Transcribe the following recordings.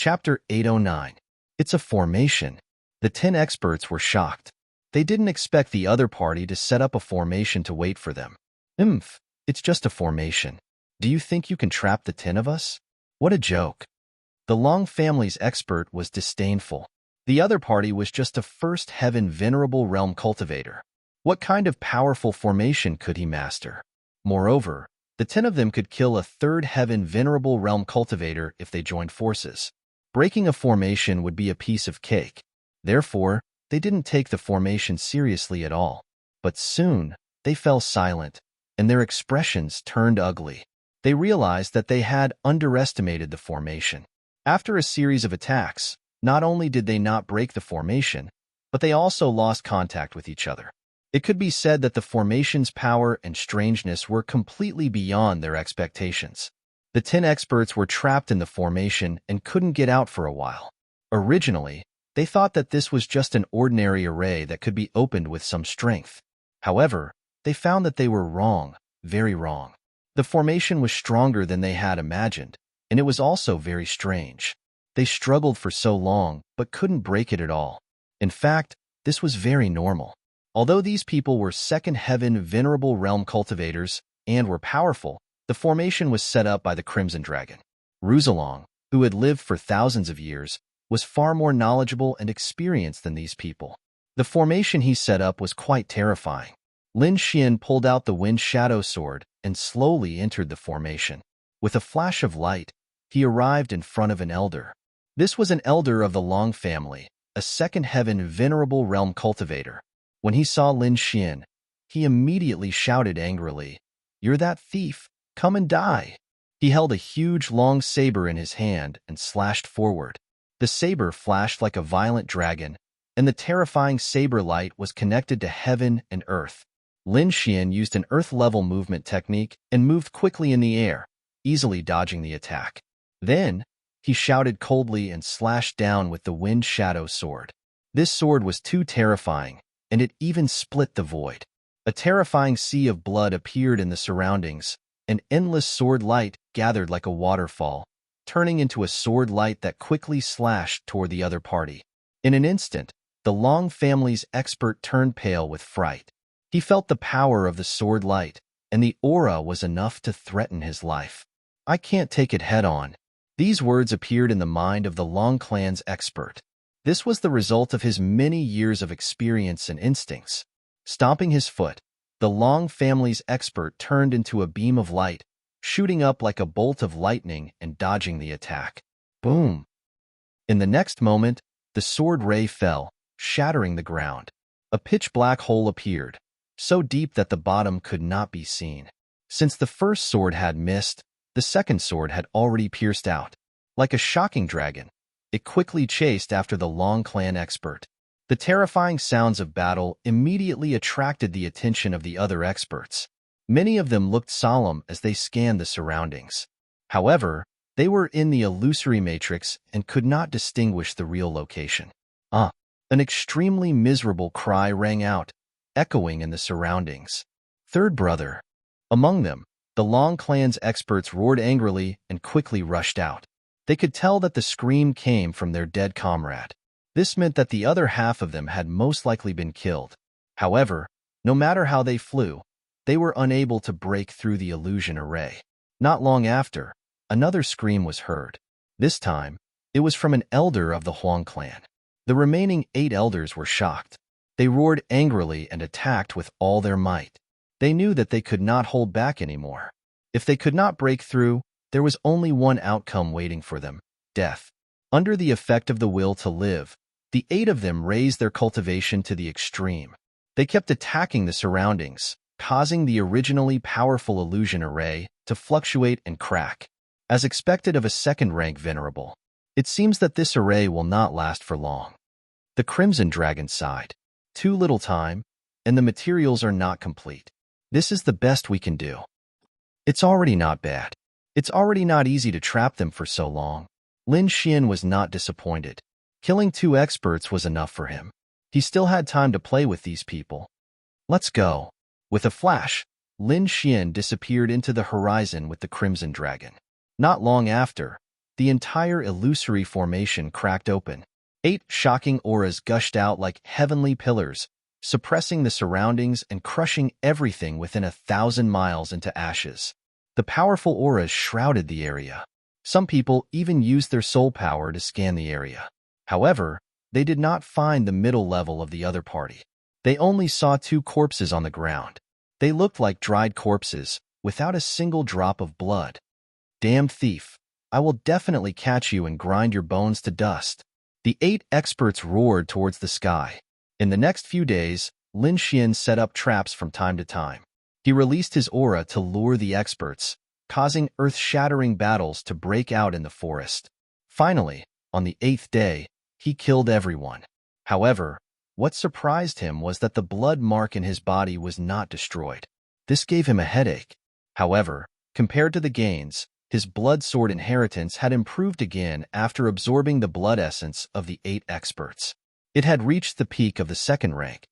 Chapter 809. It's a formation. The 10 experts were shocked. They didn't expect the other party to set up a formation to wait for them. It's just a formation. Do you think you can trap the 10 of us? What a joke. The Long family's expert was disdainful. The other party was just a first heaven venerable realm cultivator. What kind of powerful formation could he master? Moreover, the 10 of them could kill a third heaven venerable realm cultivator if they joined forces. Breaking a formation would be a piece of cake. Therefore, they didn't take the formation seriously at all. But soon, they fell silent, and their expressions turned ugly. They realized that they had underestimated the formation. After a series of attacks, not only did they not break the formation, but they also lost contact with each other. It could be said that the formation's power and strangeness were completely beyond their expectations. The 10 experts were trapped in the formation and couldn't get out for a while. Originally, they thought that this was just an ordinary array that could be opened with some strength. However, they found that they were wrong, very wrong. The formation was stronger than they had imagined, and it was also very strange. They struggled for so long, but couldn't break it at all. In fact, this was very normal. Although these people were second heaven venerable realm cultivators and were powerful, the formation was set up by the Crimson Dragon. Ruzalong, who had lived for thousands of years, was far more knowledgeable and experienced than these people. The formation he set up was quite terrifying. Lin Xian pulled out the Wind Shadow Sword and slowly entered the formation. With a flash of light, he arrived in front of an elder. This was an elder of the Long family, a second heaven venerable realm cultivator. When he saw Lin Xian, he immediately shouted angrily, "You're that thief! Come and die!" He held a huge long saber in his hand and slashed forward. The saber flashed like a violent dragon, and the terrifying saber light was connected to heaven and earth. Lin Xian used an earth-level movement technique and moved quickly in the air, easily dodging the attack. Then, he shouted coldly and slashed down with the Wind Shadow Sword. This sword was too terrifying, and it even split the void. A terrifying sea of blood appeared in the surroundings, and endless sword light gathered like a waterfall, turning into a sword light that quickly slashed toward the other party. In an instant, the Long family's expert turned pale with fright. He felt the power of the sword light, and the aura was enough to threaten his life. "I can't take it head-on." These words appeared in the mind of the Long clan's expert. This was the result of his many years of experience and instincts. Stomping his foot, the Long family's expert turned into a beam of light, shooting up like a bolt of lightning and dodging the attack. Boom! In the next moment, the sword ray fell, shattering the ground. A pitch-black hole appeared, so deep that the bottom could not be seen. Since the first sword had missed, the second sword had already pierced out. Like a shocking dragon, it quickly chased after the Long clan expert. The terrifying sounds of battle immediately attracted the attention of the other experts. Many of them looked solemn as they scanned the surroundings. However, they were in the illusory matrix and could not distinguish the real location. An extremely miserable cry rang out, echoing in the surroundings. "Third brother!" Among them, the Long clan's experts roared angrily and quickly rushed out. They could tell that the scream came from their dead comrade. This meant that the other half of them had most likely been killed. However, no matter how they flew, they were unable to break through the illusion array. Not long after, another scream was heard. This time, it was from an elder of the Huang clan. The remaining 8 elders were shocked. They roared angrily and attacked with all their might. They knew that they could not hold back anymore. If they could not break through, there was only one outcome waiting for them: death. Under the effect of the will to live, the 8 of them raised their cultivation to the extreme. They kept attacking the surroundings, causing the originally powerful illusion array to fluctuate and crack. As expected of a second-rank venerable, it seems that this array will not last for long. The Crimson Dragon sighed. "Too little time, and the materials are not complete. This is the best we can do." "It's already not bad. It's already not easy to trap them for so long." Lin Xian was not disappointed. Killing 2 experts was enough for him. He still had time to play with these people. "Let's go." With a flash, Lin Xian disappeared into the horizon with the Crimson Dragon. Not long after, the entire illusory formation cracked open. 8 shocking auras gushed out like heavenly pillars, suppressing the surroundings and crushing everything within 1,000 miles into ashes. The powerful auras shrouded the area. Some people even used their soul power to scan the area. However, they did not find the middle level of the other party. They only saw 2 corpses on the ground. They looked like dried corpses, without a single drop of blood. Damn thief! I will definitely catch you and grind your bones to dust. The 8 experts roared towards the sky. In the next few days, Lin Xian set up traps from time to time. He released his aura to lure the experts, causing earth-shattering battles to break out in the forest. Finally, on the 8th day, he killed everyone. However, what surprised him was that the blood mark in his body was not destroyed. This gave him a headache. However, compared to the gains, his blood sword inheritance had improved again after absorbing the blood essence of the 8 experts. It had reached the peak of the 2nd rank.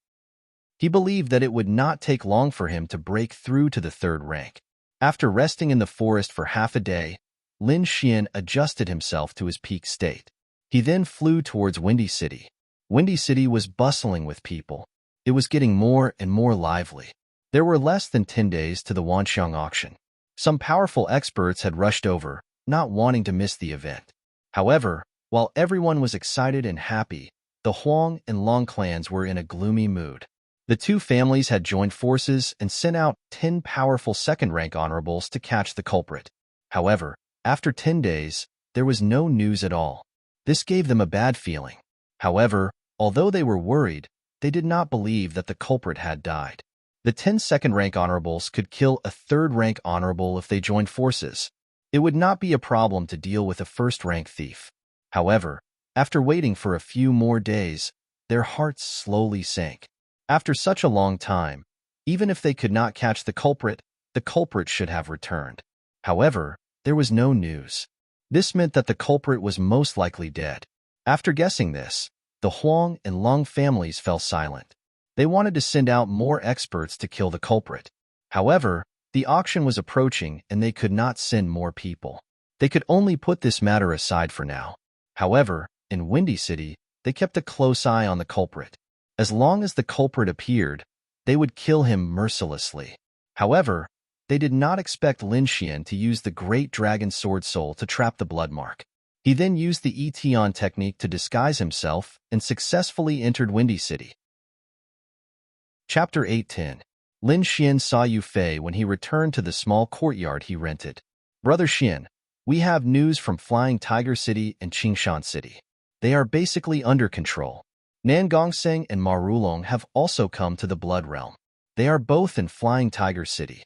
He believed that it would not take long for him to break through to the 3rd rank. After resting in the forest for half a day, Lin Xian adjusted himself to his peak state. He then flew towards Windy City. Windy City was bustling with people. It was getting more and more lively. There were less than 10 days to the Wanxiang auction. Some powerful experts had rushed over, not wanting to miss the event. However, while everyone was excited and happy, the Huang and Long clans were in a gloomy mood. The 2 families had joined forces and sent out 10 powerful 2nd-rank honorables to catch the culprit. However, after 10 days, there was no news at all. This gave them a bad feeling. However, although they were worried, they did not believe that the culprit had died. The 10 2nd-rank honorables could kill a 3rd-rank honorable if they joined forces. It would not be a problem to deal with a 1st-rank thief. However, after waiting for a few more days, their hearts slowly sank. After such a long time, even if they could not catch the culprit should have returned. However, there was no news. This meant that the culprit was most likely dead. After guessing this, the Huang and Long families fell silent. They wanted to send out more experts to kill the culprit. However, the auction was approaching and they could not send more people. They could only put this matter aside for now. However, in Windy City, they kept a close eye on the culprit. As long as the culprit appeared, they would kill him mercilessly. However, they did not expect Lin Xian to use the Great Dragon Sword Soul to trap the blood mark. He then used the Etion technique to disguise himself and successfully entered Windy City. Chapter 8:10. Lin Xian saw Yu Fei when he returned to the small courtyard he rented. Brother Xian, we have news from Flying Tiger City and Qingshan City. They are basically under control. Nangongseng and Marulong have also come to the Blood Realm. They are both in Flying Tiger City.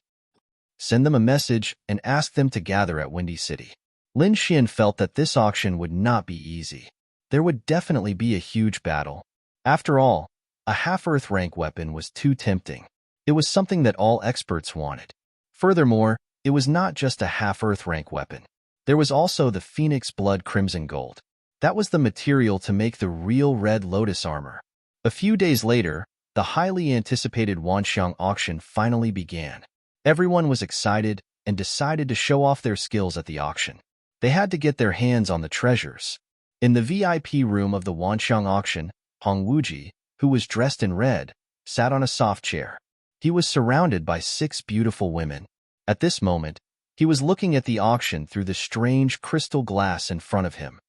Send them a message and ask them to gather at Windy City. Lin Xian felt that this auction would not be easy. There would definitely be a huge battle. After all, a half-Earth rank weapon was too tempting. It was something that all experts wanted. Furthermore, it was not just a half-Earth rank weapon. There was also the Phoenix Blood Crimson Gold. That was the material to make the real Red Lotus armor. A few days later, the highly anticipated Wanxiang auction finally began. Everyone was excited and decided to show off their skills at the auction. They had to get their hands on the treasures. In the VIP room of the Wanxiang auction, Hong Wuji, who was dressed in red, sat on a soft chair. He was surrounded by 6 beautiful women. At this moment, he was looking at the auction through the strange crystal glass in front of him.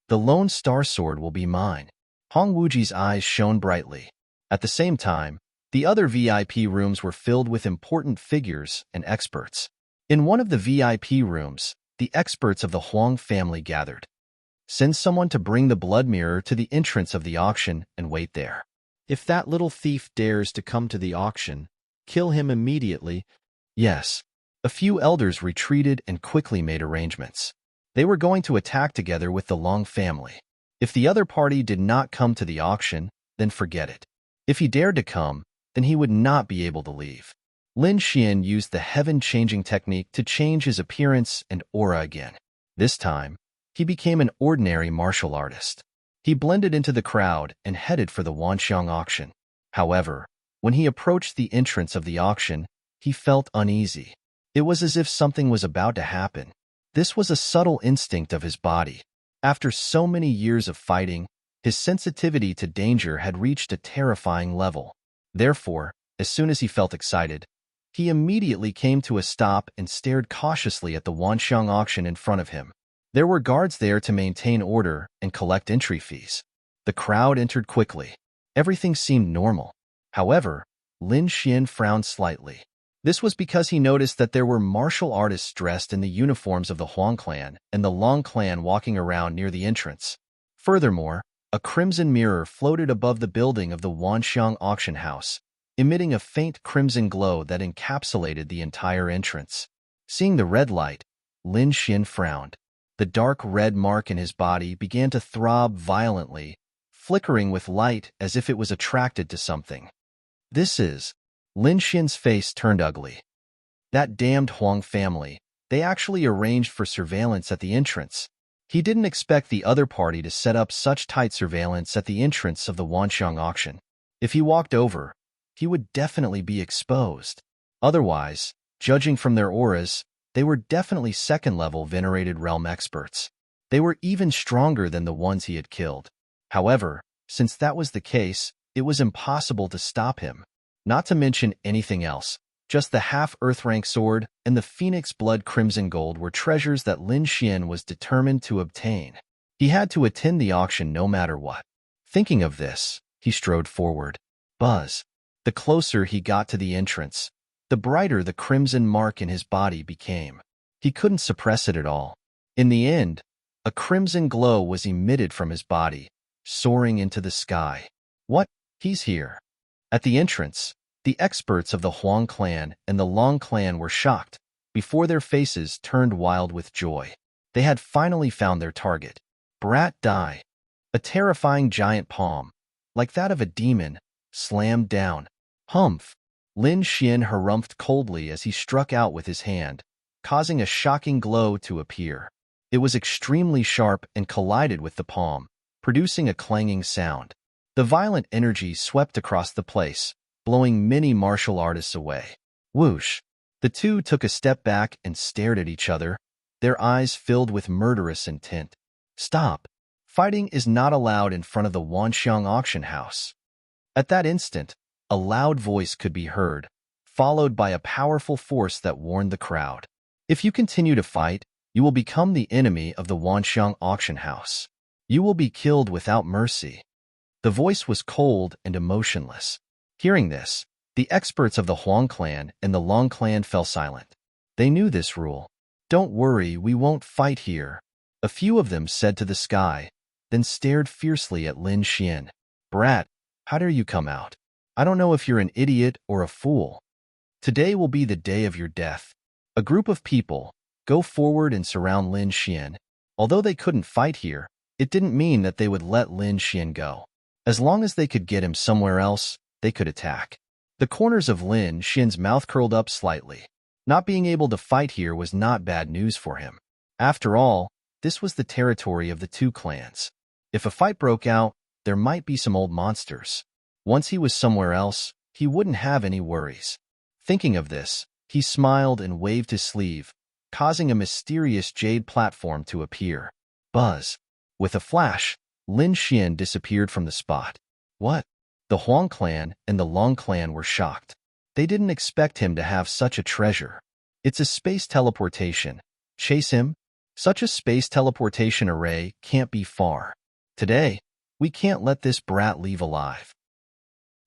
The Lone Star Sword will be mine. Hong Wuji's eyes shone brightly. At the same time, the other VIP rooms were filled with important figures and experts. In one of the VIP rooms, the experts of the Huang family gathered. Send someone to bring the blood mirror to the entrance of the auction and wait there. If that little thief dares to come to the auction, kill him immediately. Yes. A few elders retreated and quickly made arrangements. They were going to attack together with the Long family. If the other party did not come to the auction, then forget it. If he dared to come, then he would not be able to leave. Lin Xian used the heaven-changing technique to change his appearance and aura again. This time, he became an ordinary martial artist. He blended into the crowd and headed for the Wanxiang auction. However, when he approached the entrance of the auction, he felt uneasy. It was as if something was about to happen. This was a subtle instinct of his body. After so many years of fighting, his sensitivity to danger had reached a terrifying level. Therefore, as soon as he felt excited, he immediately came to a stop and stared cautiously at the Wanxiang auction in front of him. There were guards there to maintain order and collect entry fees. The crowd entered quickly. Everything seemed normal. However, Lin Xian frowned slightly. This was because he noticed that there were martial artists dressed in the uniforms of the Huang clan and the Long clan walking around near the entrance. Furthermore, a crimson mirror floated above the building of the Wanxiang auction house, emitting a faint crimson glow that encapsulated the entire entrance. Seeing the red light, Lin Xian frowned. The dark red mark in his body began to throb violently, flickering with light as if it was attracted to something. Lin Xian's face turned ugly. That damned Huang family, they actually arranged for surveillance at the entrance. He didn't expect the other party to set up such tight surveillance at the entrance of the Wanxiang auction. If he walked over, he would definitely be exposed. Otherwise, judging from their auras, they were definitely second-level venerated realm experts. They were even stronger than the ones he had killed. However, since that was the case, it was impossible to stop him. Not to mention anything else, just the half-earth-rank sword and the phoenix blood crimson gold were treasures that Lin Xian was determined to obtain. He had to attend the auction no matter what. Thinking of this, he strode forward. Buzz. The closer he got to the entrance, the brighter the crimson mark in his body became. He couldn't suppress it at all. In the end, a crimson glow was emitted from his body, soaring into the sky. What? He's here. At the entrance, the experts of the Huang clan and the Long clan were shocked, before their faces turned wild with joy. They had finally found their target. Brat Dai. A terrifying giant palm, like that of a demon, slammed down. Humph! Lin Xian harumphed coldly as he struck out with his hand, causing a shocking glow to appear. It was extremely sharp and collided with the palm, producing a clanging sound. The violent energy swept across the place, blowing many martial artists away. Whoosh! The two took a step back and stared at each other, their eyes filled with murderous intent. Stop! Fighting is not allowed in front of the Wanxiang auction house. At that instant, a loud voice could be heard, followed by a powerful force that warned the crowd. If you continue to fight, you will become the enemy of the Wanxiang auction house. You will be killed without mercy. The voice was cold and emotionless. Hearing this, the experts of the Huang clan and the Long clan fell silent. They knew this rule. Don't worry, we won't fight here. A few of them said to the sky, then stared fiercely at Lin Xian. Brat, how dare you come out? I don't know if you're an idiot or a fool. Today will be the day of your death. A group of people, go forward and surround Lin Xian. Although they couldn't fight here, it didn't mean that they would let Lin Xian go. As long as they could get him somewhere else, they could attack. The corners of Lin Xian's mouth curled up slightly. Not being able to fight here was not bad news for him. After all, this was the territory of the two clans. If a fight broke out, there might be some old monsters. Once he was somewhere else, he wouldn't have any worries. Thinking of this, he smiled and waved his sleeve, causing a mysterious jade platform to appear. Buzz. With a flash, Lin Xian disappeared from the spot. What? The Huang clan and the Long clan were shocked. They didn't expect him to have such a treasure. It's a space teleportation. Chase him? Such a space teleportation array can't be far. Today, we can't let this brat leave alive.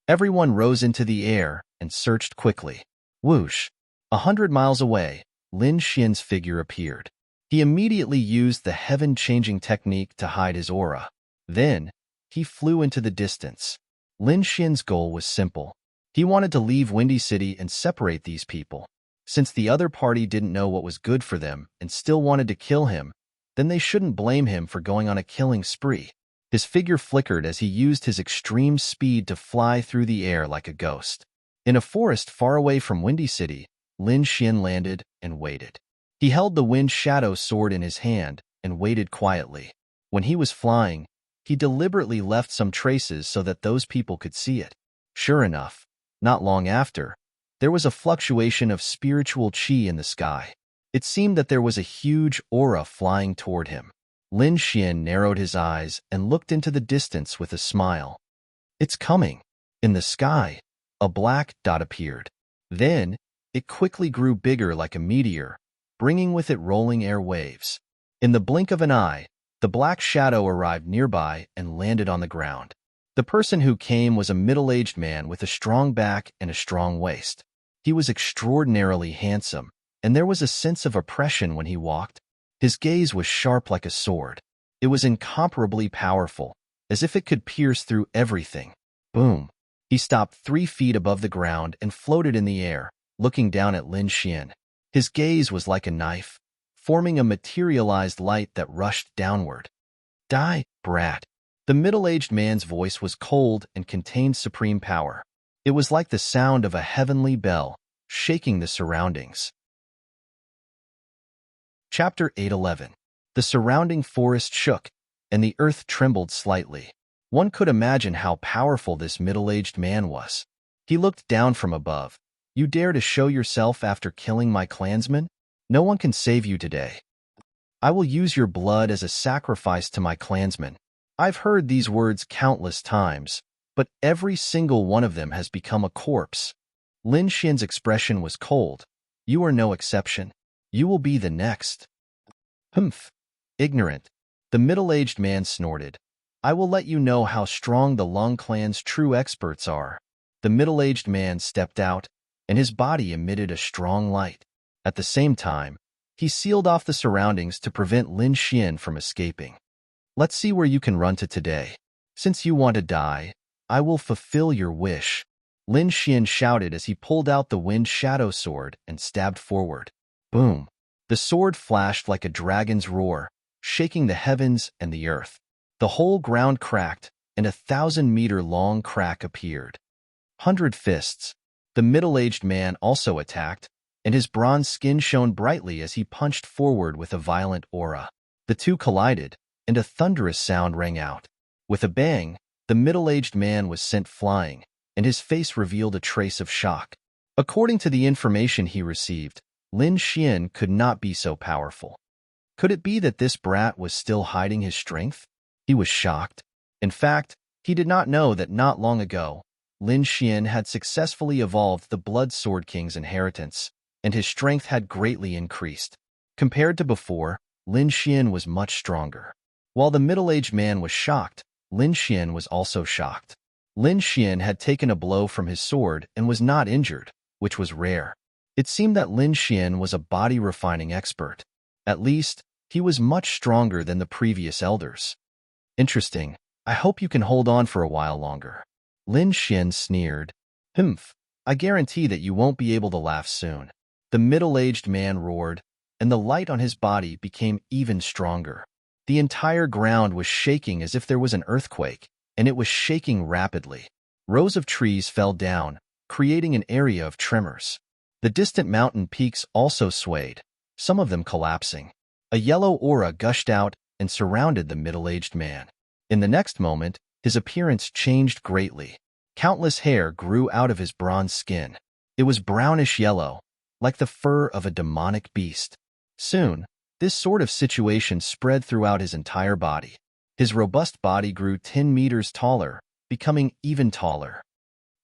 Everyone rose into the air and searched quickly. Whoosh! 100 miles away, Lin Xian's figure appeared. He immediately used the heaven-changing technique to hide his aura. Then, he flew into the distance. Lin Xian's goal was simple. He wanted to leave Windy City and separate these people. Since the other party didn't know what was good for them and still wanted to kill him, then they shouldn't blame him for going on a killing spree. His figure flickered as he used his extreme speed to fly through the air like a ghost. In a forest far away from Windy City, Lin Xian landed and waited. He held the Wind Shadow sword in his hand and waited quietly. When he was flying, he deliberately left some traces so that those people could see it. Sure enough, not long after, there was a fluctuation of spiritual qi in the sky. It seemed that there was a huge aura flying toward him. Lin Xian narrowed his eyes and looked into the distance with a smile. It's coming. In the sky, a black dot appeared. Then, it quickly grew bigger like a meteor, bringing with it rolling air waves. In the blink of an eye, the black shadow arrived nearby and landed on the ground. The person who came was a middle-aged man with a strong back and a strong waist. He was extraordinarily handsome, and there was a sense of oppression when he walked. His gaze was sharp like a sword. It was incomparably powerful, as if it could pierce through everything. Boom! He stopped 3 feet above the ground and floated in the air, looking down at Lin Xian. His gaze was like a knife, forming a materialized light that rushed downward. Die, brat! The middle-aged man's voice was cold and contained supreme power. It was like the sound of a heavenly bell, shaking the surroundings. Chapter 8:11. The surrounding forest shook, and the earth trembled slightly. One could imagine how powerful this middle-aged man was. He looked down from above. You dare to show yourself after killing my clansmen? No one can save you today. I will use your blood as a sacrifice to my clansmen. I've heard these words countless times, but every single one of them has become a corpse. Lin Xian's expression was cold. You are no exception. You will be the next. Humph. Ignorant. The middle-aged man snorted. I will let you know how strong the Long clan's true experts are. The middle-aged man stepped out, and his body emitted a strong light. At the same time, he sealed off the surroundings to prevent Lin Xian from escaping. Let's see where you can run to today. Since you want to die, I will fulfill your wish. Lin Xian shouted as he pulled out the wind shadow sword and stabbed forward. Boom! The sword flashed like a dragon's roar, shaking the heavens and the earth. The whole ground cracked, and a 1,000-meter-long crack appeared. 100 fists. The middle-aged man also attacked, and his bronze skin shone brightly as he punched forward with a violent aura. The two collided, and a thunderous sound rang out. With a bang, the middle-aged man was sent flying, and his face revealed a trace of shock. According to the information he received, Lin Xian could not be so powerful. Could it be that this brat was still hiding his strength? He was shocked. In fact, he did not know that not long ago, Lin Xian had successfully evolved the Blood Sword King's inheritance, and his strength had greatly increased. Compared to before, Lin Xian was much stronger. While the middle-aged man was shocked, Lin Xian was also shocked. Lin Xian had taken a blow from his sword and was not injured, which was rare. It seemed that Lin Xian was a body-refining expert. At least, he was much stronger than the previous elders. Interesting. I hope you can hold on for a while longer. Lin Xian sneered. Humph. I guarantee that you won't be able to laugh soon. The middle-aged man roared, and the light on his body became even stronger. The entire ground was shaking as if there was an earthquake, and it was shaking rapidly. Rows of trees fell down, creating an area of tremors. The distant mountain peaks also swayed, some of them collapsing. A yellow aura gushed out and surrounded the middle-aged man. In the next moment, his appearance changed greatly. Countless hair grew out of his bronze skin. It was brownish yellow, like the fur of a demonic beast. Soon, this sort of situation spread throughout his entire body. His robust body grew 10 meters taller, becoming even taller.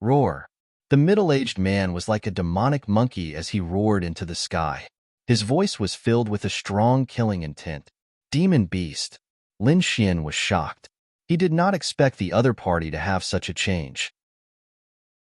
Roar! The middle-aged man was like a demonic monkey as he roared into the sky. His voice was filled with a strong killing intent. Demon beast! Lin Xian was shocked. He did not expect the other party to have such a change.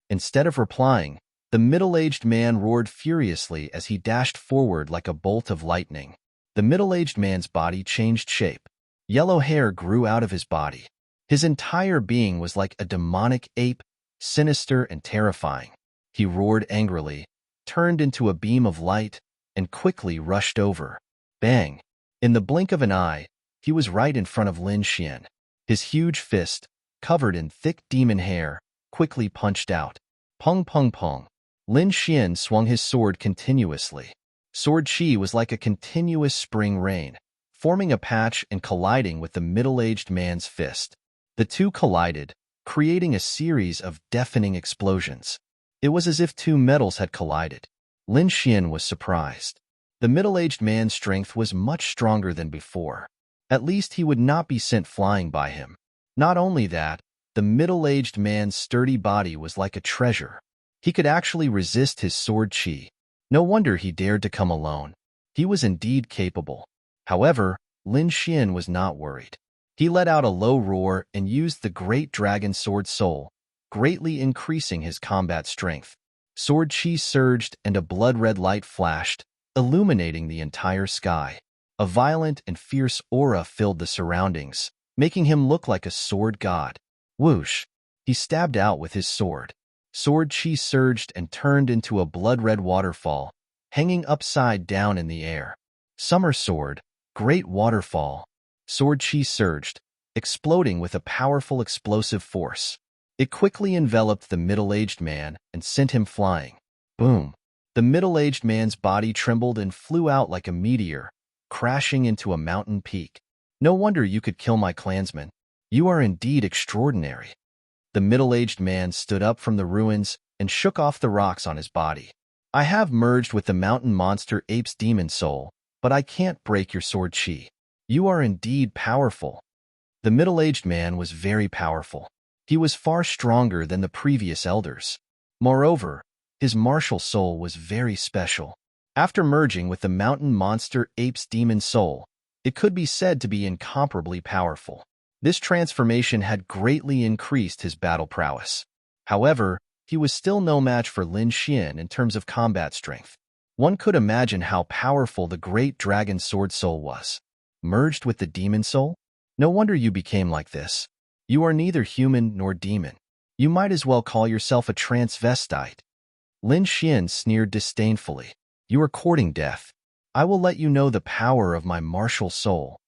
Instead of replying, the middle-aged man roared furiously as he dashed forward like a bolt of lightning. The middle-aged man's body changed shape. Yellow hair grew out of his body. His entire being was like a demonic ape, sinister and terrifying. He roared angrily, turned into a beam of light, and quickly rushed over. Bang! In the blink of an eye, he was right in front of Lin Xian. His huge fist, covered in thick demon hair, quickly punched out. Pung pung pung. Lin Xian swung his sword continuously. Sword chi was like a continuous spring rain, forming a patch and colliding with the middle-aged man's fist. The two collided, creating a series of deafening explosions. It was as if two metals had collided. Lin Xian was surprised. The middle-aged man's strength was much stronger than before. At least he would not be sent flying by him. Not only that, the middle-aged man's sturdy body was like a treasure. He could actually resist his sword chi. No wonder he dared to come alone. He was indeed capable. However, Lin Xian was not worried. He let out a low roar and used the great dragon sword soul, greatly increasing his combat strength. Sword chi surged and a blood-red light flashed, illuminating the entire sky. A violent and fierce aura filled the surroundings, making him look like a sword god. Whoosh! He stabbed out with his sword. Sword chi surged and turned into a blood-red waterfall, hanging upside down in the air. Summer sword, great waterfall. Sword chi surged, exploding with a powerful explosive force. It quickly enveloped the middle-aged man and sent him flying. Boom! The middle-aged man's body trembled and flew out like a meteor, crashing into a mountain peak. No wonder you could kill my clansman. You are indeed extraordinary. The middle-aged man stood up from the ruins and shook off the rocks on his body. I have merged with the mountain monster ape's demon soul, but I can't break your sword chi. You are indeed powerful. The middle-aged man was very powerful. He was far stronger than the previous elders. Moreover, his martial soul was very special. After merging with the mountain monster ape's demon soul, it could be said to be incomparably powerful. This transformation had greatly increased his battle prowess. However, he was still no match for Lin Xian in terms of combat strength. One could imagine how powerful the great dragon sword soul was. Merged with the demon soul? No wonder you became like this. You are neither human nor demon. You might as well call yourself a transvestite. Lin Xian sneered disdainfully. You are courting death. I will let you know the power of my martial soul.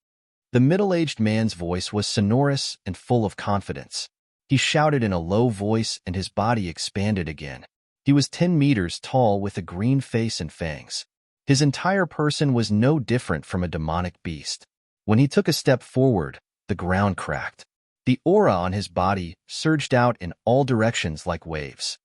The middle-aged man's voice was sonorous and full of confidence. He shouted in a low voice and his body expanded again. He was 10 meters tall with a green face and fangs. His entire person was no different from a demonic beast. When he took a step forward, the ground cracked. The aura on his body surged out in all directions like waves.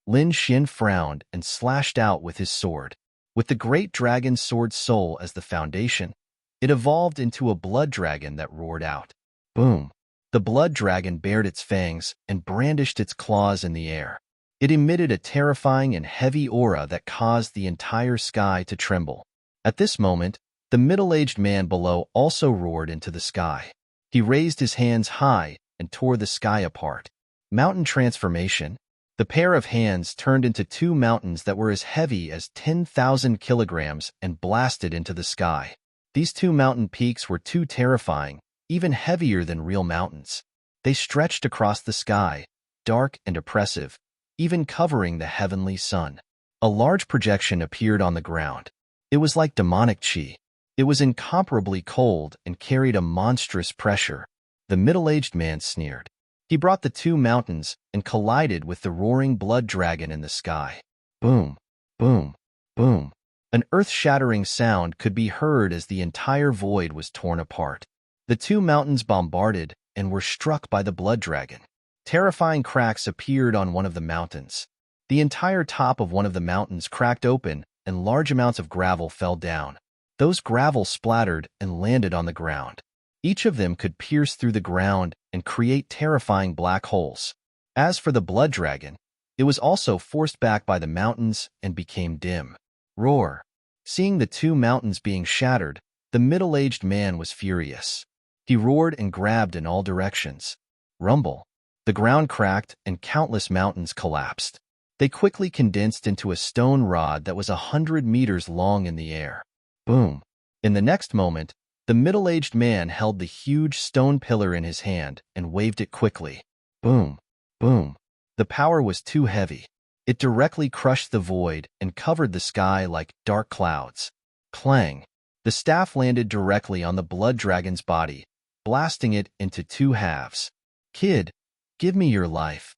Lin Xian frowned and slashed out with his sword. With the great dragon sword soul as the foundation, it evolved into a blood dragon that roared out. Boom! The blood dragon bared its fangs and brandished its claws in the air. It emitted a terrifying and heavy aura that caused the entire sky to tremble. At this moment, the middle-aged man below also roared into the sky. He raised his hands high and tore the sky apart. Mountain transformation. The pair of hands turned into 2 mountains that were as heavy as 10,000 kilograms and blasted into the sky. These 2 mountain peaks were too terrifying, even heavier than real mountains. They stretched across the sky, dark and oppressive, even covering the heavenly sun. A large projection appeared on the ground. It was like demonic chi. It was incomparably cold and carried a monstrous pressure. The middle-aged man sneered. He brought the 2 mountains and collided with the roaring blood dragon in the sky. Boom, boom, boom. An earth-shattering sound could be heard as the entire void was torn apart. The 2 mountains bombarded and were struck by the blood dragon. Terrifying cracks appeared on one of the mountains. The entire top of one of the mountains cracked open and large amounts of gravel fell down. Those gravel splattered and landed on the ground. Each of them could pierce through the ground and create terrifying black holes. As for the blood dragon, it was also forced back by the mountains and became dim. Roar! Seeing the 2 mountains being shattered, the middle-aged man was furious. He roared and grabbed in all directions. Rumble! The ground cracked and countless mountains collapsed. They quickly condensed into a stone rod that was 100 meters long in the air. Boom! In the next moment, the middle-aged man held the huge stone pillar in his hand and waved it quickly. Boom! Boom! The power was too heavy. It directly crushed the void and covered the sky like dark clouds. Clang! The staff landed directly on the blood dragon's body, blasting it into 2 halves. Kid, give me your life.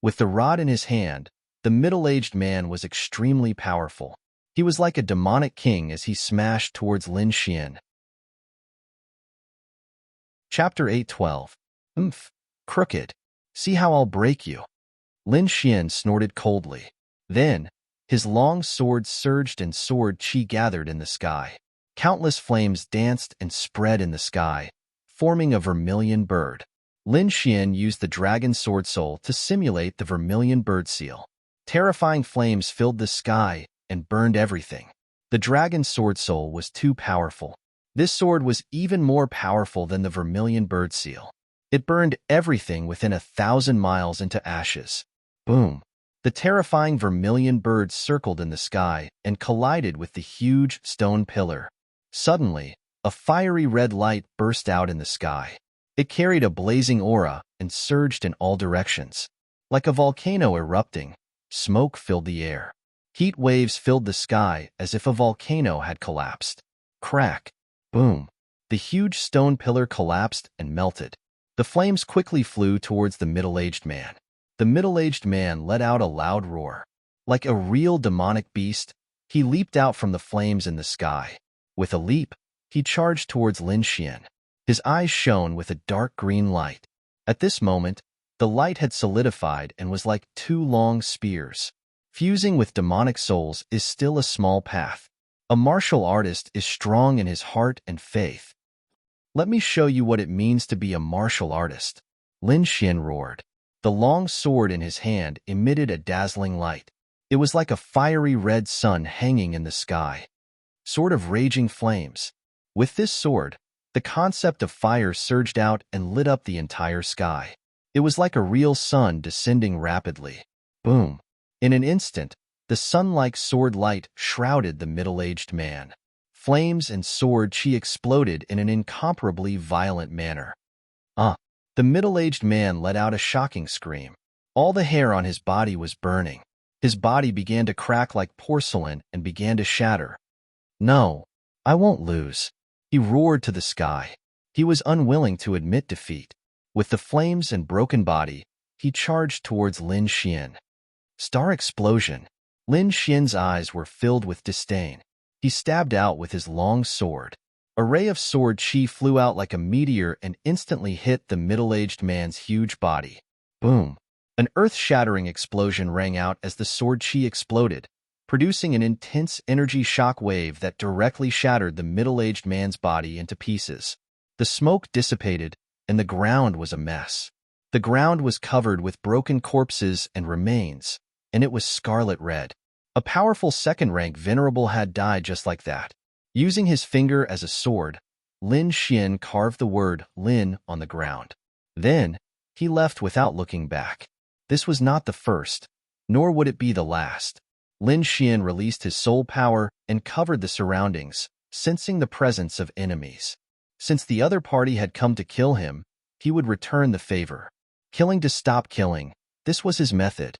With the rod in his hand, the middle-aged man was extremely powerful. He was like a demonic king as he smashed towards Lin Xian. Chapter 8:12. Crooked. See how I'll break you. Lin Xian snorted coldly. Then, His long sword surged and sword chi gathered in the sky. Countless flames danced and spread in the sky, forming a vermilion bird. Lin Xian used the dragon sword soul to simulate the vermilion bird seal. Terrifying flames filled the sky and burned everything. The dragon sword soul was too powerful. This sword was even more powerful than the vermilion bird seal. It burned everything within 1,000 miles into ashes. Boom! The terrifying vermilion bird circled in the sky and collided with the huge stone pillar. Suddenly, a fiery red light burst out in the sky. It carried a blazing aura and surged in all directions. Like a volcano erupting, smoke filled the air. Heat waves filled the sky as if a volcano had collapsed. Crack! Boom! The huge stone pillar collapsed and melted. The flames quickly flew towards the middle-aged man. The middle-aged man let out a loud roar. Like a real demonic beast, he leaped out from the flames in the sky. With a leap, he charged towards Lin Xian. His eyes shone with a dark green light. At this moment, the light had solidified and was like two long spears. Fusing with demonic souls is still a small path. A martial artist is strong in his heart and faith. Let me show you what it means to be a martial artist. Lin Xian roared. The long sword in his hand emitted a dazzling light. It was like a fiery red sun hanging in the sky. Sword of raging flames. With this sword, the concept of fire surged out and lit up the entire sky. It was like a real sun descending rapidly. Boom! In an instant, the sun-like sword light shrouded the middle-aged man. Flames and sword chi exploded in an incomparably violent manner. The middle-aged man let out a shocking scream. All the hair on his body was burning. His body began to crack like porcelain and began to shatter. No, I won't lose. He roared to the sky. He was unwilling to admit defeat. With the flames and broken body, he charged towards Lin Xian. Star explosion. Lin Xian's eyes were filled with disdain. He stabbed out with his long sword. A ray of sword chi flew out like a meteor and instantly hit the middle-aged man's huge body. Boom! An earth-shattering explosion rang out as the sword chi exploded, producing an intense energy shock wave that directly shattered the middle-aged man's body into pieces. The smoke dissipated, and the ground was a mess. The ground was covered with broken corpses and remains, and it was scarlet red. A powerful second-rank venerable had died just like that. Using his finger as a sword, Lin Xian carved the word Lin on the ground. Then, he left without looking back. This was not the first, nor would it be the last. Lin Xian released his soul power and covered the surroundings, sensing the presence of enemies. Since the other party had come to kill him, he would return the favor. Killing to stop killing, this was his method.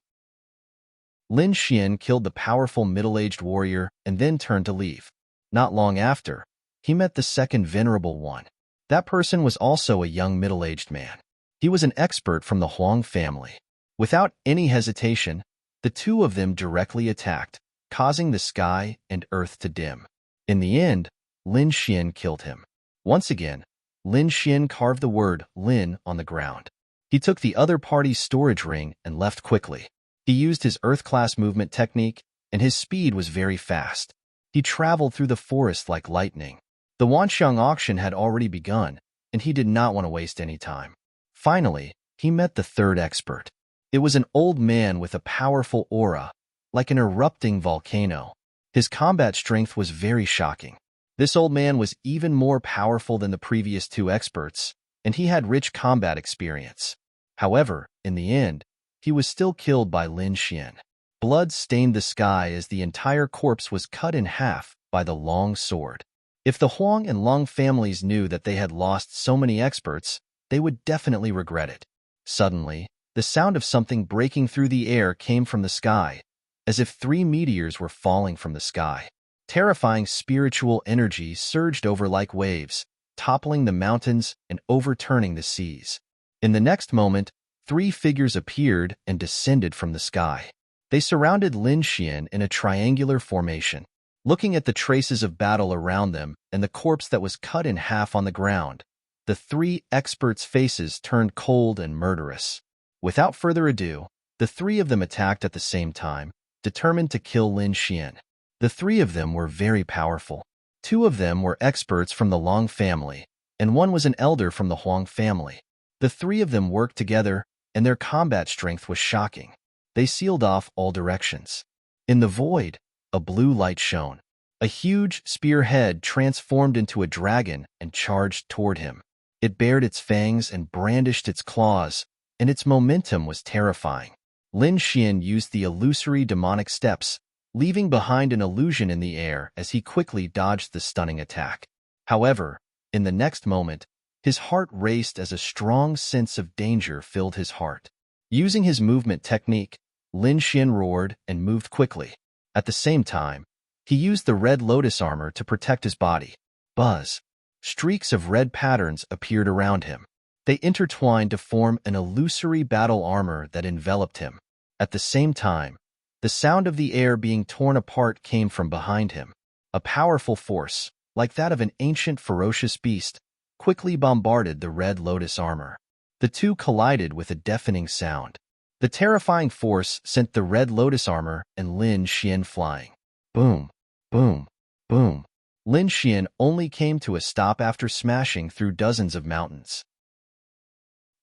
Lin Xian killed the powerful middle-aged warrior and then turned to leave. Not long after, he met the second venerable one. That person was also a young middle-aged man. He was an expert from the Huang family. Without any hesitation, the two of them directly attacked, causing the sky and earth to dim. In the end, Lin Xian killed him. Once again, Lin Xian carved the word Lin on the ground. He took the other party's storage ring and left quickly. He used his Earth-class movement technique, and his speed was very fast. He traveled through the forest like lightning. The Wanxiang auction had already begun, and he did not want to waste any time. Finally, he met the third expert. It was an old man with a powerful aura, like an erupting volcano. His combat strength was very shocking. This old man was even more powerful than the previous two experts, and he had rich combat experience. However, in the end, he was still killed by Lin Xian. Blood stained the sky as the entire corpse was cut in half by the long sword. If the Huang and Lung families knew that they had lost so many experts, they would definitely regret it. Suddenly, the sound of something breaking through the air came from the sky, as if 3 meteors were falling from the sky. Terrifying spiritual energy surged over like waves, toppling the mountains and overturning the seas. In the next moment, 3 figures appeared and descended from the sky. They surrounded Lin Xian in a triangular formation. Looking at the traces of battle around them and the corpse that was cut in half on the ground, the 3 experts' faces turned cold and murderous. Without further ado, the 3 of them attacked at the same time, determined to kill Lin Xian. The three of them were very powerful. Two of them were experts from the Long family, and one was an elder from the Huang family. The three of them worked together, and their combat strength was shocking. They sealed off all directions. In the void, a blue light shone. A huge spearhead transformed into a dragon and charged toward him. It bared its fangs and brandished its claws, and its momentum was terrifying. Lin Xian used the illusory demonic steps, leaving behind an illusion in the air as he quickly dodged the stunning attack. However, in the next moment, his heart raced as a strong sense of danger filled his heart. Using his movement technique, Lin Xian roared and moved quickly. At the same time, he used the red lotus armor to protect his body. Buzz! Streaks of red patterns appeared around him. They intertwined to form an illusory battle armor that enveloped him. At the same time, the sound of the air being torn apart came from behind him. A powerful force, like that of an ancient ferocious beast, quickly bombarded the red lotus armor. The two collided with a deafening sound. The terrifying force sent the red lotus armor and Lin Xian flying. Boom, boom, boom. Lin Xian only came to a stop after smashing through dozens of mountains.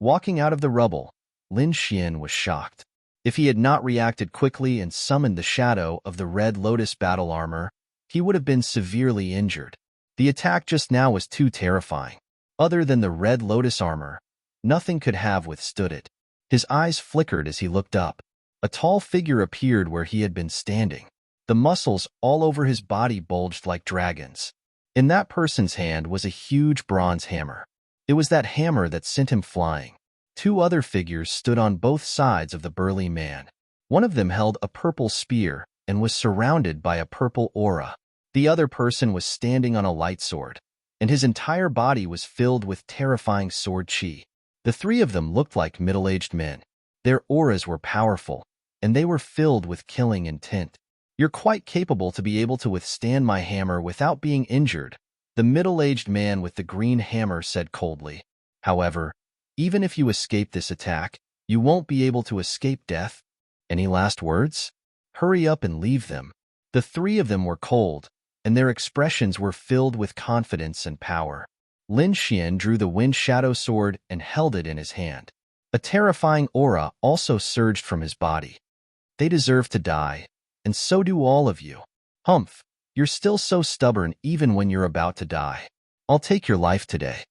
Walking out of the rubble, Lin Xian was shocked. If he had not reacted quickly and summoned the shadow of the red lotus battle armor, he would have been severely injured. The attack just now was too terrifying. Other than the red lotus armor, nothing could have withstood it. His eyes flickered as he looked up. A tall figure appeared where he had been standing. The muscles all over his body bulged like dragons. In that person's hand was a huge bronze hammer. It was that hammer that sent him flying. Two other figures stood on both sides of the burly man. One of them held a purple spear and was surrounded by a purple aura. The other person was standing on a light sword, and his entire body was filled with terrifying sword chi. The three of them looked like middle-aged men. Their auras were powerful, and they were filled with killing intent. You're quite capable to be able to withstand my hammer without being injured, the middle-aged man with the green hammer said coldly. However, even if you escape this attack, you won't be able to escape death. Any last words? Hurry up and leave them. The three of them were cold, and their expressions were filled with confidence and power. Lin Xian drew the wind shadow sword and held it in his hand. A terrifying aura also surged from his body. They deserve to die, and so do all of you. Humph, you're still so stubborn even when you're about to die. I'll take your life today.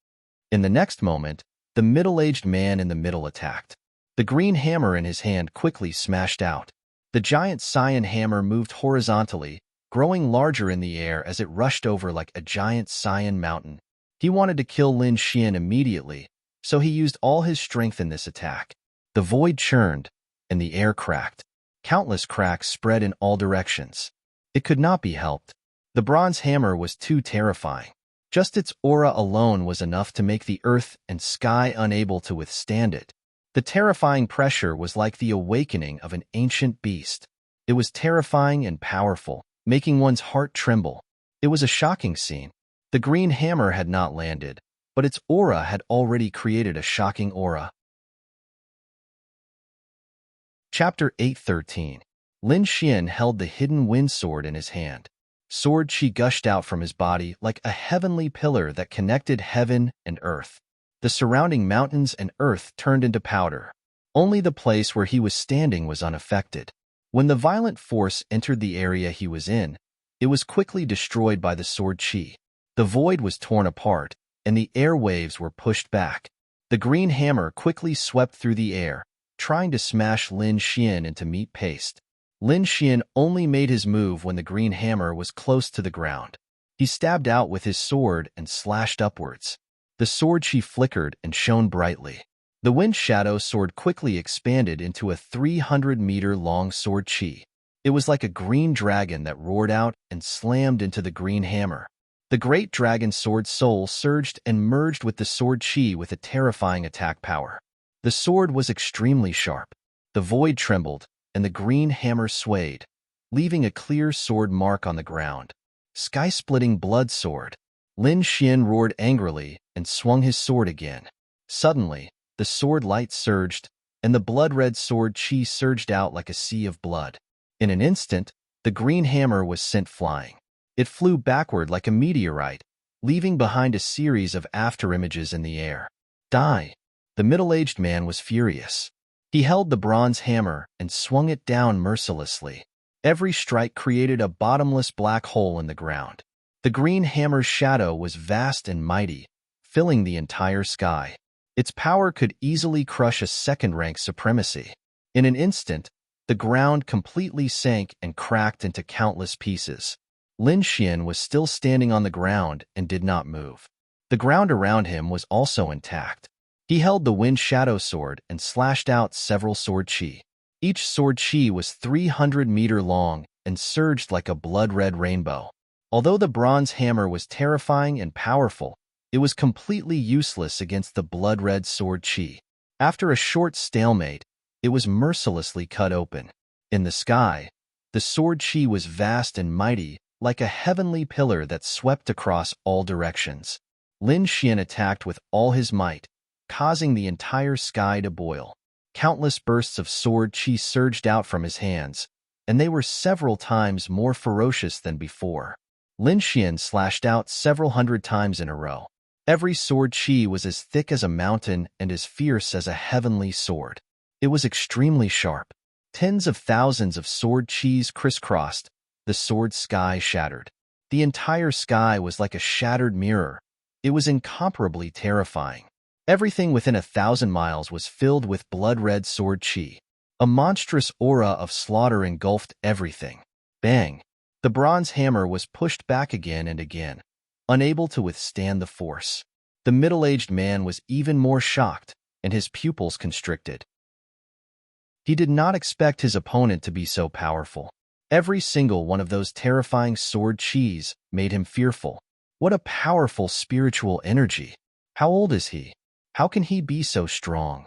In the next moment, the middle-aged man in the middle attacked. The green hammer in his hand quickly smashed out. The giant cyan hammer moved horizontally, growing larger in the air as it rushed over like a giant cyan mountain. He wanted to kill Lin Xian immediately, so he used all his strength in this attack. The void churned, and the air cracked. Countless cracks spread in all directions. It could not be helped. The bronze hammer was too terrifying. Just its aura alone was enough to make the earth and sky unable to withstand it. The terrifying pressure was like the awakening of an ancient beast. It was terrifying and powerful, making one's heart tremble. It was a shocking scene. The green hammer had not landed, but its aura had already created a shocking aura. Chapter 8:13. Lin Xian held the hidden wind sword in his hand. Sword chi gushed out from his body like a heavenly pillar that connected heaven and earth. The surrounding mountains and earth turned into powder. Only the place where he was standing was unaffected. When the violent force entered the area he was in, it was quickly destroyed by the sword chi. The void was torn apart, and the air waves were pushed back. The green hammer quickly swept through the air, trying to smash Lin Xian into meat paste. Lin Xian only made his move when the green hammer was close to the ground. He stabbed out with his sword and slashed upwards. The sword chi flickered and shone brightly. The wind shadow sword quickly expanded into a 300-meter-long sword chi. It was like a green dragon that roared out and slammed into the green hammer. The great dragon sword soul surged and merged with the sword chi with a terrifying attack power. The sword was extremely sharp. The void trembled, and the green hammer swayed, leaving a clear sword mark on the ground. Sky-splitting blood sword. Lin Xian roared angrily and swung his sword again. Suddenly, the sword light surged, and the blood-red sword chi surged out like a sea of blood. In an instant, the green hammer was sent flying. It flew backward like a meteorite, leaving behind a series of afterimages in the air. Die! The middle-aged man was furious. He held the bronze hammer and swung it down mercilessly. Every strike created a bottomless black hole in the ground. The green hammer's shadow was vast and mighty, filling the entire sky. Its power could easily crush a second-rank supremacy. In an instant, the ground completely sank and cracked into countless pieces. Lin Xian was still standing on the ground and did not move. The ground around him was also intact. He held the wind shadow sword and slashed out several sword chi. Each sword chi was 300-meter long and surged like a blood-red rainbow. Although the bronze hammer was terrifying and powerful, it was completely useless against the blood-red sword chi. After a short stalemate, it was mercilessly cut open. In the sky, the sword chi was vast and mighty, like a heavenly pillar that swept across all directions. Lin Xian attacked with all his might, causing the entire sky to boil. Countless bursts of sword chi surged out from his hands, and they were several times more ferocious than before. Lin Xian slashed out several hundred times in a row. Every sword chi was as thick as a mountain and as fierce as a heavenly sword. It was extremely sharp. Tens of thousands of sword chis crisscrossed. The sword sky shattered. The entire sky was like a shattered mirror. It was incomparably terrifying. Everything within 1,000 miles was filled with blood-red sword chi. A monstrous aura of slaughter engulfed everything. Bang! The bronze hammer was pushed back again and again, unable to withstand the force. The middle-aged man was even more shocked, and his pupils constricted. He did not expect his opponent to be so powerful. Every single one of those terrifying sword chis made him fearful. What a powerful spiritual energy! How old is he? How can he be so strong?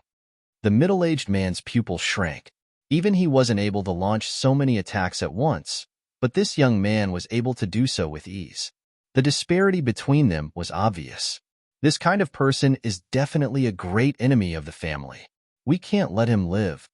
The middle-aged man's pupil shrank. Even he wasn't able to launch so many attacks at once, but this young man was able to do so with ease. The disparity between them was obvious. This kind of person is definitely a great enemy of the family. We can't let him live.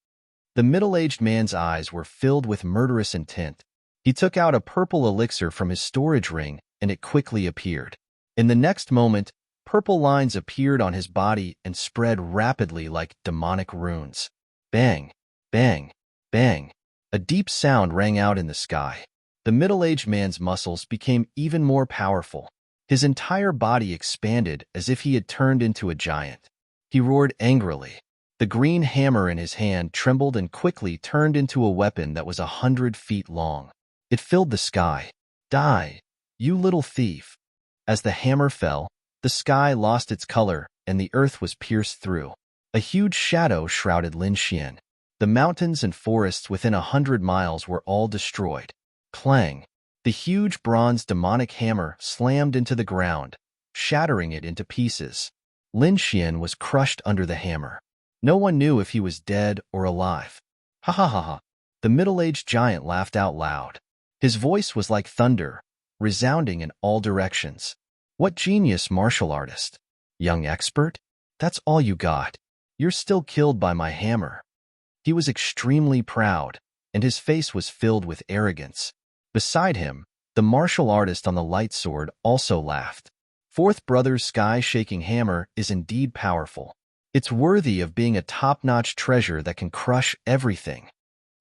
The middle-aged man's eyes were filled with murderous intent. He took out a purple elixir from his storage ring, and it quickly appeared. In the next moment, purple lines appeared on his body and spread rapidly like demonic runes. Bang! Bang! Bang! A deep sound rang out in the sky. The middle-aged man's muscles became even more powerful. His entire body expanded as if he had turned into a giant. He roared angrily. The green hammer in his hand trembled and quickly turned into a weapon that was 100 feet long. It filled the sky. Die, you little thief! As the hammer fell, the sky lost its color and the earth was pierced through. A huge shadow shrouded Lin Xian. The mountains and forests within 100 miles were all destroyed. Clang! The huge bronze demonic hammer slammed into the ground, shattering it into pieces. Lin Xian was crushed under the hammer. No one knew if he was dead or alive. Ha ha ha ha! The middle-aged giant laughed out loud. His voice was like thunder, resounding in all directions. What genius martial artist! Young expert? That's all you got. You're still killed by my hammer. He was extremely proud, and his face was filled with arrogance. Beside him, the martial artist on the light sword also laughed. Fourth Brother's sky-shaking hammer is indeed powerful. It's worthy of being a top-notch treasure that can crush everything.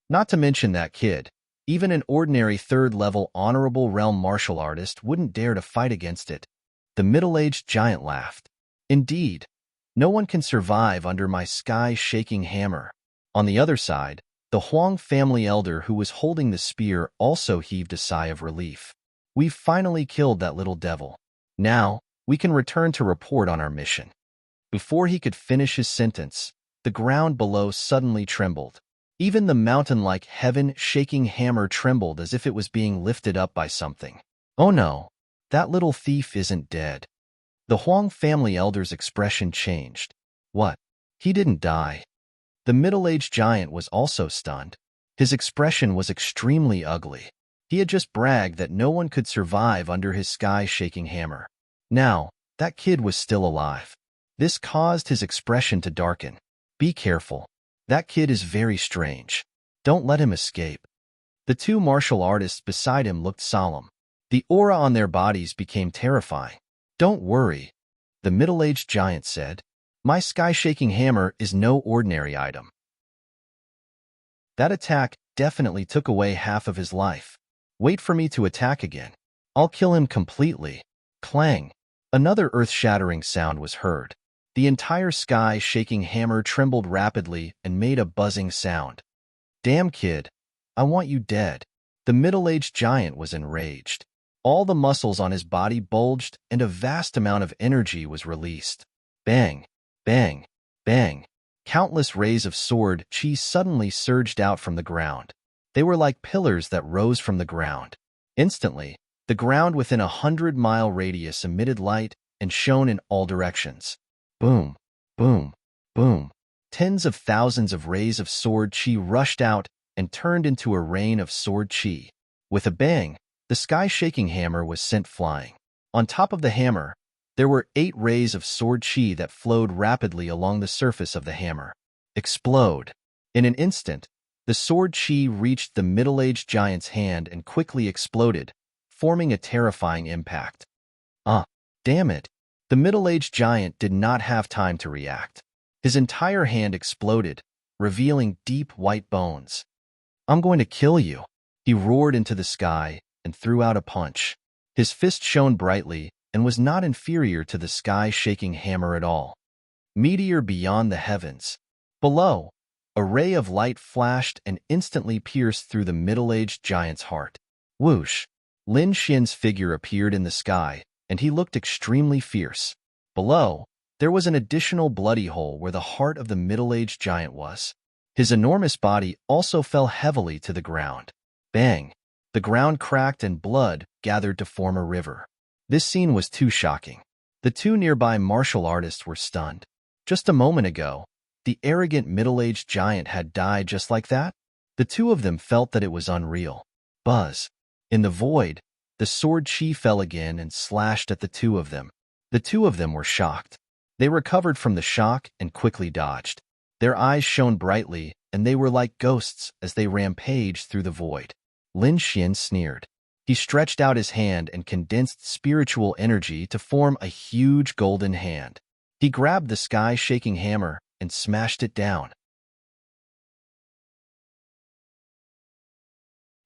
Not to mention that kid. Even an ordinary third-level honorable realm martial artist wouldn't dare to fight against it. The middle-aged giant laughed. Indeed, no one can survive under my sky-shaking hammer. On the other side, the Huang family elder who was holding the spear also heaved a sigh of relief. We've finally killed that little devil. Now, we can return to report on our mission. Before he could finish his sentence, the ground below suddenly trembled. Even the mountain-like heaven-shaking hammer trembled as if it was being lifted up by something. Oh no, that little thief isn't dead. The Huang family elder's expression changed. What? He didn't die. The middle-aged giant was also stunned. His expression was extremely ugly. He had just bragged that no one could survive under his sky-shaking hammer. Now, that kid was still alive. This caused his expression to darken. Be careful. That kid is very strange. Don't let him escape. The two martial artists beside him looked solemn. The aura on their bodies became terrifying. "Don't worry," the middle-aged giant said. "My sky-shaking hammer is no ordinary item." That attack definitely took away half of his life. Wait for me to attack again. I'll kill him completely. Clang. Another earth-shattering sound was heard. The entire sky-shaking hammer trembled rapidly and made a buzzing sound. "Damn, kid. I want you dead." The middle-aged giant was enraged. All the muscles on his body bulged and a vast amount of energy was released. Bang, bang, bang. Countless rays of sword chi suddenly surged out from the ground. They were like pillars that rose from the ground. Instantly, the ground within 100-mile radius emitted light and shone in all directions. Boom, boom, boom. Tens of thousands of rays of sword chi rushed out and turned into a rain of sword chi. With a bang, the sky-shaking hammer was sent flying. On top of the hammer, there were 8 rays of sword chi that flowed rapidly along the surface of the hammer. Explode. In an instant, the sword chi reached the middle-aged giant's hand and quickly exploded, forming a terrifying impact. Damn it. The middle-aged giant did not have time to react. His entire hand exploded, revealing deep white bones. "I'm going to kill you." He roared into the sky and threw out a punch. His fist shone brightly and was not inferior to the sky-shaking hammer at all. Meteor beyond the heavens. Below, a ray of light flashed and instantly pierced through the middle-aged giant's heart. Whoosh! Lin Xian's figure appeared in the sky, and he looked extremely fierce. Below, there was an additional bloody hole where the heart of the middle-aged giant was. His enormous body also fell heavily to the ground. Bang! The ground cracked and blood gathered to form a river. This scene was too shocking. The two nearby martial artists were stunned. Just a moment ago, the arrogant middle-aged giant had died just like that? The two of them felt that it was unreal. Buzz. In the void, the sword chi fell again and slashed at the two of them. The two of them were shocked. They recovered from the shock and quickly dodged. Their eyes shone brightly, and they were like ghosts as they rampaged through the void. Lin Xian sneered. He stretched out his hand and condensed spiritual energy to form a huge golden hand. He grabbed the sky-shaking hammer and smashed it down.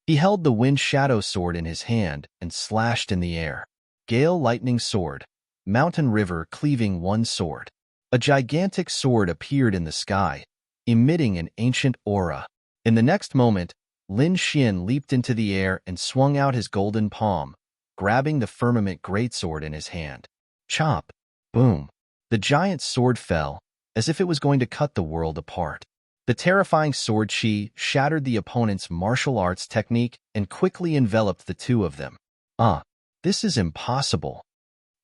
He held the wind shadow sword in his hand and slashed in the air. Gale lightning sword. Mountain river cleaving one sword. A gigantic sword appeared in the sky, emitting an ancient aura. In the next moment, Lin Xian leaped into the air and swung out his golden palm, grabbing the firmament greatsword in his hand. Chop! Boom! The giant's sword fell, as if it was going to cut the world apart. The terrifying sword chi shattered the opponent's martial arts technique and quickly enveloped the two of them. This is impossible.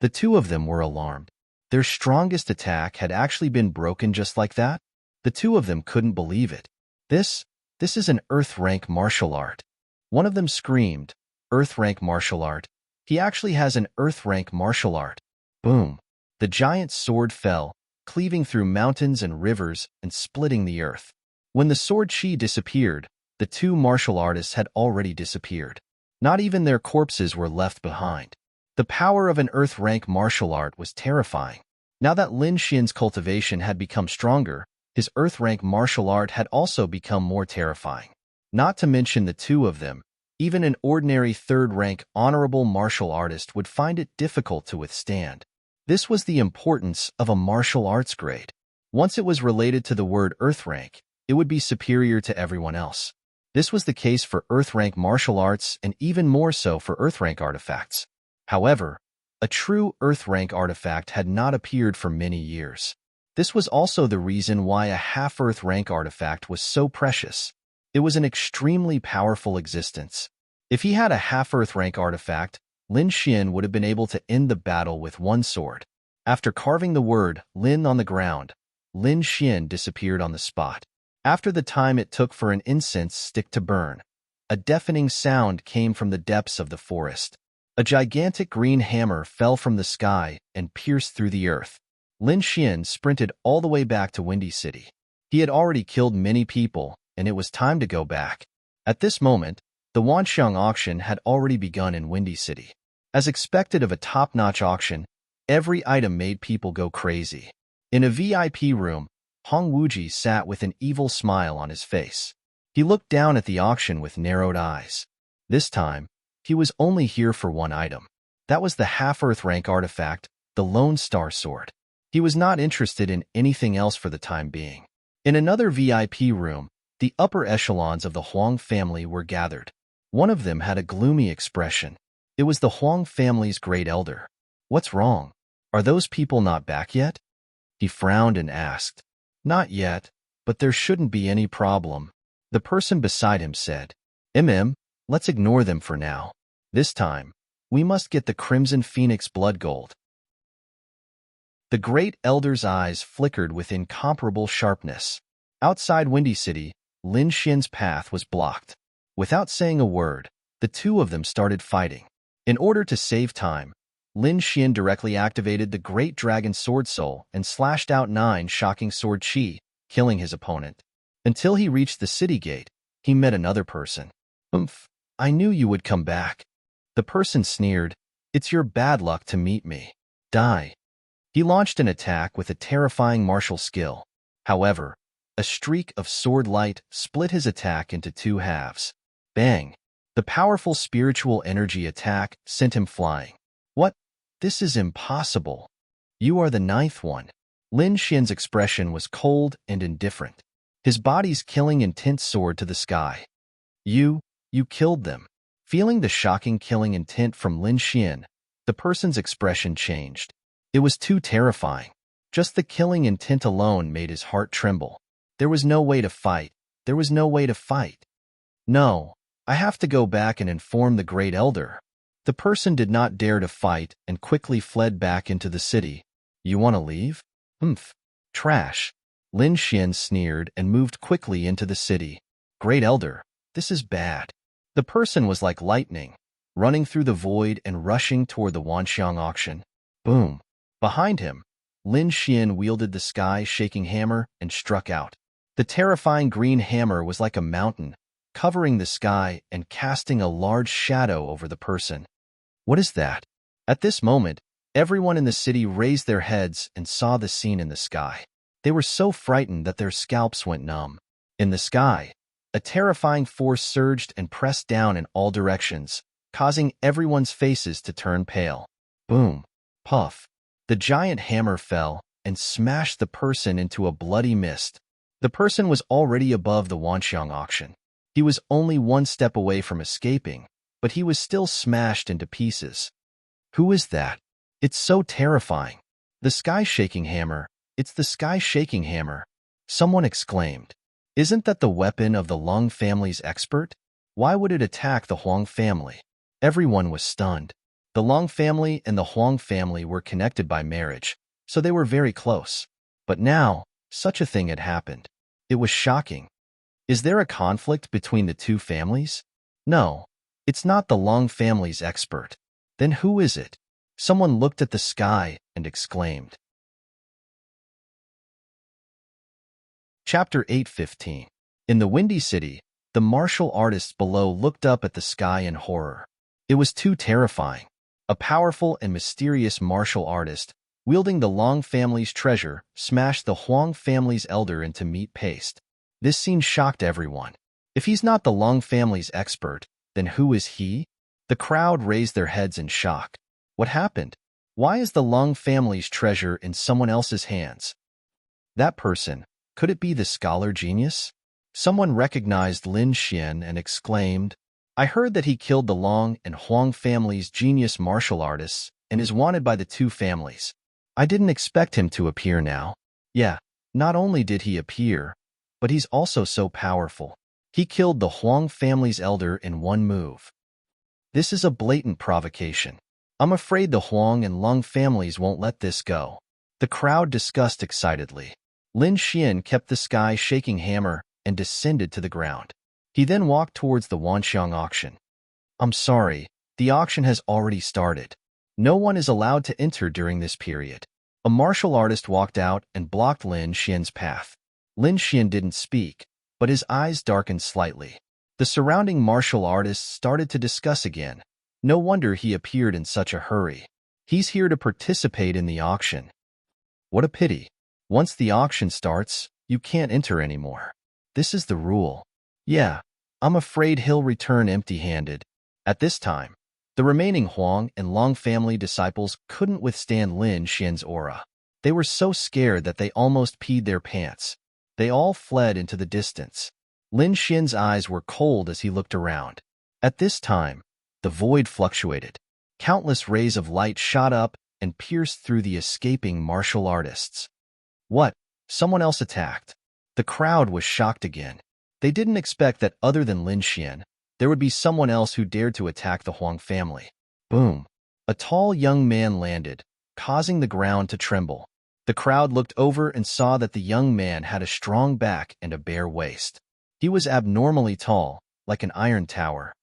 The two of them were alarmed. Their strongest attack had actually been broken just like that. The two of them couldn't believe it. This is an Earth-rank martial art. One of them screamed, "Earth-rank martial art. He actually has an Earth-rank martial art." Boom. The giant's sword fell, cleaving through mountains and rivers and splitting the earth. When the sword chi disappeared, the two martial artists had already disappeared. Not even their corpses were left behind. The power of an Earth-rank martial art was terrifying. Now that Lin Xian's cultivation had become stronger, his Earth-rank martial art had also become more terrifying. Not to mention the two of them, even an ordinary third-rank honorable martial artist would find it difficult to withstand. This was the importance of a martial arts grade. Once it was related to the word Earth-rank, it would be superior to everyone else. This was the case for Earth-rank martial arts and even more so for Earth-rank artifacts. However, a true Earth-rank artifact had not appeared for many years. This was also the reason why a half-Earth rank artifact was so precious. It was an extremely powerful existence. If he had a half-Earth rank artifact, Lin Xian would have been able to end the battle with one sword. After carving the word Lin on the ground, Lin Xian disappeared on the spot. After the time it took for an incense stick to burn, a deafening sound came from the depths of the forest. A gigantic green hammer fell from the sky and pierced through the earth. Lin Xian sprinted all the way back to Windy City. He had already killed many people, and it was time to go back. At this moment, The Wanxiang auction had already begun in Windy City. As expected of a top-notch auction, every item made people go crazy. In a VIP room, Hong Wuji sat with an evil smile on his face. He looked down at the auction with narrowed eyes. This time, he was only here for one item. That was the half-Earth rank artifact, the Lone Star Sword. He was not interested in anything else for the time being. In another VIP room, the upper echelons of the Huang family were gathered. One of them had a gloomy expression. It was the Huang family's great elder. "What's wrong? Are those people not back yet?" He frowned and asked. "Not yet, but there shouldn't be any problem." The person beside him said, Let's ignore them for now. This time, we must get the Crimson Phoenix blood gold." The great elder's eyes flickered with incomparable sharpness. Outside Windy City, Lin Xian's path was blocked. Without saying a word, the two of them started fighting. In order to save time, Lin Xian directly activated the Great Dragon Sword Soul and slashed out 9 shocking sword chi, killing his opponent. Until he reached the city gate, he met another person. I knew you would come back." The person sneered, "It's your bad luck to meet me. Die." He launched an attack with a terrifying martial skill. However, a streak of sword light split his attack into 2 halves. Bang! The powerful spiritual energy attack sent him flying. "What? This is impossible. You are the 9th one." Lin Xian's expression was cold and indifferent. His body's killing intent soared to the sky. You killed them." Feeling the shocking killing intent from Lin Xian, the person's expression changed. It was too terrifying. Just the killing intent alone made his heart tremble. There was no way to fight. There was no way to fight. "No, I have to go back and inform the Great Elder." The person did not dare to fight and quickly fled back into the city. "You want to leave?" Trash." Lin Xian sneered and moved quickly into the city. "Great Elder, this is bad." The person was like lightning, running through the void and rushing toward the Wanxiang auction. Boom. Behind him, Lin Xian wielded the sky-shaking hammer and struck out. The terrifying green hammer was like a mountain, covering the sky and casting a large shadow over the person. "What is that?" At this moment, everyone in the city raised their heads and saw the scene in the sky. They were so frightened that their scalps went numb. In the sky, a terrifying force surged and pressed down in all directions, causing everyone's faces to turn pale. Boom. Puff. The giant hammer fell and smashed the person into a bloody mist. The person was already above the Wanxiang auction. He was only one step away from escaping, but he was still smashed into pieces. Who is that? It's so terrifying. The sky-shaking hammer. It's the sky-shaking hammer. Someone exclaimed. Isn't that the weapon of the Lung family's expert? Why would it attack the Huang family? Everyone was stunned. The Lung family and the Huang family were connected by marriage, so they were very close. But now, such a thing had happened. It was shocking. Is there a conflict between the two families? No, it's not the Lung family's expert. Then who is it? Someone looked at the sky and exclaimed. Chapter 8:15. In the Windy City, the martial artists below looked up at the sky in horror. It was too terrifying. A powerful and mysterious martial artist, wielding the Long family's treasure, smashed the Huang family's elder into meat paste. This scene shocked everyone. If he's not the Long family's expert, then who is he? The crowd raised their heads in shock. What happened? Why is the Long family's treasure in someone else's hands? That person, could it be the scholar genius? Someone recognized Lin Xian and exclaimed, I heard that he killed the Long and Huang family's genius martial artists and is wanted by the two families. I didn't expect him to appear now. Yeah, not only did he appear, but he's also so powerful. He killed the Huang family's elder in one move. This is a blatant provocation. I'm afraid the Huang and Lung families won't let this go. The crowd discussed excitedly. Lin Xian kept the sky-shaking hammer and descended to the ground. He then walked towards the Wanxiang auction. I'm sorry, the auction has already started. No one is allowed to enter during this period. A martial artist walked out and blocked Lin Xian's path. Lin Xian didn't speak, but his eyes darkened slightly. The surrounding martial artists started to discuss again. No wonder he appeared in such a hurry. He's here to participate in the auction. What a pity. Once the auction starts, you can't enter anymore. This is the rule. Yeah, I'm afraid he'll return empty-handed. At this time, the remaining Huang and Long family disciples couldn't withstand Lin Xian's aura. They were so scared that they almost peed their pants. They all fled into the distance. Lin Xian's eyes were cold as he looked around. At this time, the void fluctuated. Countless rays of light shot up and pierced through the escaping martial artists. What? Someone else attacked. The crowd was shocked again. They didn't expect that other than Lin Xian, there would be someone else who dared to attack the Huang family. Boom! A tall young man landed, causing the ground to tremble. The crowd looked over and saw that the young man had a strong back and a bare waist. He was abnormally tall, like an iron tower.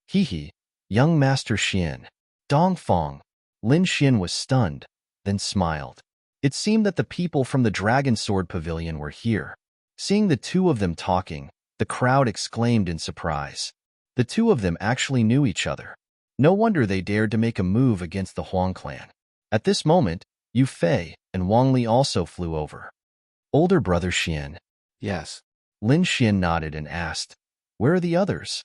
Hee, young Master Xian. Dongfang. Lin Xian was stunned, then smiled. It seemed that the people from the Dragon Sword Pavilion were here. Seeing the two of them talking, the crowd exclaimed in surprise. The two of them actually knew each other. No wonder they dared to make a move against the Huang clan. At this moment, Yu Fei and Wang Li also flew over. Older brother Xian. Yes. Lin Xian nodded and asked, "Where are the others?"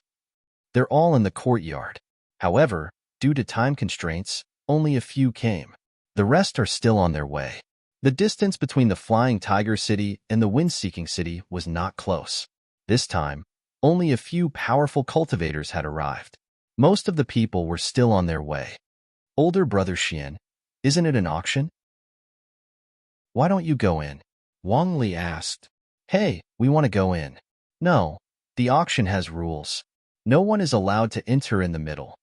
"They're all in the courtyard. However, due to time constraints, only a few came. The rest are still on their way." The distance between the Flying Tiger City and the Wind-Seeking City was not close. This time, only a few powerful cultivators had arrived. Most of the people were still on their way. "Older brother Xian, isn't it an auction? Why don't you go in?" Wang Li asked. "Hey, we want to go in." "No, the auction has rules. No one is allowed to enter in the middle."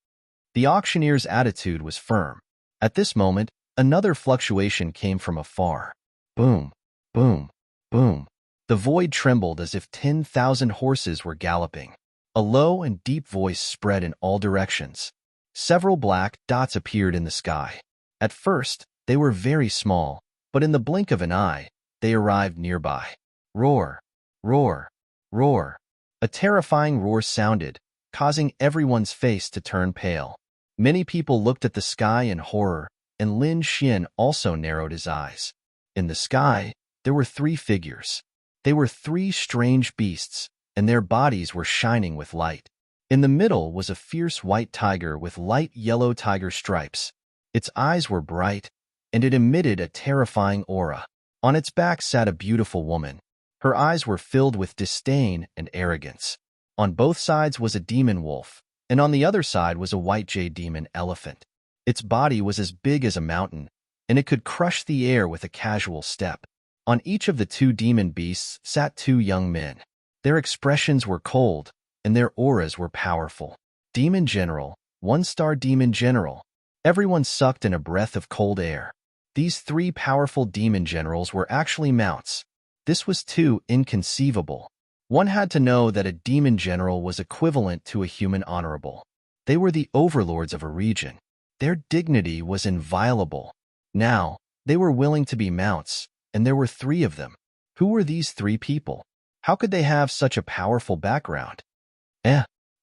The auctioneer's attitude was firm. At this moment, another fluctuation came from afar. Boom, boom, boom. The void trembled as if 10,000 horses were galloping. A low and deep voice spread in all directions. Several black dots appeared in the sky. At first, they were very small, but in the blink of an eye, they arrived nearby. Roar, roar, roar. A terrifying roar sounded, causing everyone's face to turn pale. Many people looked at the sky in horror, and Lin Xian also narrowed his eyes. In the sky, there were 3 figures. They were 3 strange beasts, and their bodies were shining with light. In the middle was a fierce white tiger with light yellow tiger stripes. Its eyes were bright, and it emitted a terrifying aura. On its back sat a beautiful woman. Her eyes were filled with disdain and arrogance. On both sides was a demon wolf, and on the other side was a white jade demon elephant. Its body was as big as a mountain, and it could crush the air with a casual step. On each of the 2 demon beasts sat 2 young men. Their expressions were cold, and their auras were powerful. Demon General, 1-star Demon General. Everyone sucked in a breath of cold air. These 3 powerful demon generals were actually mounts. This was too inconceivable. One had to know that a demon general was equivalent to a human honorable. They were the overlords of a region. Their dignity was inviolable. Now, they were willing to be mounts, and there were 3 of them. Who were these 3 people? How could they have such a powerful background?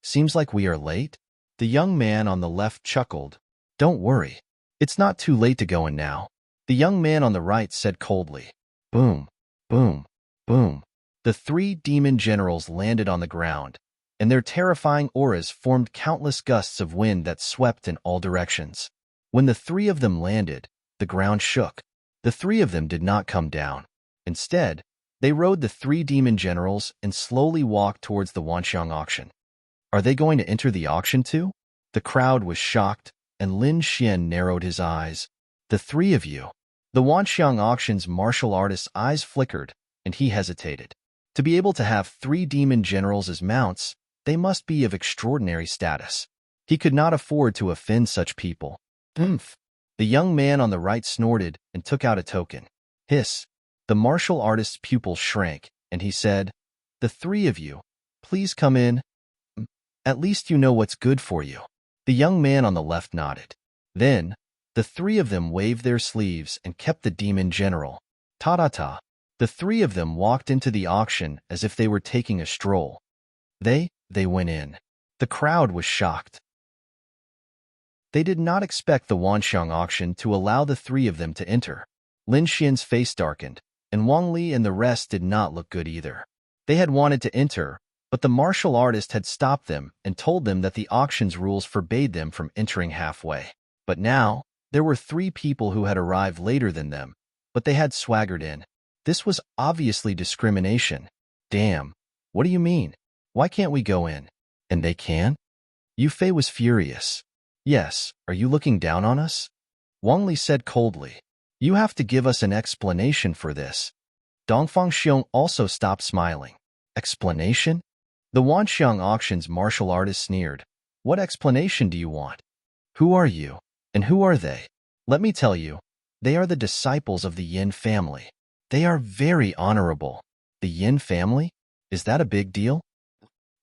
Seems like we are late. The young man on the left chuckled. "Don't worry. It's not too late to go in now." The young man on the right said coldly. Boom, boom, boom. The 3 demon generals landed on the ground, and their terrifying auras formed countless gusts of wind that swept in all directions. When the 3 of them landed, the ground shook. The 3 of them did not come down. Instead, they rode the 3 demon generals and slowly walked towards the Wanxiang auction. Are they going to enter the auction too? The crowd was shocked, and Lin Xian narrowed his eyes. "The 3 of you." The Wanxiang auction's martial artist's eyes flickered, and he hesitated. To be able to have 3 demon generals as mounts, they must be of extraordinary status. He could not afford to offend such people. "Oomph." The young man on the right snorted and took out a token. Hiss. The martial artist's pupils shrank, and he said, "The 3 of you, please come in. At least you know what's good for you." The young man on the left nodded. Then, the 3 of them waved their sleeves and kept the demon general. Ta-ta-ta. The 3 of them walked into the auction as if they were taking a stroll. They They went in. The crowd was shocked. They did not expect the Wanxiang auction to allow the three of them to enter. Lin Xian's face darkened, and Wang Li and the rest did not look good either. They had wanted to enter, but the martial artist had stopped them and told them that the auction's rules forbade them from entering halfway. But now, there were 3 people who had arrived later than them, but they had swaggered in. This was obviously discrimination. Damn, what do you mean? Why can't we go in? And they can? Yu Fei was furious. Yes, are you looking down on us? Wang Li said coldly. You have to give us an explanation for this. Dongfang Xiong also stopped smiling. Explanation? The Wanxiang auction's martial artist sneered. What explanation do you want? Who are you? And who are they? Let me tell you, they are the disciples of the Yin family. They are very honorable. The Yin family? Is that a big deal?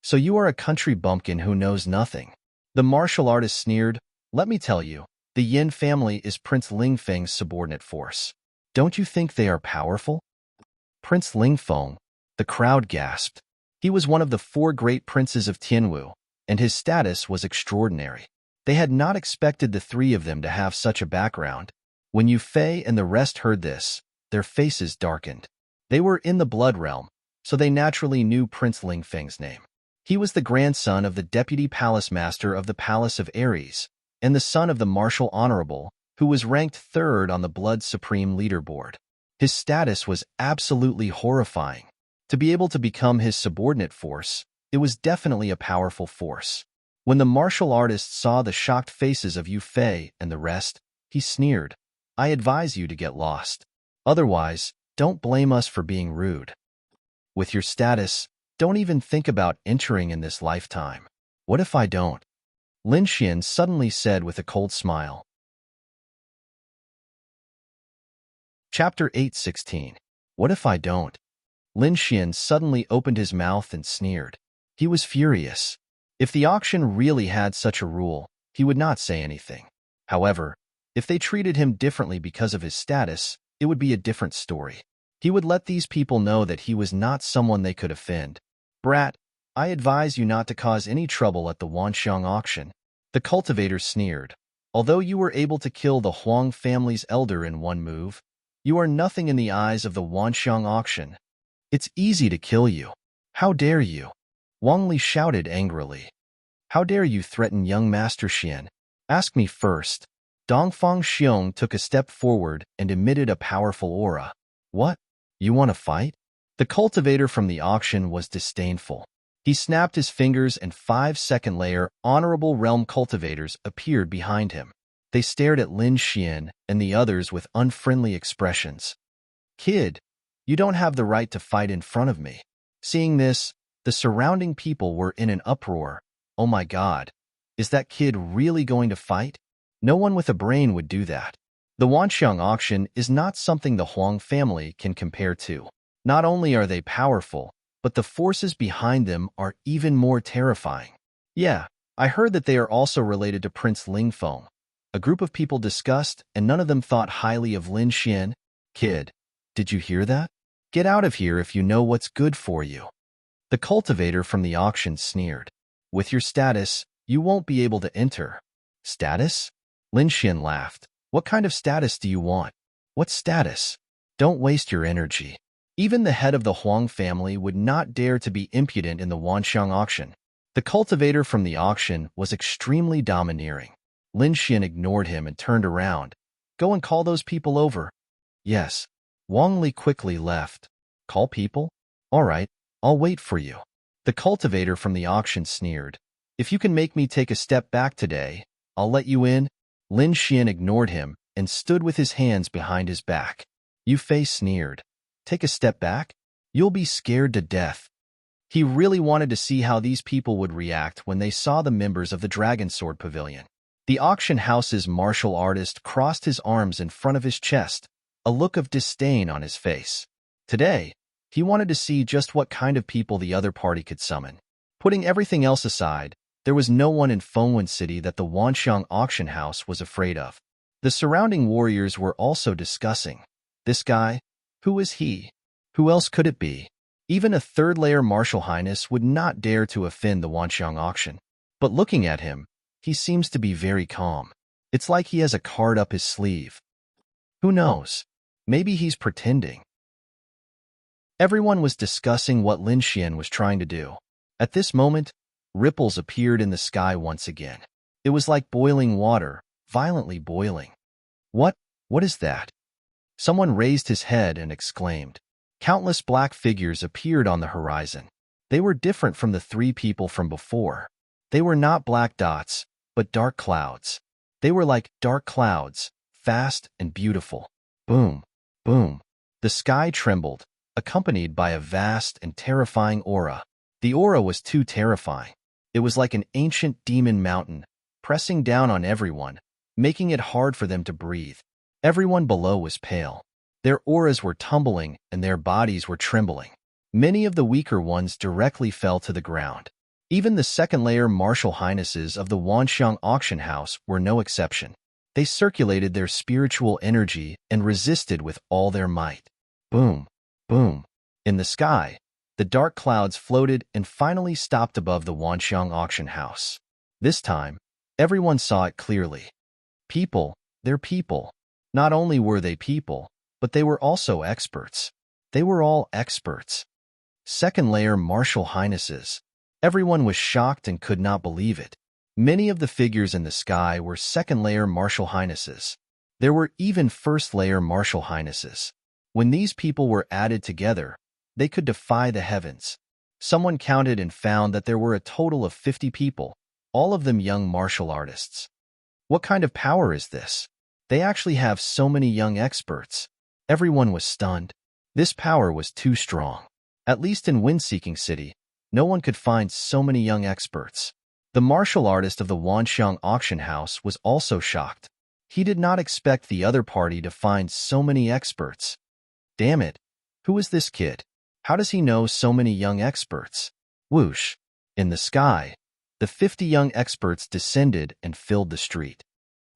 So you are a country bumpkin who knows nothing. The martial artist sneered. Let me tell you, the Yin family is Prince Lingfeng's subordinate force. Don't you think they are powerful? Prince Lingfeng, the crowd gasped. He was one of the 4 great princes of Tianwu, and his status was extraordinary. They had not expected the 3 of them to have such a background. When Yu Fei and the rest heard this, their faces darkened. They were in the blood realm, so they naturally knew Prince Lingfeng's name. He was the grandson of the deputy palace master of the Palace of Aries, and the son of the Martial Honorable, who was ranked 3rd on the Blood Supreme leaderboard. His status was absolutely horrifying. To be able to become his subordinate force, it was definitely a powerful force. When the martial artist saw the shocked faces of Yu Fei and the rest, he sneered. I advise you to get lost. Otherwise, don't blame us for being rude. With your status, don't even think about entering in this lifetime. What if I don't? Lin Xian suddenly said with a cold smile. Chapter 8:16. What if I don't? Lin Xian suddenly opened his mouth and sneered. He was furious. If the auction really had such a rule, he would not say anything. However, if they treated him differently because of his status, it would be a different story. He would let these people know that he was not someone they could offend. Brat, I advise you not to cause any trouble at the Wanxiang auction. The cultivator sneered. Although you were able to kill the Huang family's elder in one move, you are nothing in the eyes of the Wanxiang auction. It's easy to kill you. How dare you? Wang Li shouted angrily. How dare you threaten young Master Xian? Ask me first. Dongfang Xiong took a step forward and emitted a powerful aura. What? You want to fight? The cultivator from the auction was disdainful. He snapped his fingers and 5-second layer honorable realm cultivators appeared behind him. They stared at Lin Xian and the others with unfriendly expressions. Kid, you don't have the right to fight in front of me. Seeing this, the surrounding people were in an uproar. Oh my God, is that kid really going to fight? No one with a brain would do that. The Wanxiang auction is not something the Huang family can compare to. Not only are they powerful, but the forces behind them are even more terrifying. Yeah, I heard that they are also related to Prince Lingfeng. A group of people discussed, and none of them thought highly of Lin Xian. Kid, did you hear that? Get out of here if you know what's good for you. The cultivator from the auction sneered. With your status, you won't be able to enter. Status? Lin Xian laughed. What kind of status do you want? What status? Don't waste your energy. Even the head of the Huang family would not dare to be impudent in the Wanxiang auction. The cultivator from the auction was extremely domineering. Lin Xian ignored him and turned around. Go and call those people over. Yes. Wang Li quickly left. Call people? All right, I'll wait for you. The cultivator from the auction sneered. If you can make me take a step back today, I'll let you in. Lin Xian ignored him and stood with his hands behind his back. Yu Fei sneered. Take a step back? You'll be scared to death. He really wanted to see how these people would react when they saw the members of the Dragon Sword Pavilion. The auction house's martial artist crossed his arms in front of his chest, a look of disdain on his face. Today, he wanted to see just what kind of people the other party could summon. Putting everything else aside, there was no one in Fengwen City that the Wanxiang auction house was afraid of. The surrounding warriors were also discussing. This guy? Who is he? Who else could it be? Even a third-layer martial highness would not dare to offend the Wanxiang auction. But looking at him, he seems to be very calm. It's like he has a card up his sleeve. Who knows? Maybe he's pretending. Everyone was discussing what Lin Xian was trying to do. At this moment, ripples appeared in the sky once again. It was like boiling water, violently boiling. What is that? Someone raised his head and exclaimed. Countless black figures appeared on the horizon. They were different from the three people from before. They were not black dots, but dark clouds. They were like dark clouds, fast and beautiful. Boom, boom. The sky trembled, accompanied by a vast and terrifying aura. The aura was too terrifying. It was like an ancient demon mountain, pressing down on everyone, making it hard for them to breathe. Everyone below was pale. Their auras were tumbling and their bodies were trembling. Many of the weaker ones directly fell to the ground. Even the second-layer martial highnesses of the Wanxiang auction house were no exception. They circulated their spiritual energy and resisted with all their might. Boom, boom. In the sky, the dark clouds floated and finally stopped above the Wanxiang auction house. This time, everyone saw it clearly. People, they're people. Not only were they people, but they were also experts. They were all experts. Second-layer martial highnesses. Everyone was shocked and could not believe it. Many of the figures in the sky were second-layer martial highnesses. There were even first-layer martial highnesses. When these people were added together, they could defy the heavens. Someone counted and found that there were a total of 50 people, all of them young martial artists. What kind of power is this? They actually have so many young experts. Everyone was stunned. This power was too strong. At least in Wind-Seeking City, no one could find so many young experts. The martial artist of the Wanxiang auction house was also shocked. He did not expect the other party to find so many experts. Damn it! Who is this kid? How does he know so many young experts? Whoosh! In the sky, the 50 young experts descended and filled the street.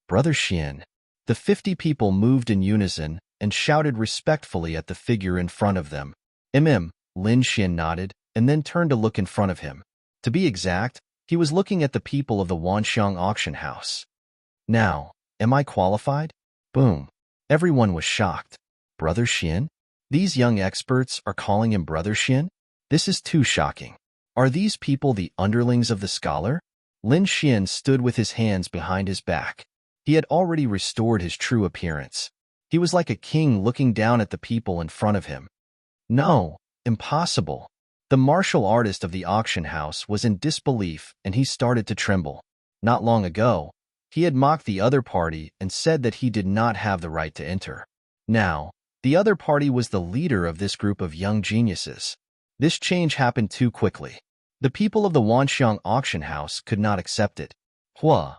Brother Xian. The 50 people moved in unison and shouted respectfully at the figure in front of them. Lin Xian nodded and then turned to look in front of him. To be exact, he was looking at the people of the Wanxiang auction house. Now, am I qualified? Boom. Everyone was shocked. Brother Xian? These young experts are calling him Brother Xian? This is too shocking. Are these people the underlings of the scholar? Lin Xian stood with his hands behind his back. He had already restored his true appearance. He was like a king looking down at the people in front of him. No, impossible. The martial artist of the auction house was in disbelief and he started to tremble. Not long ago, he had mocked the other party and said that he did not have the right to enter. Now, the other party was the leader of this group of young geniuses. This change happened too quickly. The people of the Wanxiang auction house could not accept it. Hua.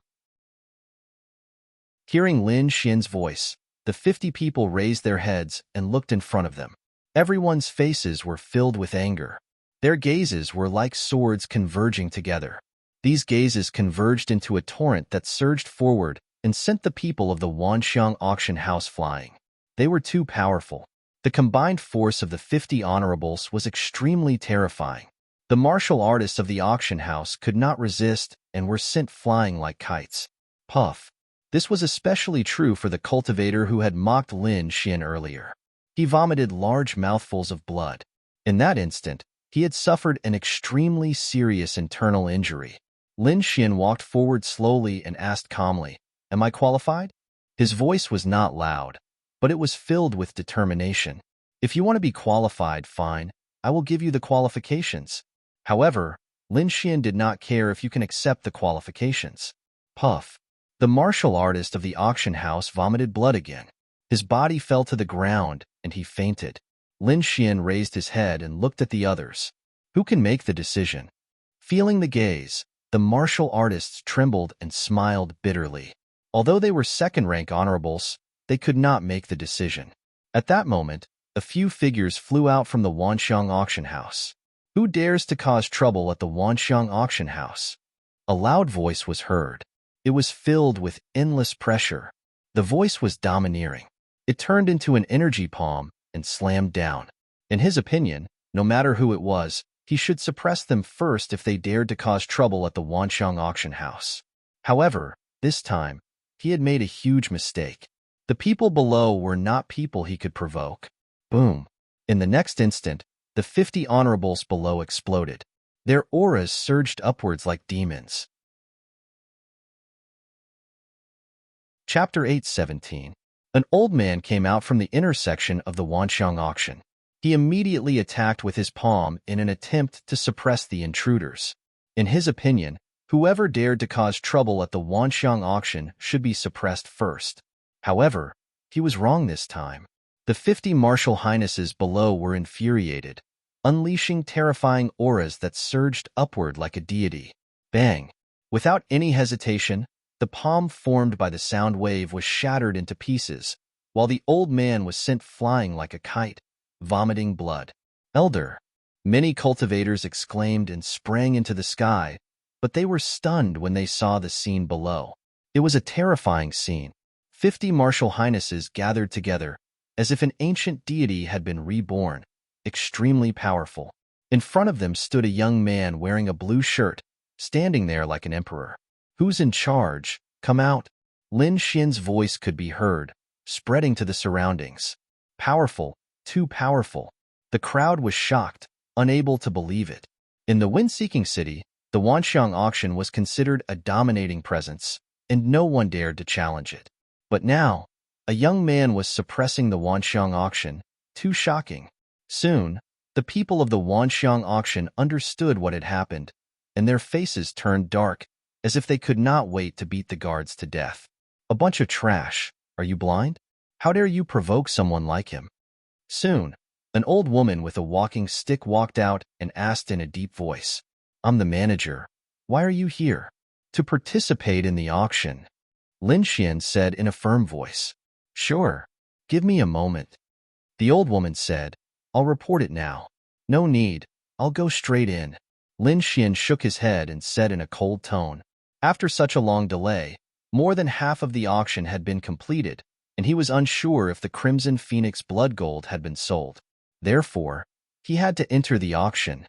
Hearing Lin Xian's voice, the 50 people raised their heads and looked in front of them. Everyone's faces were filled with anger. Their gazes were like swords converging together. These gazes converged into a torrent that surged forward and sent the people of the Wanxiang auction house flying. They were too powerful. The combined force of the 50 honorables was extremely terrifying. The martial artists of the auction house could not resist and were sent flying like kites. Puff. This was especially true for the cultivator who had mocked Lin Xian earlier. He vomited large mouthfuls of blood. In that instant, he had suffered an extremely serious internal injury. Lin Xian walked forward slowly and asked calmly, "Am I qualified?" His voice was not loud, but it was filled with determination. "If you want to be qualified, fine. I will give you the qualifications." However, Lin Xian did not care if you can accept the qualifications. Puff. The martial artist of the auction house vomited blood again. His body fell to the ground, and he fainted. Lin Xian raised his head and looked at the others. Who can make the decision? Feeling the gaze, the martial artists trembled and smiled bitterly. Although they were second-rank honorables, they could not make the decision. At that moment, a few figures flew out from the Wanxiang auction house. Who dares to cause trouble at the Wanxiang auction house? A loud voice was heard. It was filled with endless pressure. The voice was domineering. It turned into an energy palm and slammed down. In his opinion, No matter who it was, he should suppress them first if they dared to cause trouble at the Wanxiang auction house. However, this time, he had made a huge mistake. The people below were not people he could provoke. Boom. In the next instant, the 50 honorables below exploded. Their auras surged upwards like demons. Chapter 8:17. An old man came out from the intersection of the Wanxiang auction. He immediately attacked with his palm in an attempt to suppress the intruders. In his opinion, whoever dared to cause trouble at the Wanxiang auction should be suppressed first. However, he was wrong this time. The 50 martial highnesses below were infuriated, unleashing terrifying auras that surged upward like a deity. Bang! Without any hesitation, the palm formed by the sound wave was shattered into pieces, while the old man was sent flying like a kite, vomiting blood. Elder! Many cultivators exclaimed and sprang into the sky, but they were stunned when they saw the scene below. It was a terrifying scene. 50 martial highnesses gathered together, as if an ancient deity had been reborn, extremely powerful. In front of them stood a young man wearing a blue shirt, standing there like an emperor. Who's in charge? Come out. Lin Xian's voice could be heard, spreading to the surroundings. Powerful, too powerful. The crowd was shocked, unable to believe it. In the wind-seeking city, the Wanxiang auction was considered a dominating presence, and no one dared to challenge it. But now, a young man was suppressing the Wanxiang auction, too shocking. Soon, the people of the Wanxiang auction understood what had happened, and their faces turned dark, as if they could not wait to beat the guards to death. A bunch of trash. Are you blind? How dare you provoke someone like him? Soon, an old woman with a walking stick walked out and asked in a deep voice, "I'm the manager. Why are you here?" "To participate in the auction," Lin Xian said in a firm voice. "Sure. Give me a moment." The old woman said, "I'll report it now." "No need. I'll go straight in." Lin Xian shook his head and said in a cold tone. After such a long delay, more than half of the auction had been completed, and he was unsure if the Crimson Phoenix blood gold had been sold. Therefore, he had to enter the auction.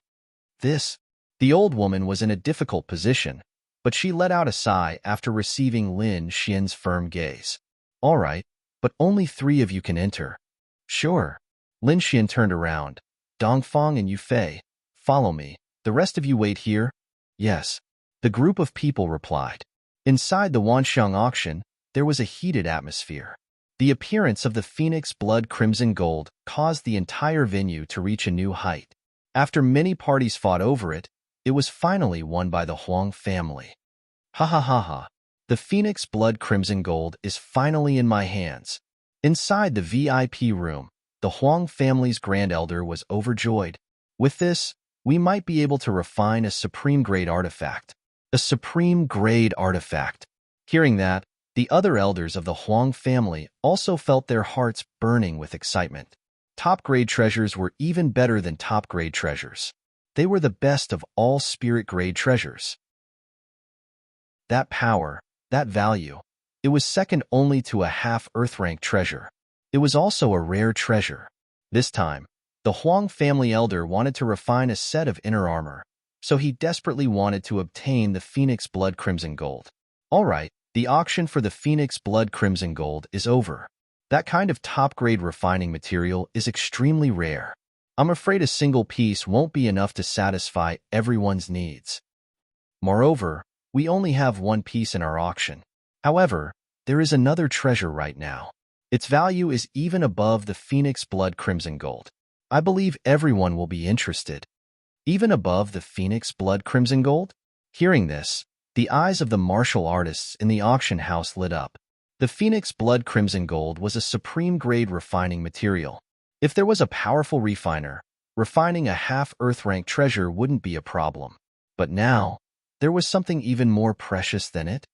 The old woman was in a difficult position, but she let out a sigh after receiving Lin Xian's firm gaze. "All right, but only 3 of you can enter." "Sure." Lin Xian turned around. "Dongfang and Yufei, follow me. The rest of you wait here." "Yes." The group of people replied. Inside the Wanxiang auction, there was a heated atmosphere. The appearance of the Phoenix Blood Crimson Gold caused the entire venue to reach a new height. After many parties fought over it, it was finally won by the Huang family. Ha ha ha ha. The Phoenix Blood Crimson Gold is finally in my hands. Inside the VIP room, the Huang family's grand elder was overjoyed. With this, we might be able to refine a supreme-grade artifact. A supreme-grade artifact. Hearing that, the other elders of the Huang family also felt their hearts burning with excitement. Top-grade treasures were even better than top-grade treasures. They were the best of all spirit-grade treasures. That power, that value, it was second only to a half-earth-rank treasure. It was also a rare treasure. This time, the Huang family elder wanted to refine a set of inner armor, so he desperately wanted to obtain the Phoenix Blood Crimson Gold. All right, the auction for the Phoenix Blood Crimson Gold is over. That kind of top-grade refining material is extremely rare. I'm afraid a single piece won't be enough to satisfy everyone's needs. Moreover, we only have 1 piece in our auction. However, there is another treasure right now. Its value is even above the Phoenix Blood Crimson Gold. I believe everyone will be interested. Even above the Phoenix Blood Crimson Gold? Hearing this, the eyes of the martial artists in the auction house lit up. The Phoenix Blood Crimson Gold was a supreme-grade refining material. If there was a powerful refiner, refining a half-earth-rank treasure wouldn't be a problem. But now, there was something even more precious than it.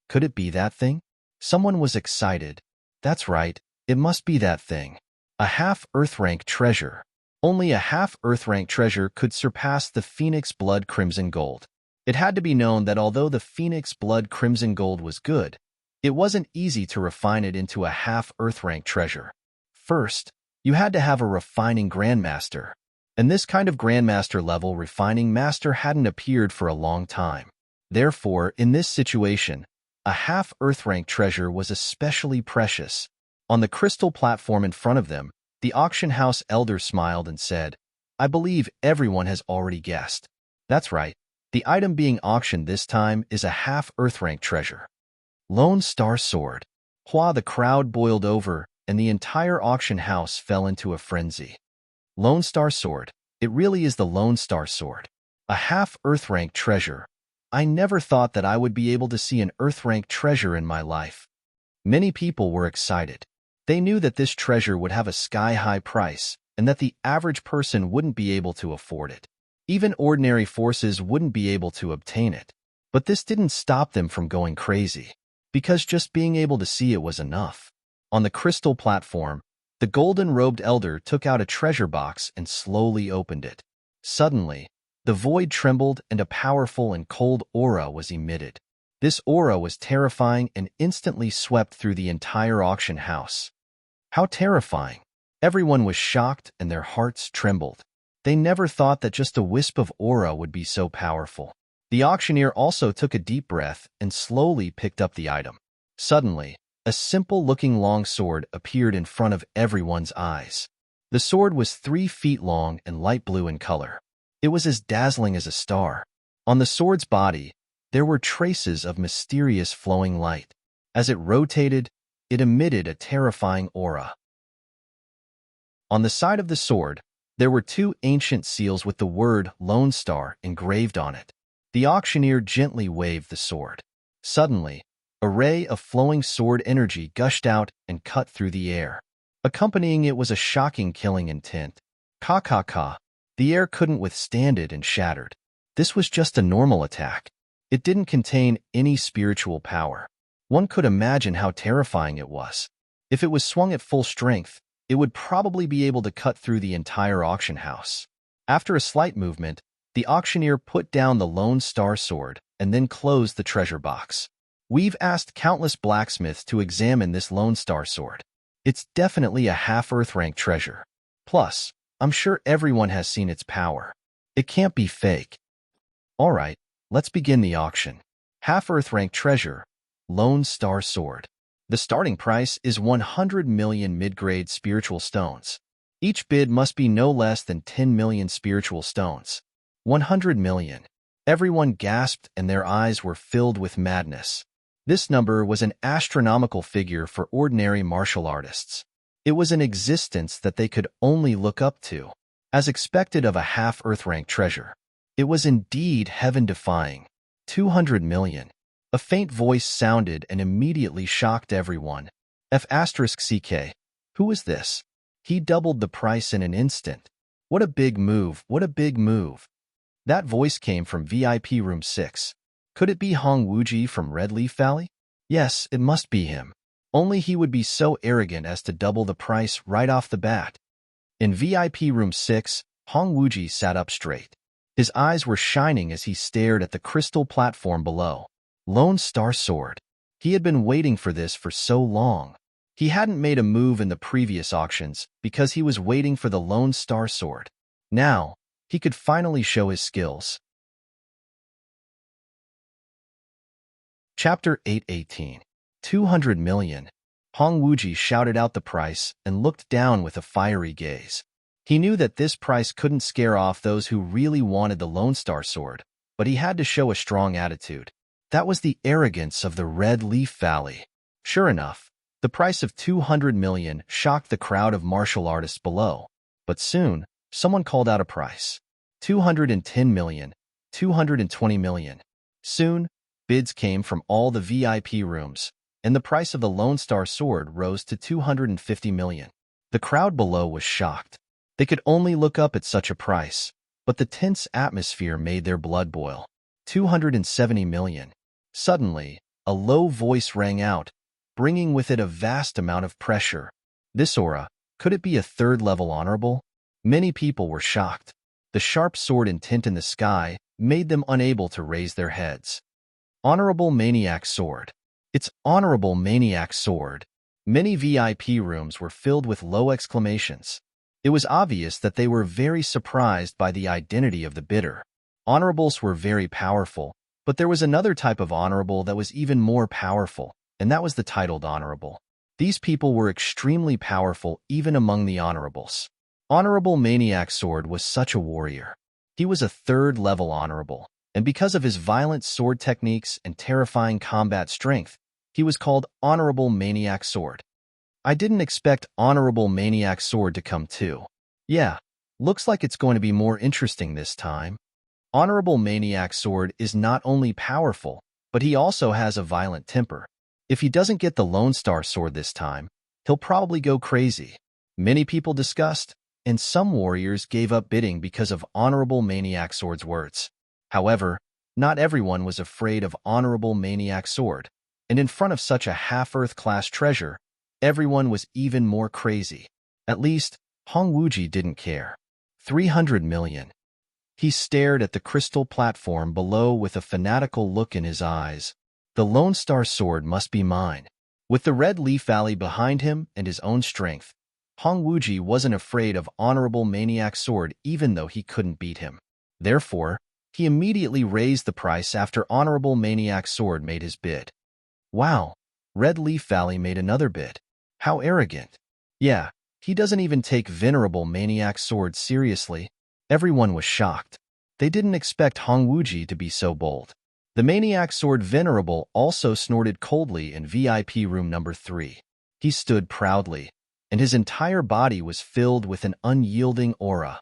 Could it be that thing? Someone was excited. That's right, it must be that thing. A half-earth-rank treasure. Only a half-earth-rank treasure could surpass the Phoenix Blood Crimson Gold. It had to be known that although the Phoenix Blood Crimson Gold was good, it wasn't easy to refine it into a half-earth-rank treasure. First, you had to have a refining grandmaster. And this kind of Grandmaster level refining master hadn't appeared for a long time. Therefore, in this situation, a half-Earth rank treasure was especially precious. On the crystal platform in front of them, the auction house elder smiled and said, "I believe everyone has already guessed. That's right. The item being auctioned this time is a half-Earth rank treasure. Lone Star Sword." The crowd boiled over, and the entire auction house fell into a frenzy. Lone Star Sword. It really is the Lone Star Sword. A half-Earth rank treasure. I never thought that I would be able to see an Earth rank treasure in my life. Many people were excited. They knew that this treasure would have a sky-high price, and that the average person wouldn't be able to afford it. Even ordinary forces wouldn't be able to obtain it. But this didn't stop them from going crazy, because just being able to see it was enough. On the crystal platform, the golden-robed elder took out a treasure box and slowly opened it. Suddenly, the void trembled and a powerful and cold aura was emitted. This aura was terrifying and instantly swept through the entire auction house. How terrifying! Everyone was shocked and their hearts trembled. They never thought that just a wisp of aura would be so powerful. The auctioneer also took a deep breath and slowly picked up the item. Suddenly, a simple-looking long sword appeared in front of everyone's eyes. The sword was 3 feet long and light blue in color. It was as dazzling as a star. On the sword's body, there were traces of mysterious flowing light. As it rotated, it emitted a terrifying aura. On the side of the sword, there were 2 ancient seals with the word Lone Star engraved on it. The auctioneer gently waved the sword. Suddenly, a ray of flowing sword energy gushed out and cut through the air. Accompanying it was a shocking killing intent. Ka ka ka. The air couldn't withstand it and shattered. This was just a normal attack. It didn't contain any spiritual power. One could imagine how terrifying it was. If it was swung at full strength, it would probably be able to cut through the entire auction house. After a slight movement, the auctioneer put down the Lone Star Sword and then closed the treasure box. We've asked countless blacksmiths to examine this Lone Star Sword. It's definitely a half-Earth rank treasure. Plus, I'm sure everyone has seen its power. It can't be fake. All right, let's begin the auction. Half-Earth rank treasure, Lone Star Sword. The starting price is 100 million mid-grade spiritual stones. Each bid must be no less than 10 million spiritual stones. 100 million. Everyone gasped and their eyes were filled with madness. This number was an astronomical figure for ordinary martial artists. It was an existence that they could only look up to, as expected of a half-Earth rank treasure. It was indeed heaven-defying. 200 million. A faint voice sounded and immediately shocked everyone. F***CK. Who is this? He doubled the price in an instant. What a big move, what a big move. That voice came from VIP room 6. Could it be Hong Wuji from Red Leaf Valley? Yes, it must be him. Only he would be so arrogant as to double the price right off the bat. In VIP room 6, Hong Wuji sat up straight. His eyes were shining as he stared at the crystal platform below. Lone Star Sword. He had been waiting for this for so long. He hadn't made a move in the previous auctions because he was waiting for the Lone Star Sword. Now, he could finally show his skills. Chapter 818. 200 million. Hong Wuji shouted out the price and looked down with a fiery gaze. He knew that this price couldn't scare off those who really wanted the Lone Star Sword, but he had to show a strong attitude. That was the arrogance of the Red Leaf Valley. Sure enough, the price of 200 million shocked the crowd of martial artists below. But soon, someone called out a price. 210 million, 220 million. Soon, bids came from all the VIP rooms, and the price of the Lone Star Sword rose to 250 million. The crowd below was shocked. They could only look up at such a price, but the tense atmosphere made their blood boil. 270 million. Suddenly, a low voice rang out, bringing with it a vast amount of pressure. This aura, could it be a third-level honorable? Many people were shocked. The sharp sword intent in the sky made them unable to raise their heads. Honorable Maniac Sword. It's Honorable Maniac Sword. Many VIP rooms were filled with low exclamations. It was obvious that they were very surprised by the identity of the bidder. Honorables were very powerful, but there was another type of honorable that was even more powerful, and that was the titled honorable. These people were extremely powerful even among the honorables. Honorable Maniac Sword was such a warrior. He was a third-level honorable, and because of his violent sword techniques and terrifying combat strength, he was called Honorable Maniac Sword. I didn't expect Honorable Maniac Sword to come too. Yeah, looks like it's going to be more interesting this time. Honorable Maniac Sword is not only powerful, but he also has a violent temper. If he doesn't get the Lone Star Sword this time, he'll probably go crazy. Many people discussed, and some warriors gave up bidding because of Honorable Maniac Sword's words. However, not everyone was afraid of Honorable Maniac Sword, and in front of such a half-Earth class treasure, everyone was even more crazy. At least, Hong Wuji didn't care. 300 million. He stared at the crystal platform below with a fanatical look in his eyes. The Lone Star Sword must be mine. With the Red Leaf Valley behind him and his own strength, Hong Wuji wasn't afraid of Honorable Maniac Sword even though he couldn't beat him. Therefore, he immediately raised the price after Honorable Maniac Sword made his bid. Wow, Red Leaf Valley made another bid. How arrogant. Yeah, he doesn't even take Venerable Maniac Sword seriously. Everyone was shocked. They didn't expect Hong Wuji to be so bold. The Maniac Sword Venerable also snorted coldly in VIP room number 3. He stood proudly, and his entire body was filled with an unyielding aura.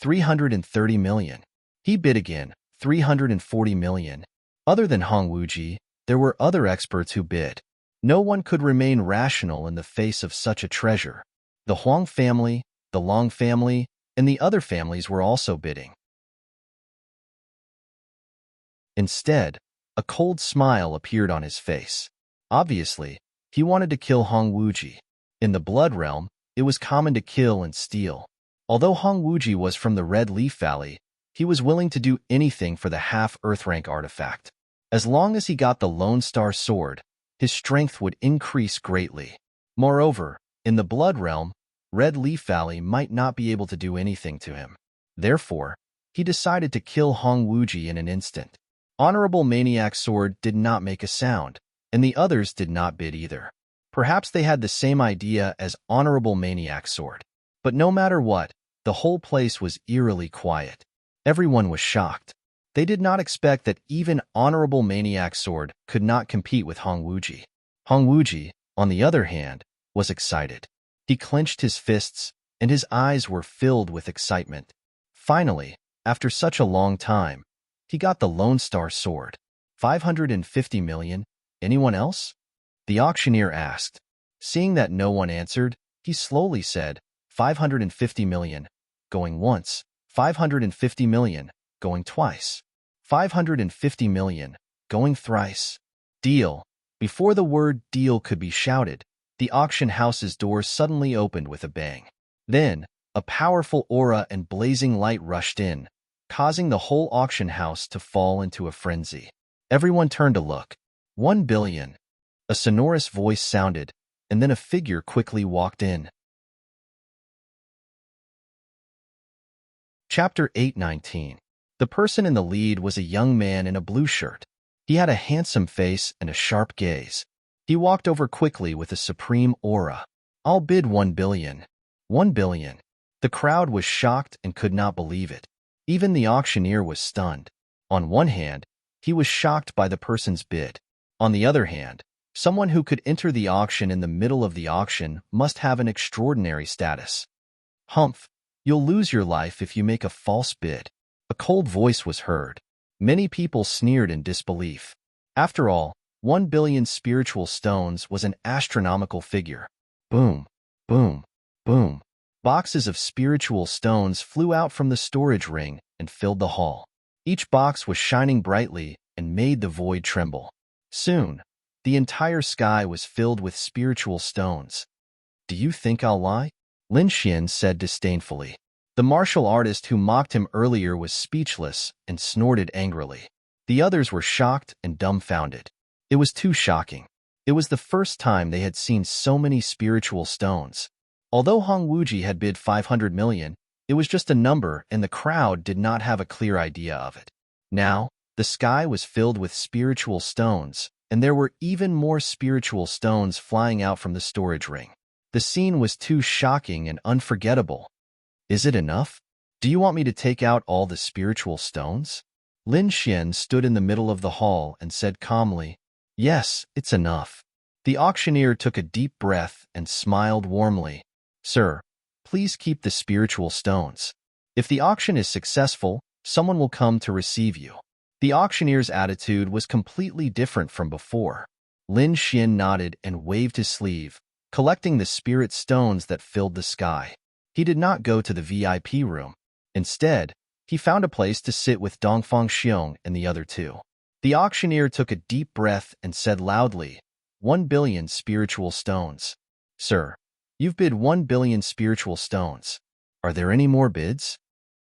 330 million. He bid again, 340 million. Other than Hong Wuji, there were other experts who bid. No one could remain rational in the face of such a treasure. The Huang family, the Long family, and the other families were also bidding. Instead, a cold smile appeared on his face. Obviously, he wanted to kill Hong Wuji. In the Blood Realm, it was common to kill and steal. Although Hong Wuji was from the Red Leaf Valley, he was willing to do anything for the half-Earth rank artifact. As long as he got the Lone Star Sword, his strength would increase greatly. Moreover, in the Blood Realm, Red Leaf Valley might not be able to do anything to him. Therefore, he decided to kill Hong Wuji in an instant. Honorable Maniac Sword did not make a sound, and the others did not bid either. Perhaps they had the same idea as Honorable Maniac Sword. But no matter what, the whole place was eerily quiet. Everyone was shocked. They did not expect that even Honorable Maniac Sword could not compete with Hong Wuji. Hong Wuji, on the other hand, was excited. He clenched his fists, and his eyes were filled with excitement. Finally, after such a long time, he got the Lone Star Sword. 550 million. Anyone else? The auctioneer asked. Seeing that no one answered, he slowly said, 550 million. Going once. 550 million. Going twice. 550 million. Going thrice. Deal. Before the word deal could be shouted, the auction house's door suddenly opened with a bang. Then, a powerful aura and blazing light rushed in, causing the whole auction house to fall into a frenzy. Everyone turned to look. 1 billion. A sonorous voice sounded, and then a figure quickly walked in. Chapter 819. The person in the lead was a young man in a blue shirt. He had a handsome face and a sharp gaze. He walked over quickly with a supreme aura. I'll bid 1 billion. 1 billion. The crowd was shocked and could not believe it. Even the auctioneer was stunned. On one hand, he was shocked by the person's bid. On the other hand, someone who could enter the auction in the middle of the auction must have an extraordinary status. Humph, you'll lose your life if you make a false bid. A cold voice was heard. Many people sneered in disbelief. After all, 1 billion spiritual stones was an astronomical figure. Boom, boom, boom. Boxes of spiritual stones flew out from the storage ring and filled the hall. Each box was shining brightly and made the void tremble. Soon, the entire sky was filled with spiritual stones. Do you think I'll lie? Lin Xian said disdainfully. The martial artist who mocked him earlier was speechless and snorted angrily. The others were shocked and dumbfounded. It was too shocking. It was the first time they had seen so many spiritual stones. Although Hong Wuji had bid 500 million, it was just a number and the crowd did not have a clear idea of it. Now, the sky was filled with spiritual stones, and there were even more spiritual stones flying out from the storage ring. The scene was too shocking and unforgettable. Is it enough? Do you want me to take out all the spiritual stones? Lin Xian stood in the middle of the hall and said calmly, Yes, it's enough. The auctioneer took a deep breath and smiled warmly. Sir, please keep the spiritual stones. If the auction is successful, someone will come to receive you. The auctioneer's attitude was completely different from before. Lin Xian nodded and waved his sleeve, collecting the spirit stones that filled the sky. He did not go to the VIP room. Instead, he found a place to sit with Dongfang Xiong and the other two. The auctioneer took a deep breath and said loudly, 1 billion spiritual stones. Sir, you've bid 1 billion spiritual stones. Are there any more bids?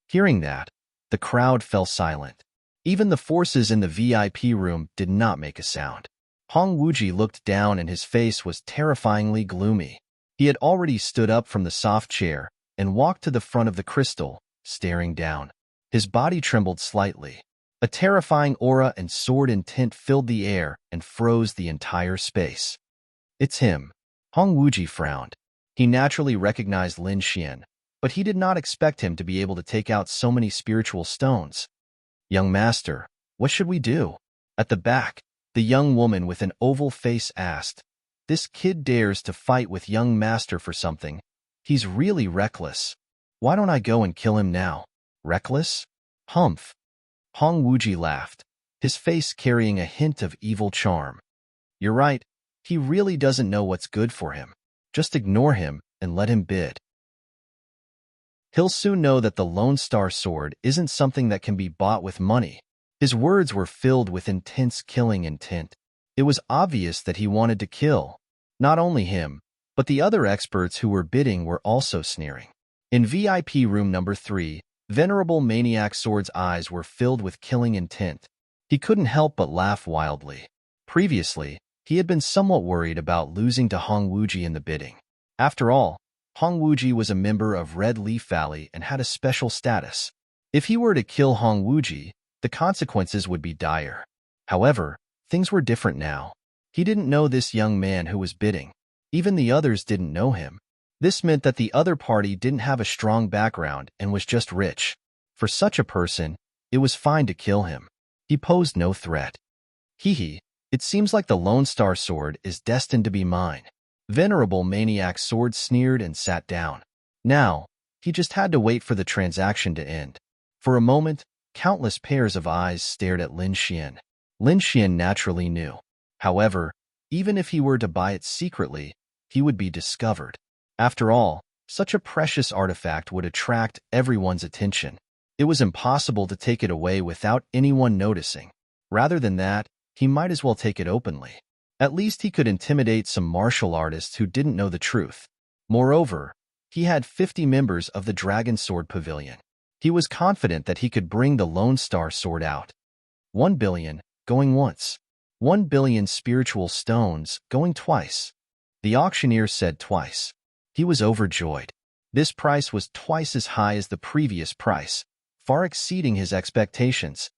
Hearing that, the crowd fell silent. Even the forces in the VIP room did not make a sound. Hong Wuji looked down and his face was terrifyingly gloomy. He had already stood up from the soft chair and walked to the front of the crystal, staring down. His body trembled slightly. A terrifying aura and sword in tint filled the air and froze the entire space. It's him. Hong Wuji frowned. He naturally recognized Lin Xian, but he did not expect him to be able to take out so many spiritual stones. Young master, what should we do? At the back, the young woman with an oval face asked, This kid dares to fight with young master for something. He's really reckless. Why don't I go and kill him now? Reckless? Humph. Hong Wuji laughed, his face carrying a hint of evil charm. You're right, he really doesn't know what's good for him. Just ignore him and let him bid. He'll soon know that the Lone Star Sword isn't something that can be bought with money. His words were filled with intense killing intent. It was obvious that he wanted to kill. Not only him, but the other experts who were bidding were also sneering. In VIP room number 3, Venerable Maniac Sword's eyes were filled with killing intent. He couldn't help but laugh wildly. Previously, he had been somewhat worried about losing to Hong Wuji in the bidding. After all, Hong Wuji was a member of Red Leaf Valley and had a special status. If he were to kill Hong Wuji, the consequences would be dire. However, things were different now. He didn't know this young man who was bidding. Even the others didn't know him. This meant that the other party didn't have a strong background and was just rich. For such a person, it was fine to kill him. He posed no threat. Hee, it seems like the Lone Star Sword is destined to be mine. Venerable Maniac Sword sneered and sat down. Now, he just had to wait for the transaction to end. For a moment, countless pairs of eyes stared at Lin Xian. Lin Xian naturally knew. However, even if he were to buy it secretly, he would be discovered. After all, such a precious artifact would attract everyone's attention. It was impossible to take it away without anyone noticing. Rather than that, he might as well take it openly. At least he could intimidate some martial artists who didn't know the truth. Moreover, he had 50 members of the Dragon Sword Pavilion. He was confident that he could bring the Lone Star Sword out. 1 billion, going once. 1 billion spiritual stones, going twice. The auctioneer said twice. He was overjoyed. This price was twice as high as the previous price, far exceeding his expectations.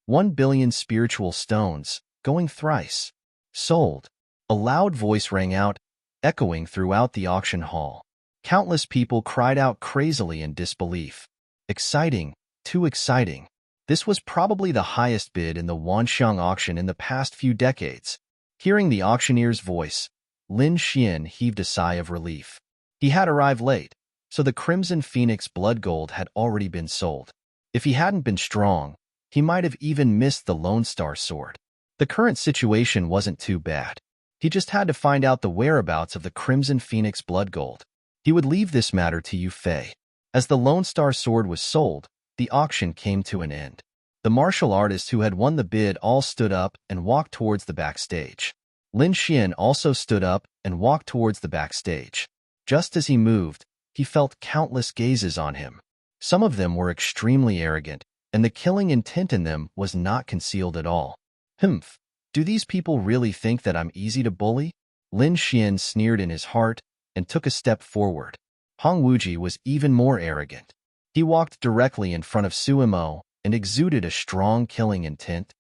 1 billion spiritual stones, going thrice. Sold. A loud voice rang out, echoing throughout the auction hall. Countless people cried out crazily in disbelief. Exciting, too exciting. This was probably the highest bid in the Wanxiang auction in the past few decades. Hearing the auctioneer's voice, Lin Xian heaved a sigh of relief. He had arrived late, so the Crimson Phoenix blood gold had already been sold. If he hadn't been strong, he might have even missed the Lone Star Sword. The current situation wasn't too bad. He just had to find out the whereabouts of the Crimson Phoenix blood gold. He would leave this matter to Yu Fei. As the Lone Star Sword was sold, the auction came to an end. The martial artists who had won the bid all stood up and walked towards the backstage. Lin Xian also stood up and walked towards the backstage. Just as he moved, he felt countless gazes on him. Some of them were extremely arrogant, and the killing intent in them was not concealed at all. Humph, do these people really think that I'm easy to bully? Lin Xian sneered in his heart and took a step forward. Hong Wuji was even more arrogant. He walked directly in front of Suimo and exuded a strong killing intent.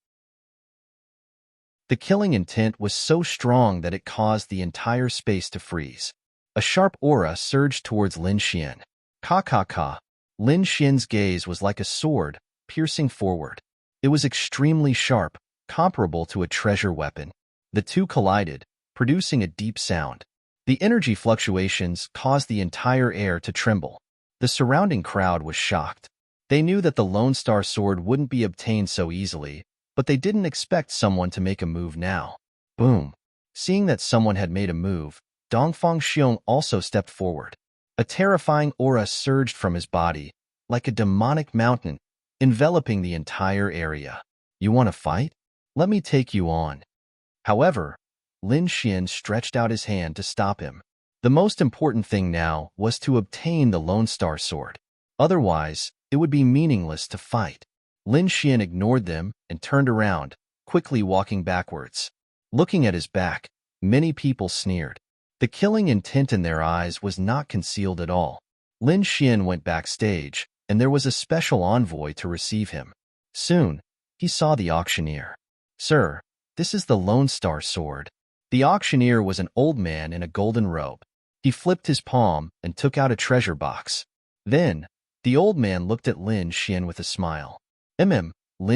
The killing intent was so strong that it caused the entire space to freeze. A sharp aura surged towards Lin Xian. Ka. Lin Xian's gaze was like a sword, piercing forward. It was extremely sharp, comparable to a treasure weapon. The two collided, producing a deep sound. The energy fluctuations caused the entire air to tremble. The surrounding crowd was shocked. They knew that the Lone Star Sword wouldn't be obtained so easily, but they didn't expect someone to make a move now. Boom! Seeing that someone had made a move, Dongfang Xiong also stepped forward. A terrifying aura surged from his body, like a demonic mountain, enveloping the entire area. You want to fight? Let me take you on. However, Lin Xian stretched out his hand to stop him. The most important thing now was to obtain the Lone Star Sword. Otherwise, it would be meaningless to fight. Lin Xian ignored them and turned around, quickly walking backwards. Looking at his back, many people sneered. The killing intent in their eyes was not concealed at all. Lin Xian went backstage, and there was a special envoy to receive him. Soon, he saw the auctioneer. Sir, this is the Lone Star Sword. The auctioneer was an old man in a golden robe. He flipped his palm and took out a treasure box. Then, the old man looked at Lin Xian with a smile. Lin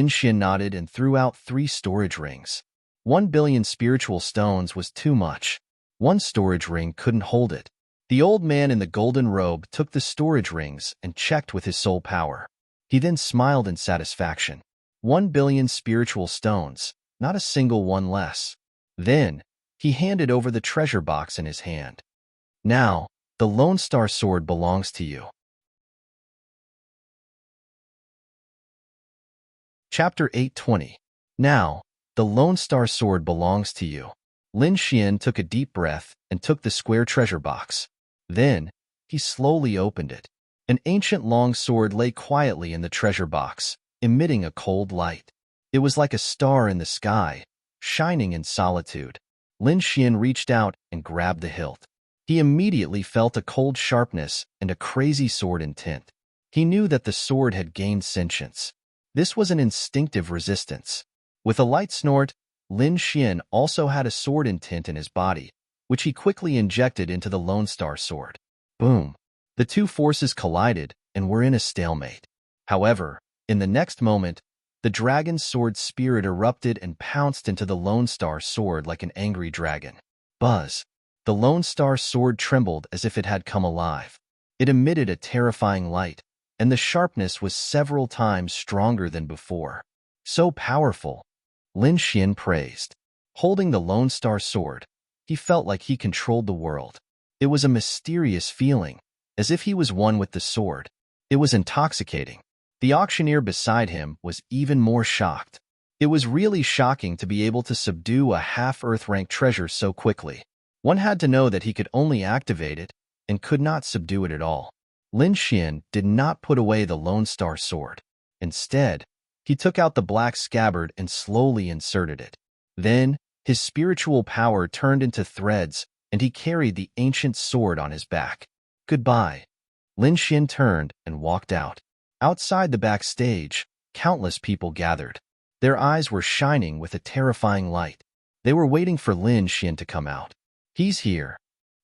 Xian nodded and threw out 3 storage rings. 1 billion spiritual stones was too much. 1 storage ring couldn't hold it. The old man in the golden robe took the storage rings and checked with his soul power. He then smiled in satisfaction. 1 billion spiritual stones, not a single one less. Then, he handed over the treasure box in his hand. Now, the Lone Star Sword belongs to you. Chapter 820. Now, the Lone Star Sword belongs to you. Lin Xian took a deep breath and took the square treasure box. Then, he slowly opened it. An ancient long sword lay quietly in the treasure box, emitting a cold light. It was like a star in the sky, shining in solitude. Lin Xian reached out and grabbed the hilt. He immediately felt a cold sharpness and a crazy sword intent. He knew that the sword had gained sentience. This was an instinctive resistance. With a light snort, Lin Xian also had a sword intent in his body, which he quickly injected into the Lone Star Sword. Boom! The two forces collided and were in a stalemate. However, in the next moment, the dragon sword spirit erupted and pounced into the Lone Star Sword like an angry dragon. Buzz! The Lone Star Sword trembled as if it had come alive. It emitted a terrifying light, and the sharpness was several times stronger than before. So powerful! Lin Xian praised. Holding the Lone Star Sword, he felt like he controlled the world. It was a mysterious feeling, as if he was one with the sword. It was intoxicating. The auctioneer beside him was even more shocked. It was really shocking to be able to subdue a half-Earth rank treasure so quickly. One had to know that he could only activate it and could not subdue it at all. Lin Xian did not put away the Lone Star Sword. Instead, he took out the black scabbard and slowly inserted it. Then, his spiritual power turned into threads, and he carried the ancient sword on his back. Goodbye. Lin Xian turned and walked out. Outside the backstage, countless people gathered. Their eyes were shining with a terrifying light. They were waiting for Lin Xian to come out. He's here.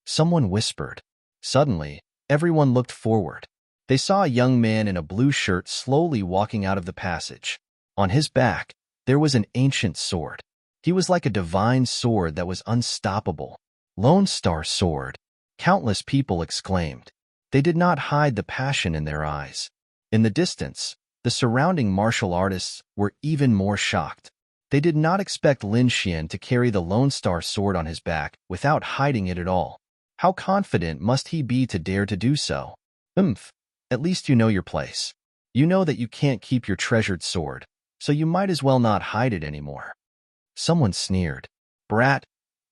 Someone whispered. Suddenly, everyone looked forward. They saw a young man in a blue shirt slowly walking out of the passage. On his back, there was an ancient sword. He was like a divine sword that was unstoppable. Lone Star Sword. Countless people exclaimed. They did not hide the passion in their eyes. In the distance, the surrounding martial artists were even more shocked. They did not expect Lin Xian to carry the Lone Star Sword on his back without hiding it at all. How confident must he be to dare to do so? At least you know your place. You know that you can't keep your treasured sword, so you might as well not hide it anymore. Someone sneered. Brat,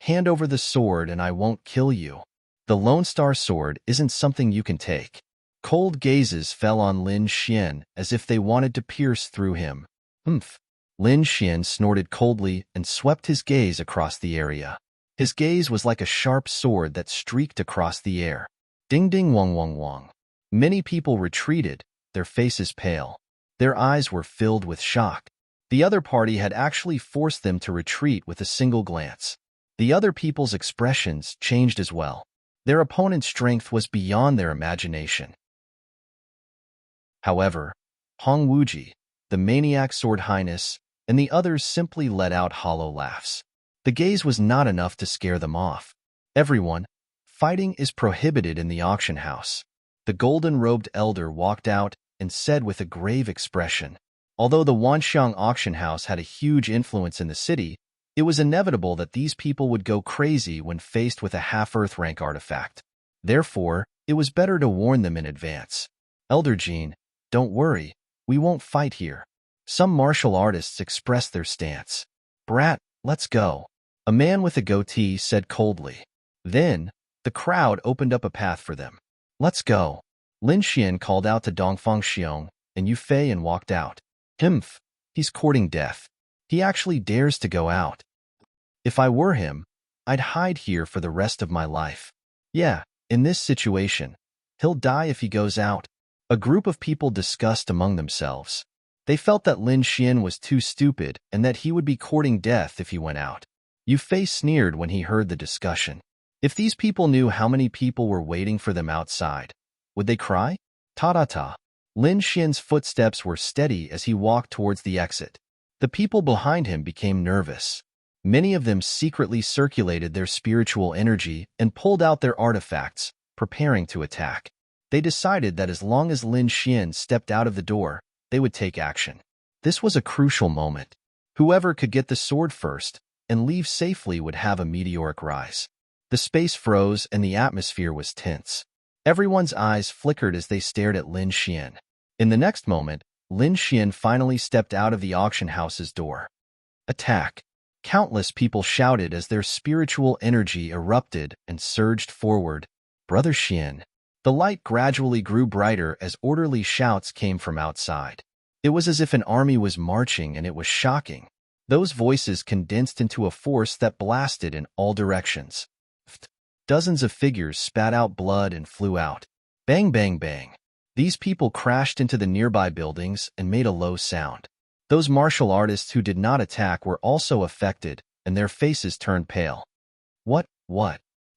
hand over the sword and I won't kill you. The Lone Star Sword isn't something you can take. Cold gazes fell on Lin Xian as if they wanted to pierce through him. Lin Xian snorted coldly and swept his gaze across the area. His gaze was like a sharp sword that streaked across the air. Ding ding wong wong wong. Many people retreated, their faces pale. Their eyes were filled with shock. The other party had actually forced them to retreat with a single glance. The other people's expressions changed as well. Their opponent's strength was beyond their imagination. However, Hong Wuji, the maniac sword highness, and the others simply let out hollow laughs. The gaze was not enough to scare them off. Everyone, fighting is prohibited in the auction house. The golden-robed elder walked out and said with a grave expression, although the Wanxiang auction house had a huge influence in the city, it was inevitable that these people would go crazy when faced with a half-earth rank artifact. Therefore, it was better to warn them in advance. Elder Jean, don't worry, we won't fight here. Some martial artists expressed their stance. Brat, let's go. A man with a goatee said coldly. Then, the crowd opened up a path for them. Let's go. Lin Xian called out to Dongfang Xiong and Yu Fei and walked out. Humph, he's courting death. He actually dares to go out. If I were him, I'd hide here for the rest of my life. Yeah, in this situation, he'll die if he goes out. A group of people discussed among themselves. They felt that Lin Xian was too stupid and that he would be courting death if he went out. Yu Fei sneered when he heard the discussion. If these people knew how many people were waiting for them outside, would they cry? Ta-ta-ta. Lin Xian's footsteps were steady as he walked towards the exit. The people behind him became nervous. Many of them secretly circulated their spiritual energy and pulled out their artifacts, preparing to attack. They decided that as long as Lin Xian stepped out of the door, they would take action. This was a crucial moment. Whoever could get the sword first and leave safely would have a meteoric rise. The space froze and the atmosphere was tense. Everyone's eyes flickered as they stared at Lin Xian. In the next moment, Lin Xian finally stepped out of the auction house's door. Attack! Countless people shouted as their spiritual energy erupted and surged forward. Brother Xian. The light gradually grew brighter as orderly shouts came from outside. It was as if an army was marching, and it was shocking. Those voices condensed into a force that blasted in all directions. Dozens of figures spat out blood and flew out. Bang, bang, bang. These people crashed into the nearby buildings and made a low sound. Those martial artists who did not attack were also affected, and their faces turned pale. What?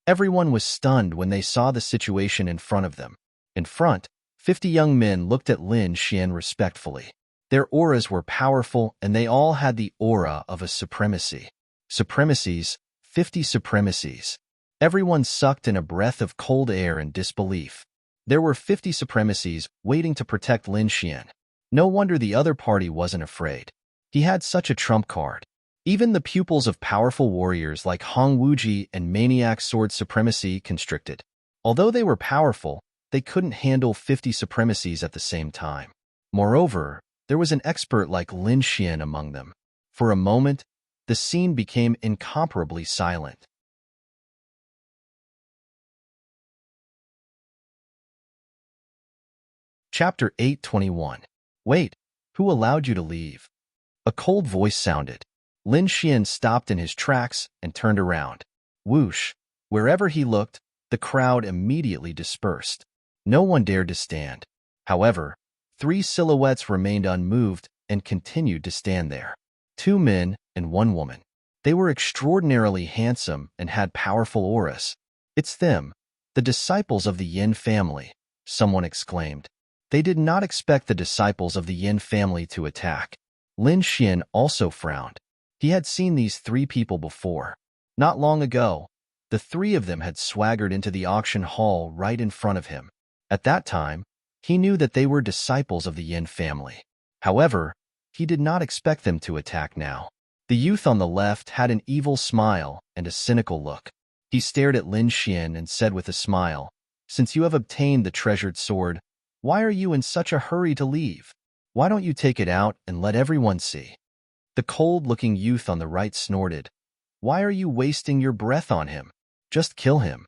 Everyone was stunned when they saw the situation in front of them. In front, 50 young men looked at Lin Xian respectfully. Their auras were powerful, and they all had the aura of a supremacy. Supremacies, 50 supremacies. Everyone sucked in a breath of cold air in disbelief. There were 50 supremacies waiting to protect Lin Xian. No wonder the other party wasn't afraid. He had such a trump card. Even the pupils of powerful warriors like Hong Wuji and Maniac Sword Supremacy constricted. Although they were powerful, they couldn't handle 50 supremacies at the same time. Moreover, there was an expert like Lin Xian among them. For a moment, the scene became incomparably silent. Chapter 821. Wait, who allowed you to leave? A cold voice sounded. Lin Xian stopped in his tracks and turned around. Whoosh! Wherever he looked, the crowd immediately dispersed. No one dared to stand. However, 3 silhouettes remained unmoved and continued to stand there. 2 men and 1 woman. They were extraordinarily handsome and had powerful auras. It's them, the disciples of the Yin family, someone exclaimed. They did not expect the disciples of the Yin family to attack. Lin Xian also frowned. He had seen these 3 people before. Not long ago, the 3 of them had swaggered into the auction hall right in front of him. At that time, he knew that they were disciples of the Yin family. However, he did not expect them to attack now. The youth on the left had an evil smile and a cynical look. He stared at Lin Xian and said with a smile, "Since you have obtained the treasured sword, why are you in such a hurry to leave? Why don't you take it out and let everyone see?" The cold-looking youth on the right snorted. "Why are you wasting your breath on him? Just kill him."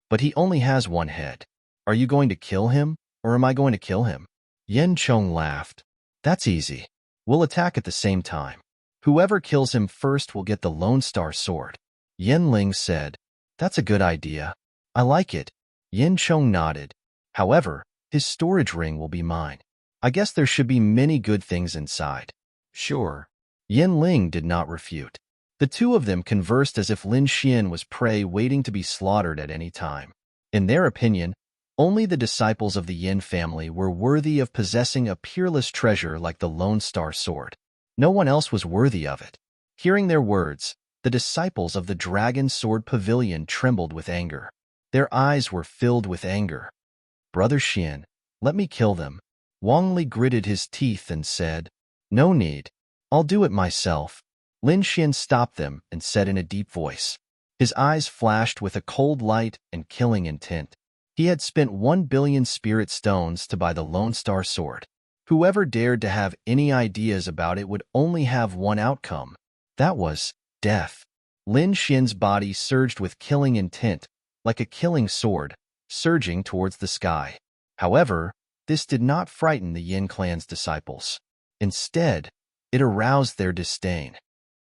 "But he only has 1 head. Are you going to kill him, or am I going to kill him?" Yen Chong laughed. "That's easy. We'll attack at the same time. Whoever kills him first will get the Lone Star Sword." Yen Ling said, "That's a good idea. I like it. Yin Chong nodded. However, his storage ring will be mine. I guess there should be many good things inside. Sure. Yin Ling did not refute. The two of them conversed as if Lin Xian was prey waiting to be slaughtered at any time. In their opinion, only the disciples of the Yin family were worthy of possessing a peerless treasure like the Lone Star Sword. No one else was worthy of it. Hearing their words, the disciples of the Dragon Sword Pavilion trembled with anger. Their eyes were filled with anger. Brother Xian, let me kill them. Wang Li gritted his teeth and said, No need. I'll do it myself. Lin Xian stopped them and said in a deep voice. His eyes flashed with a cold light and killing intent. He had spent 1 billion spirit stones to buy the Lone Star Sword. Whoever dared to have any ideas about it would only have one outcome. That was death. Lin Xian's body surged with killing intent, like a killing sword, surging towards the sky. However, this did not frighten the Yin clan's disciples. Instead, it aroused their disdain.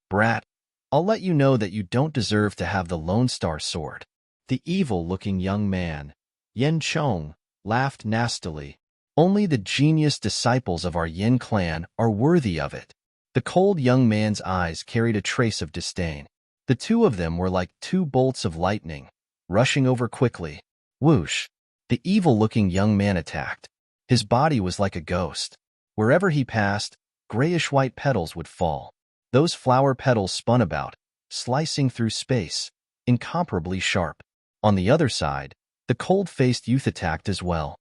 Brat, I'll let you know that you don't deserve to have the Lone Star Sword. The evil-looking young man, Yin Chong, laughed nastily. Only the genius disciples of our Yin clan are worthy of it. The cold young man's eyes carried a trace of disdain. The two of them were like two bolts of lightning, rushing over quickly. Whoosh! The evil-looking young man attacked. His body was like a ghost. Wherever he passed, grayish-white petals would fall. Those flower petals spun about, slicing through space, incomparably sharp. On the other side, the cold-faced youth attacked as well.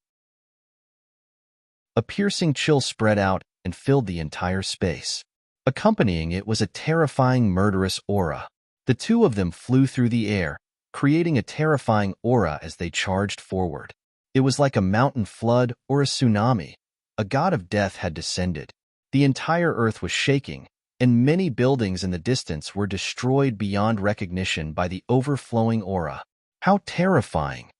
A piercing chill spread out and filled the entire space. Accompanying it was a terrifying murderous aura. The two of them flew through the air, creating a terrifying aura as they charged forward. It was like a mountain flood or a tsunami. A god of death had descended. The entire earth was shaking, and many buildings in the distance were destroyed beyond recognition by the overflowing aura. How terrifying!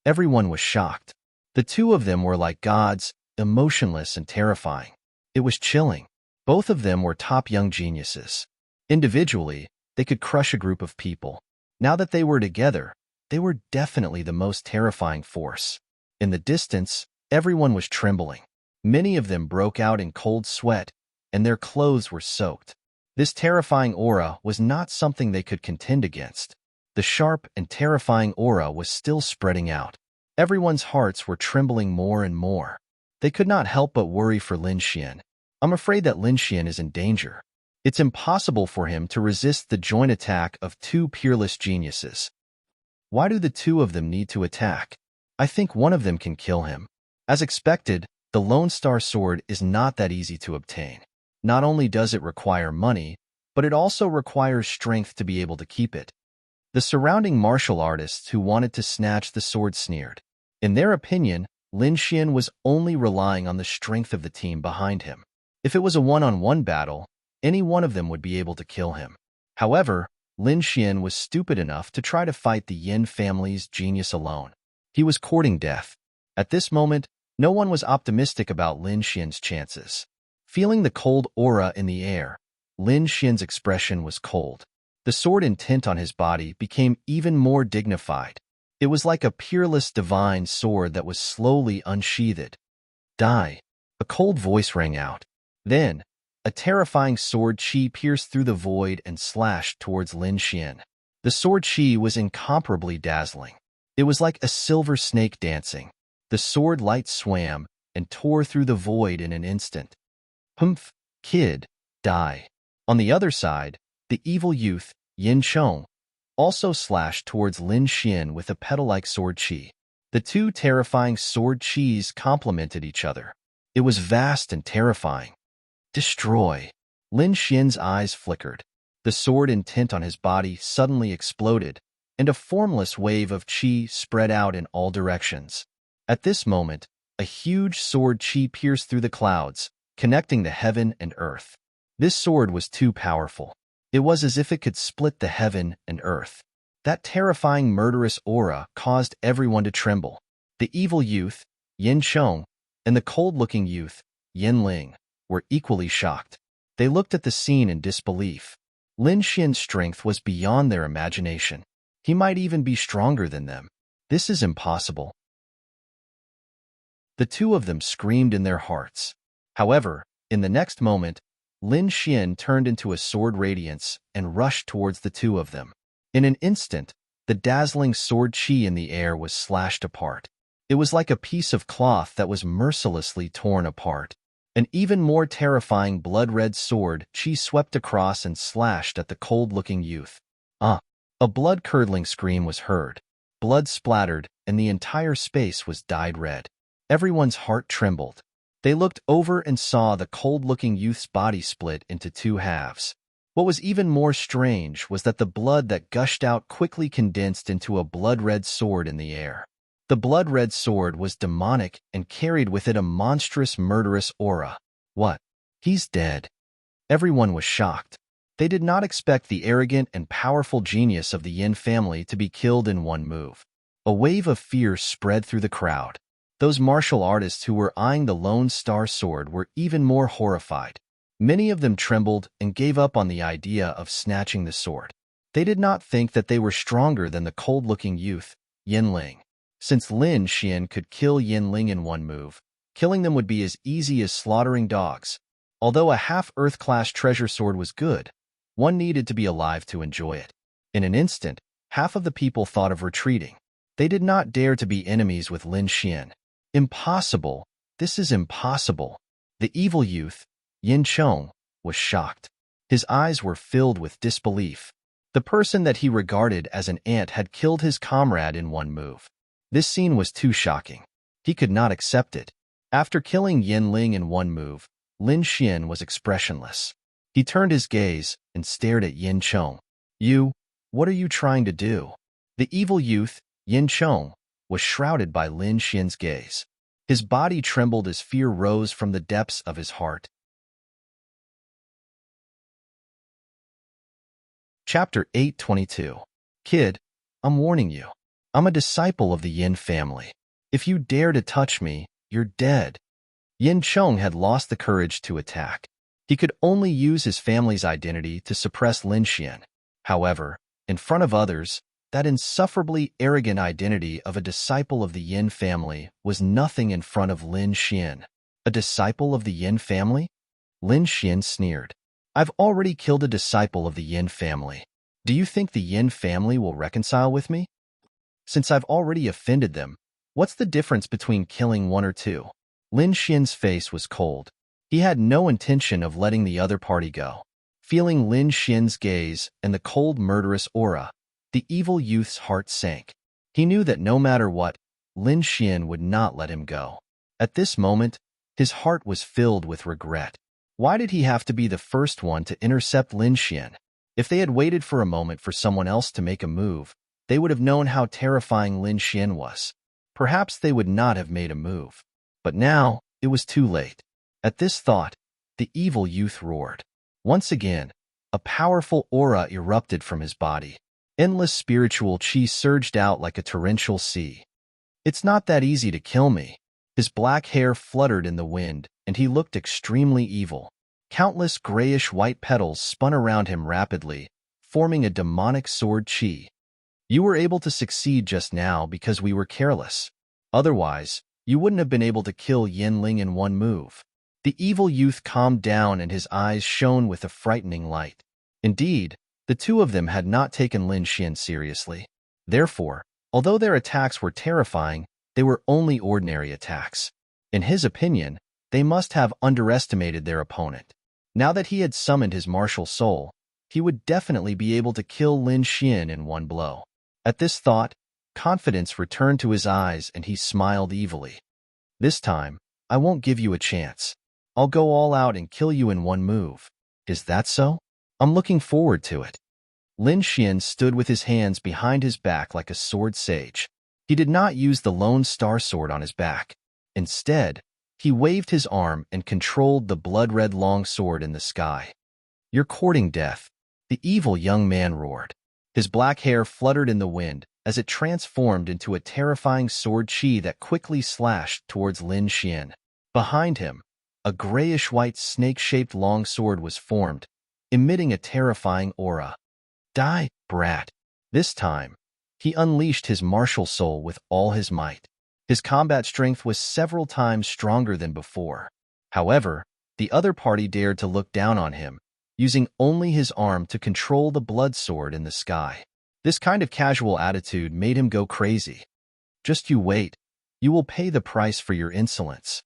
Everyone was shocked. The two of them were like gods, emotionless and terrifying. It was chilling. Both of them were top young geniuses. Individually, they could crush a group of people. Now that they were together, they were definitely the most terrifying force. In the distance, everyone was trembling. Many of them broke out in cold sweat, and their clothes were soaked. This terrifying aura was not something they could contend against. The sharp and terrifying aura was still spreading out. Everyone's hearts were trembling more and more. They could not help but worry for Lin Xian. I'm afraid that Lin Xian is in danger. It's impossible for him to resist the joint attack of two peerless geniuses. Why do the two of them need to attack? I think one of them can kill him. As expected, the Lone Star Sword is not that easy to obtain. Not only does it require money, but it also requires strength to be able to keep it. The surrounding martial artists who wanted to snatch the sword sneered. In their opinion, Lin Xian was only relying on the strength of the team behind him. If it was a one-on-one battle, any one of them would be able to kill him. However, Lin Xian was stupid enough to try to fight the Yin family's genius alone. He was courting death. At this moment, no one was optimistic about Lin Xian's chances. Feeling the cold aura in the air, Lin Xian's expression was cold. The sword intent on his body became even more dignified. It was like a peerless divine sword that was slowly unsheathed. Die! A cold voice rang out. Then, a terrifying sword chi pierced through the void and slashed towards Lin Xian. The sword chi was incomparably dazzling. It was like a silver snake dancing. The sword light swam and tore through the void in an instant. Humph, kid, die. On the other side, the evil youth, Yin Chong, also slashed towards Lin Xian with a petal-like sword chi. The two terrifying sword chis complemented each other. It was vast and terrifying. Destroy! Lin Xian's eyes flickered. The sword intent on his body suddenly exploded, and a formless wave of chi spread out in all directions. At this moment, a huge sword chi pierced through the clouds, connecting the heaven and earth. This sword was too powerful. It was as if it could split the heaven and earth. That terrifying murderous aura caused everyone to tremble. The evil youth, Yin Chong, and the cold-looking youth, Yin Ling, were equally shocked. They looked at the scene in disbelief. Lin Xian's strength was beyond their imagination. He might even be stronger than them. This is impossible. The two of them screamed in their hearts. However, in the next moment, Lin Xian turned into a sword radiance and rushed towards the two of them. In an instant, the dazzling sword qi in the air was slashed apart. It was like a piece of cloth that was mercilessly torn apart. An even more terrifying blood-red sword qi swept across and slashed at the cold-looking youth. A blood-curdling scream was heard. Blood splattered, and the entire space was dyed red. Everyone's heart trembled. They looked over and saw the cold-looking youth's body split into two halves. What was even more strange was that the blood that gushed out quickly condensed into a blood-red sword in the air. The blood-red sword was demonic and carried with it a monstrous, murderous aura. What? He's dead. Everyone was shocked. They did not expect the arrogant and powerful genius of the Yin family to be killed in one move. A wave of fear spread through the crowd. Those martial artists who were eyeing the Lone Star Sword were even more horrified. Many of them trembled and gave up on the idea of snatching the sword. They did not think that they were stronger than the cold-looking youth, Yin Ling. Since Lin Xian could kill Yin Ling in one move, killing them would be as easy as slaughtering dogs. Although a half-Earth-class treasure sword was good, one needed to be alive to enjoy it. In an instant, half of the people thought of retreating. They did not dare to be enemies with Lin Xian. Impossible! This is impossible! The evil youth, Yin Chong, was shocked. His eyes were filled with disbelief. The person that he regarded as an ant had killed his comrade in one move. This scene was too shocking. He could not accept it. After killing Yin Ling in one move, Lin Xian was expressionless. He turned his gaze and stared at Yin Chong. What are you trying to do? The evil youth, Yin Chong, was shrouded by Lin Xian's gaze. His body trembled as fear rose from the depths of his heart. Chapter 822. Kid, I'm warning you. I'm a disciple of the Yin family. If you dare to touch me, you're dead. Yin Chong had lost the courage to attack. He could only use his family's identity to suppress Lin Xian. However, in front of others, that insufferably arrogant identity of a disciple of the Yin family was nothing in front of Lin Xian. A disciple of the Yin family? Lin Xian sneered. I've already killed a disciple of the Yin family. Do you think the Yin family will reconcile with me? Since I've already offended them, what's the difference between killing one or two? Lin Xian's face was cold. He had no intention of letting the other party go. Feeling Lin Xian's gaze and the cold, murderous aura, the evil youth's heart sank. He knew that no matter what, Lin Xian would not let him go. At this moment, his heart was filled with regret. Why did he have to be the first one to intercept Lin Xian? If they had waited for a moment for someone else to make a move, they would have known how terrifying Lin Xian was. Perhaps they would not have made a move. But now, it was too late. At this thought, the evil youth roared. Once again, a powerful aura erupted from his body. Endless spiritual qi surged out like a torrential sea. It's not that easy to kill me. His black hair fluttered in the wind, and he looked extremely evil. Countless grayish-white petals spun around him rapidly, forming a demonic sword qi. You were able to succeed just now because we were careless. Otherwise, you wouldn't have been able to kill Yin Ling in one move. The evil youth calmed down and his eyes shone with a frightening light. Indeed, the two of them had not taken Lin Xian seriously. Therefore, although their attacks were terrifying, they were only ordinary attacks. In his opinion, they must have underestimated their opponent. Now that he had summoned his martial soul, he would definitely be able to kill Lin Xian in one blow. At this thought, confidence returned to his eyes and he smiled evilly. This time, I won't give you a chance. I'll go all out and kill you in one move. Is that so? I'm looking forward to it. Lin Xian stood with his hands behind his back like a sword sage. He did not use the Lone Star Sword on his back. Instead, he waved his arm and controlled the blood-red long sword in the sky. You're courting death, the evil young man roared. His black hair fluttered in the wind as it transformed into a terrifying sword qi that quickly slashed towards Lin Xian. Behind him, a grayish-white snake-shaped long sword was formed, emitting a terrifying aura. Die, brat. This time, He unleashed his martial soul with all his might. His combat strength was several times stronger than before. However, the other party dared to look down on him, using only his arm to control the blood sword in the sky. This kind of casual attitude made him go crazy. Just you wait. You will pay the price for your insolence.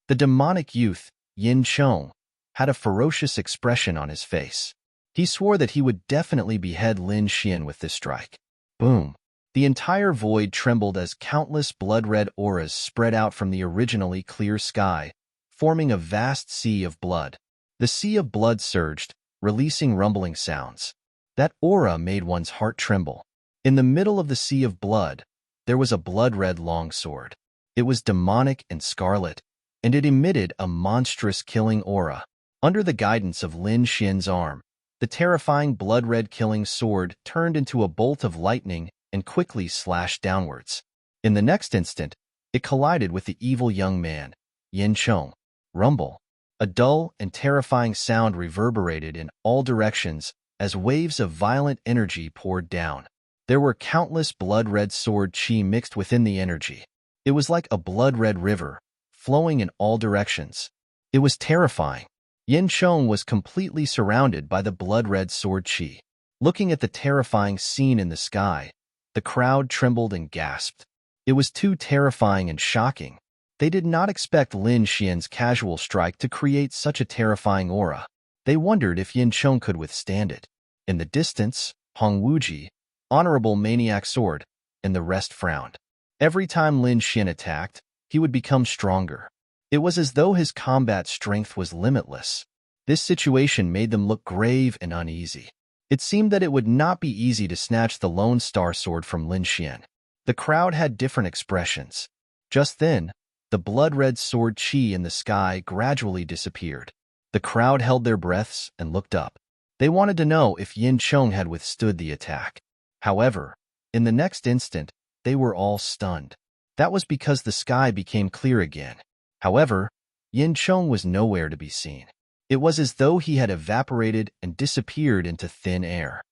The demonic youth, Yin Chong, had a ferocious expression on his face. He swore that he would definitely behead Lin Xian with this strike. Boom! The entire void trembled as countless blood-red auras spread out from the originally clear sky, forming a vast sea of blood. The sea of blood surged, releasing rumbling sounds. That aura made one's heart tremble. In the middle of the sea of blood, there was a blood-red longsword. It was demonic and scarlet, and it emitted a monstrous killing aura. Under the guidance of Lin Xian's arm, the terrifying blood-red killing sword turned into a bolt of lightning and quickly slashed downwards. In the next instant, it collided with the evil young man, Yin Chong. Rumble. A dull and terrifying sound reverberated in all directions as waves of violent energy poured down. There were countless blood-red sword chi mixed within the energy. It was like a blood-red river, flowing in all directions. It was terrifying. Yin Chong was completely surrounded by the blood-red sword chi. Looking at the terrifying scene in the sky, the crowd trembled and gasped. It was too terrifying and shocking. They did not expect Lin Xian's casual strike to create such a terrifying aura. They wondered if Yin Chong could withstand it. In the distance, Hong Wuji, honorable maniac sword, and the rest frowned. Every time Lin Xian attacked, he would become stronger. It was as though his combat strength was limitless. This situation made them look grave and uneasy. It seemed that it would not be easy to snatch the Lone Star Sword from Lin Xian. The crowd had different expressions. Just then, the blood-red sword chi in the sky gradually disappeared. The crowd held their breaths and looked up. They wanted to know if Yin Chong had withstood the attack. However, in the next instant, they were all stunned. That was because the sky became clear again. However, Yin Chong was nowhere to be seen. It was as though he had evaporated and disappeared into thin air.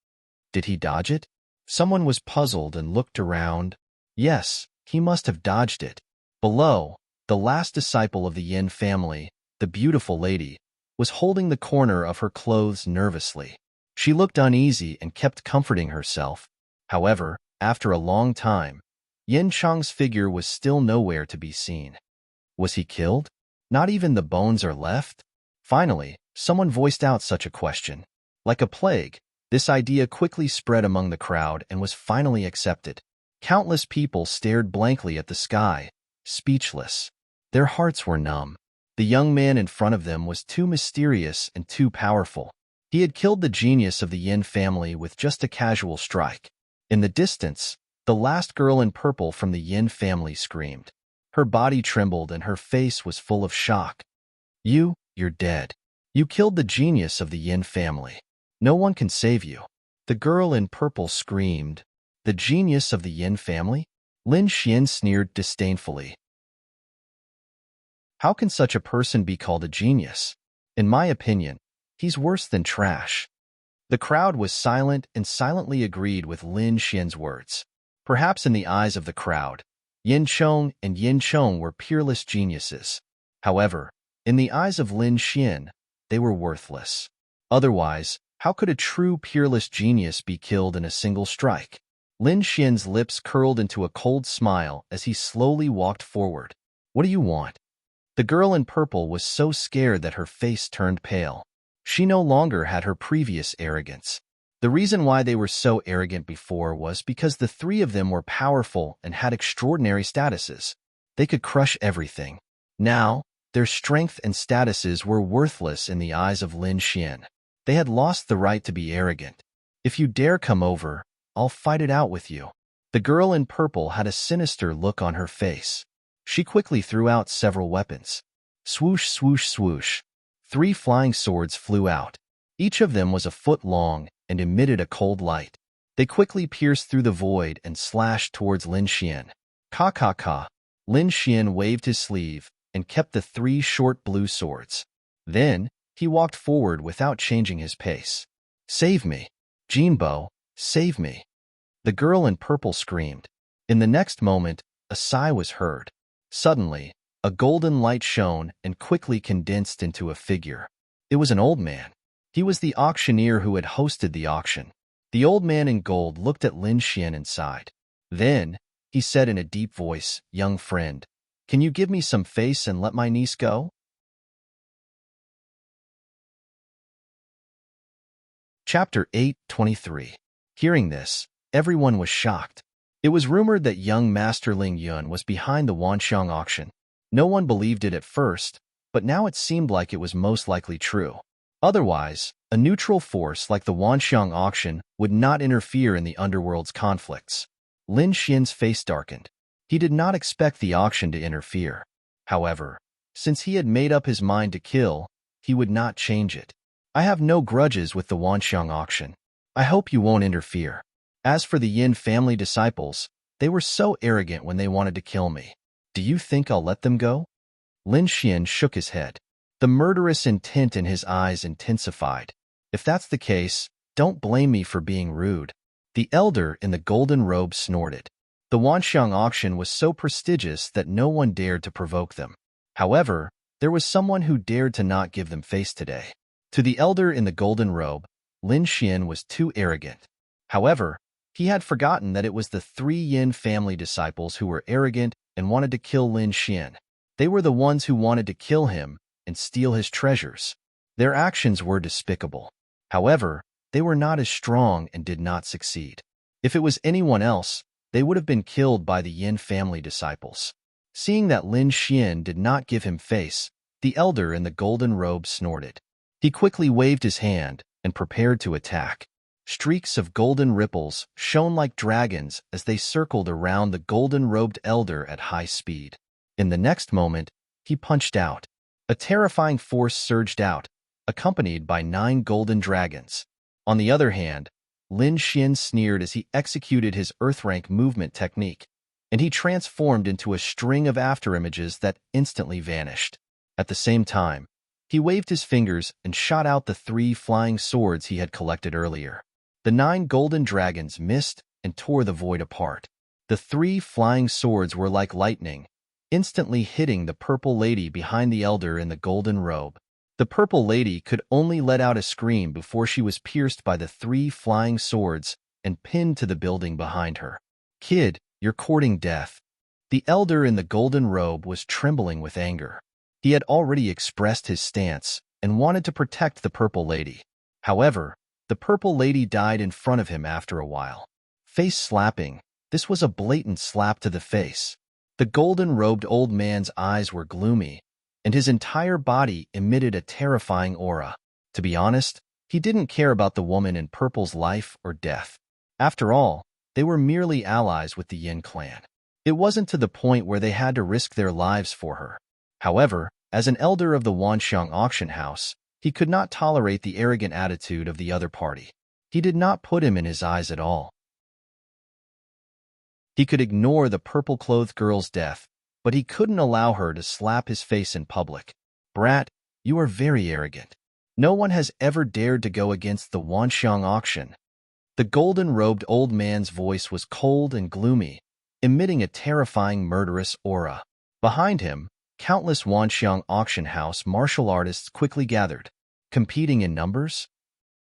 Did he dodge it? Someone was puzzled and looked around. Yes, he must have dodged it. Below, the last disciple of the Yin family, the beautiful lady, was holding the corner of her clothes nervously. She looked uneasy and kept comforting herself. However, after a long time, Yin Chong's figure was still nowhere to be seen. Was he killed? Not even the bones are left? Finally, someone voiced out such a question. Like a plague, this idea quickly spread among the crowd and was finally accepted. Countless people stared blankly at the sky, speechless. Their hearts were numb. The young man in front of them was too mysterious and too powerful. He had killed the genius of the Yin family with just a casual strike. In the distance, the last girl in purple from the Yin family screamed. Her body trembled and her face was full of shock. You're dead. You killed the genius of the Yin family. No one can save you. The girl in purple screamed. The genius of the Yin family? Lin Xian sneered disdainfully. How can such a person be called a genius? In my opinion, he's worse than trash. The crowd was silent and silently agreed with Lin Xian's words. Perhaps in the eyes of the crowd, Yin Chong and Yin Chong were peerless geniuses. However, in the eyes of Lin Xian, they were worthless. Otherwise, how could a true peerless genius be killed in a single strike? Lin Xian's lips curled into a cold smile as he slowly walked forward. What do you want? The girl in purple was so scared that her face turned pale. She no longer had her previous arrogance. The reason why they were so arrogant before was because the three of them were powerful and had extraordinary statuses. They could crush everything. Now, their strength and statuses were worthless in the eyes of Lin Xian. They had lost the right to be arrogant. If you dare come over, I'll fight it out with you. The girl in purple had a sinister look on her face. She quickly threw out several weapons. Swoosh, swoosh, swoosh. 3 flying swords flew out. Each of them was a foot long and emitted a cold light. They quickly pierced through the void and slashed towards Lin Xian. Ka ka ka. Lin Xian waved his sleeve and kept the 3 short blue swords. Then, he walked forward without changing his pace. Save me. Jinbo, save me. The girl in purple screamed. In the next moment, a sigh was heard. Suddenly, a golden light shone and quickly condensed into a figure. It was an old man. He was the auctioneer who had hosted the auction. The old man in gold looked at Lin Xian and sighed. Then, he said in a deep voice, "Young friend, can you give me some face and let my niece go?" Chapter 8:23. Hearing this, everyone was shocked. It was rumored that young Master Ling Yun was behind the Wanxiang auction. No one believed it at first, but now it seemed like it was most likely true. Otherwise, a neutral force like the Wanxiang auction would not interfere in the underworld's conflicts. Lin Xian's face darkened. He did not expect the auction to interfere. However, since he had made up his mind to kill, he would not change it. I have no grudges with the Wanxiang auction. I hope you won't interfere. As for the Yin family disciples, they were so arrogant when they wanted to kill me. Do you think I'll let them go? Lin Xian shook his head. The murderous intent in his eyes intensified. If that's the case, don't blame me for being rude. The elder in the golden robe snorted. The Wanxiang auction was so prestigious that no one dared to provoke them. However, there was someone who dared to not give them face today. To the elder in the golden robe, Lin Xian was too arrogant. However, he had forgotten that it was the 3 Yin family disciples who were arrogant and wanted to kill Lin Xian. They were the ones who wanted to kill him and steal his treasures. Their actions were despicable. However, they were not as strong and did not succeed. If it was anyone else, they would have been killed by the Yin family disciples. Seeing that Lin Xian did not give him face, the elder in the golden robe snorted. He quickly waved his hand and prepared to attack. Streaks of golden ripples shone like dragons as they circled around the golden-robed elder at high speed. In the next moment, he punched out. A terrifying force surged out, accompanied by 9 golden dragons. On the other hand, Lin Xian sneered as he executed his Earthrank movement technique, and he transformed into a string of afterimages that instantly vanished. At the same time, he waved his fingers and shot out the 3 flying swords he had collected earlier. The 9 golden dragons missed and tore the void apart. The 3 flying swords were like lightning, instantly hitting the purple lady behind the elder in the golden robe. The purple lady could only let out a scream before she was pierced by the 3 flying swords and pinned to the building behind her. "Kid, you're courting death." The elder in the golden robe was trembling with anger. He had already expressed his stance and wanted to protect the purple lady. However, the purple lady died in front of him after a while. Face slapping, this was a blatant slap to the face. The golden-robed old man's eyes were gloomy, and his entire body emitted a terrifying aura. To be honest, he didn't care about the woman in purple's life or death. After all, they were merely allies with the Yin clan. It wasn't to the point where they had to risk their lives for her. However, as an elder of the Wanxiang auction house, he could not tolerate the arrogant attitude of the other party. He did not put him in his eyes at all. He could ignore the purple-clothed girl's death, but he couldn't allow her to slap his face in public. "Brat, you are very arrogant. No one has ever dared to go against the Wanxiang auction." The golden-robed old man's voice was cold and gloomy, emitting a terrifying murderous aura. Behind him, countless Wanxiang auction house martial artists quickly gathered. Competing in numbers?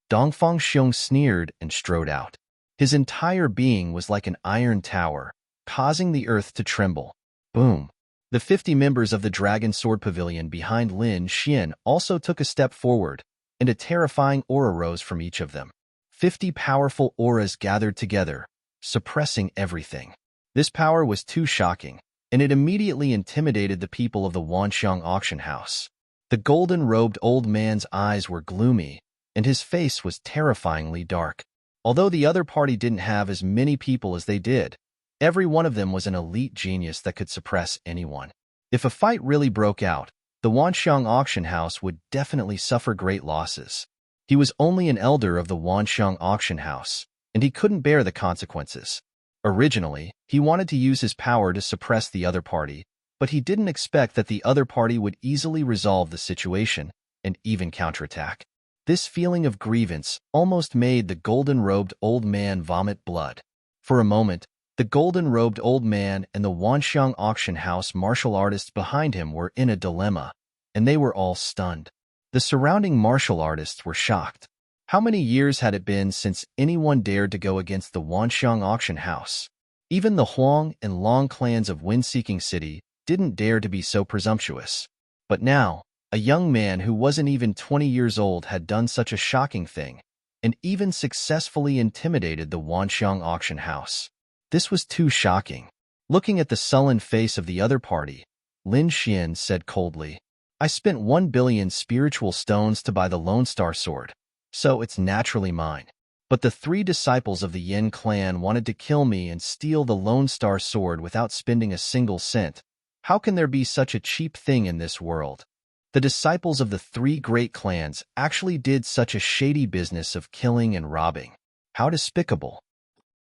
Dongfang Xiong sneered and strode out. His entire being was like an iron tower, causing the earth to tremble. Boom! The 50 members of the Dragon Sword Pavilion behind Lin Xian also took a step forward, and a terrifying aura rose from each of them. 50 powerful auras gathered together, suppressing everything. This power was too shocking, and it immediately intimidated the people of the Wanxiang auction house. The golden-robed old man's eyes were gloomy, and his face was terrifyingly dark. Although the other party didn't have as many people as they did, every one of them was an elite genius that could suppress anyone. If a fight really broke out, the Wanxiang auction house would definitely suffer great losses. He was only an elder of the Wanxiang auction house, and he couldn't bear the consequences. Originally, he wanted to use his power to suppress the other party, but he didn't expect that the other party would easily resolve the situation and even counterattack. This feeling of grievance almost made the golden-robed old man vomit blood. For a moment, the golden-robed old man and the Wanxiang auction house martial artists behind him were in a dilemma, and they were all stunned. The surrounding martial artists were shocked. How many years had it been since anyone dared to go against the Wanxiang auction house? Even the Huang and Long clans of Wind-Seeking City didn't dare to be so presumptuous. But now, a young man who wasn't even 20 years old had done such a shocking thing, and even successfully intimidated the Wanxiang auction house. This was too shocking. Looking at the sullen face of the other party, Lin Xian said coldly, I spent 1 billion spiritual stones to buy the Lone Star Sword, so it's naturally mine. But the 3 disciples of the Yin clan wanted to kill me and steal the Lone Star Sword without spending a single cent. How can there be such a cheap thing in this world? The disciples of the 3 great clans actually did such a shady business of killing and robbing. How despicable.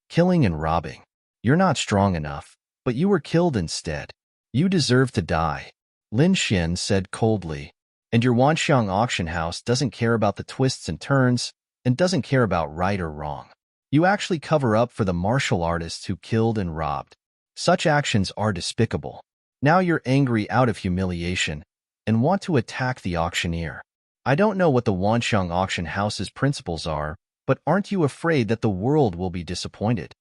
Killing and robbing. You're not strong enough, but you were killed instead. You deserve to die, Lin Xian said coldly. And your Wanxiang auction house doesn't care about the twists and turns, and doesn't care about right or wrong. You actually cover up for the martial artists who killed and robbed. Such actions are despicable. Now you're angry out of humiliation and want to attack the auctioneer. I don't know what the Wanxiang auction house's principles are, but aren't you afraid that the world will be disappointed?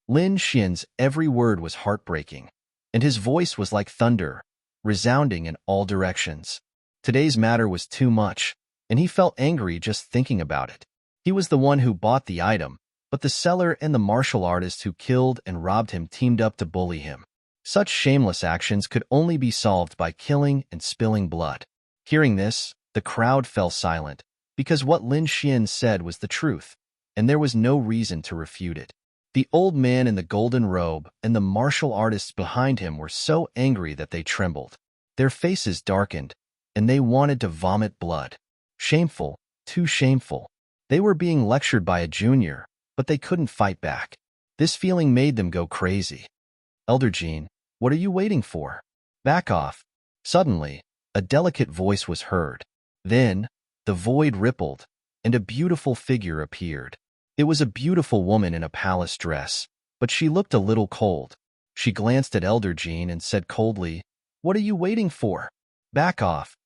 Lin Xian's every word was heartbreaking, and his voice was like thunder, resounding in all directions. Today's matter was too much, and he felt angry just thinking about it. He was the one who bought the item, but the seller and the martial artist who killed and robbed him teamed up to bully him. Such shameless actions could only be solved by killing and spilling blood. Hearing this, the crowd fell silent, because what Lin Xian said was the truth, and there was no reason to refute it. The old man in the golden robe and the martial artists behind him were so angry that they trembled. Their faces darkened, and they wanted to vomit blood. Shameful, too shameful. They were being lectured by a junior, but they couldn't fight back. This feeling made them go crazy. Elder Jean, what are you waiting for? Back off. Suddenly, a delicate voice was heard. Then, the void rippled, and a beautiful figure appeared. It was a beautiful woman in a palace dress, but she looked a little cold. She glanced at Elder Jean and said coldly, What are you waiting for? Back off.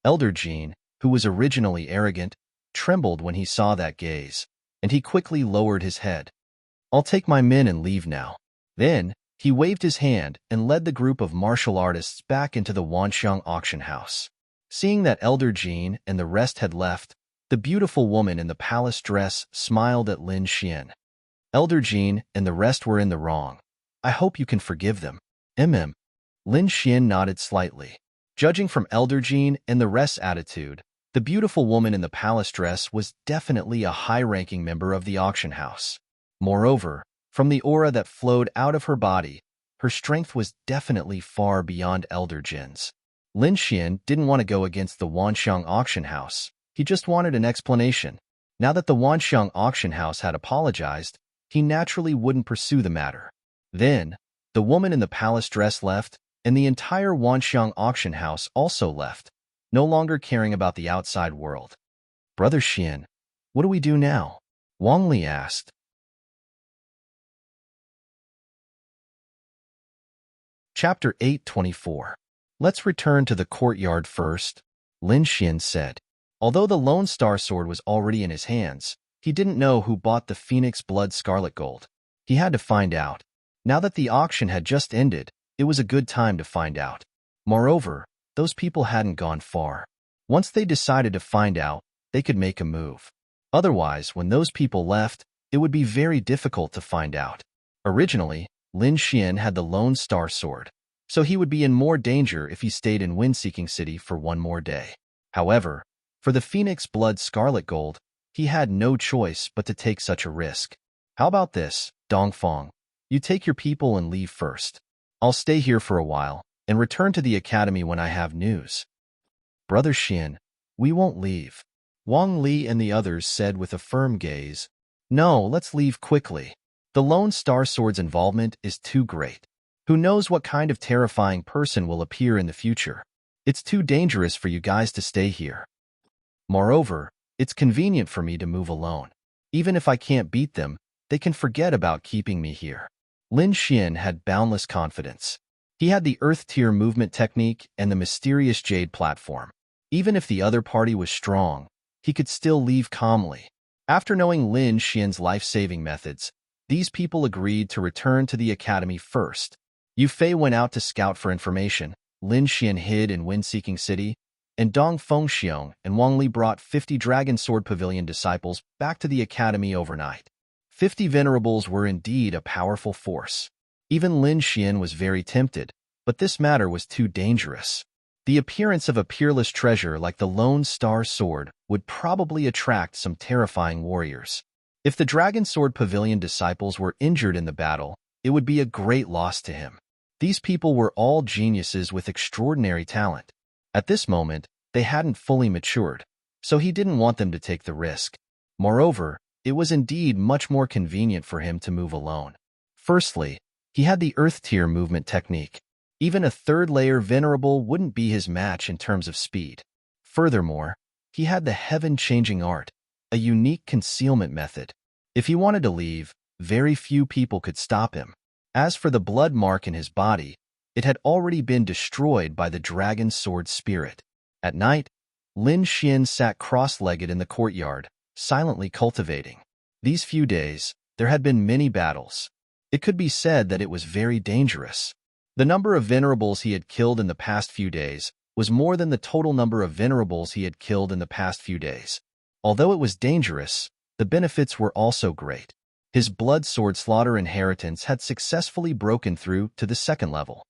Elder Jean, who was originally arrogant, trembled when he saw that gaze, and he quickly lowered his head. I'll take my men and leave now. Then, he waved his hand and led the group of martial artists back into the Wanxiang auction house. Seeing that Elder Jean and the rest had left, the beautiful woman in the palace dress smiled at Lin Xian. Elder Jean and the rest were in the wrong. I hope you can forgive them. Lin Xian nodded slightly. Judging from Elder Jean and the rest's attitude, the beautiful woman in the palace dress was definitely a high-ranking member of the auction house. Moreover, from the aura that flowed out of her body, her strength was definitely far beyond Elder Jin's. Lin Xian didn't want to go against the Wanxiang auction house. He just wanted an explanation. Now that the Wanxiang auction house had apologized, he naturally wouldn't pursue the matter. Then, the woman in the palace dress left, and the entire Wanxiang auction house also left, no longer caring about the outside world. Brother Xian, what do we do now? Wang Li asked. Chapter 824. Let's return to the courtyard first, Lin Xian said. Although the Lone Star Sword was already in his hands, he didn't know who bought the Phoenix Blood Scarlet Gold. He had to find out. Now that the auction had just ended, it was a good time to find out. Moreover, those people hadn't gone far. Once they decided to find out, they could make a move. Otherwise, when those people left, it would be very difficult to find out. Originally, Lin Xian had the Lone Star Sword, so he would be in more danger if he stayed in Wind-Seeking City for one more day. However, for the Phoenix Blood Scarlet Gold, he had no choice but to take such a risk. How about this, Dongfang? You take your people and leave first. I'll stay here for a while and return to the academy when I have news. Brother Xian, we won't leave. Wang Li and the others said with a firm gaze. No, let's leave quickly. The Lone Star Sword's involvement is too great. Who knows what kind of terrifying person will appear in the future? It's too dangerous for you guys to stay here. Moreover, it's convenient for me to move alone. Even if I can't beat them, they can forget about keeping me here. Lin Xian had boundless confidence. He had the Earth Tier movement technique and the mysterious Jade platform. Even if the other party was strong, he could still leave calmly. After knowing Lin Xian's life-saving methods, these people agreed to return to the academy first. Yu Fei went out to scout for information, Lin Xian hid in Wind-Seeking City, and Dong Fengxiong and Wang Li brought 50 Dragon Sword Pavilion disciples back to the academy overnight. 50 venerables were indeed a powerful force. Even Lin Xian was very tempted, but this matter was too dangerous. The appearance of a peerless treasure like the Lone Star Sword would probably attract some terrifying warriors. If the Dragon Sword Pavilion disciples were injured in the battle, it would be a great loss to him. These people were all geniuses with extraordinary talent. At this moment, they hadn't fully matured, so he didn't want them to take the risk. Moreover, it was indeed much more convenient for him to move alone. Firstly, he had the Earth Tier movement technique. Even a third-layer venerable wouldn't be his match in terms of speed. Furthermore, he had the heaven-changing art, a unique concealment method. If he wanted to leave, very few people could stop him. As for the blood mark in his body, it had already been destroyed by the dragon sword spirit. At night, Lin Xian sat cross-legged in the courtyard, silently cultivating. These few days, there had been many battles. It could be said that it was very dangerous. The number of venerables he had killed in the past few days was more than the total number of venerables he had killed in the past few days. Although it was dangerous, the benefits were also great. His blood sword slaughter inheritance had successfully broken through to the second level.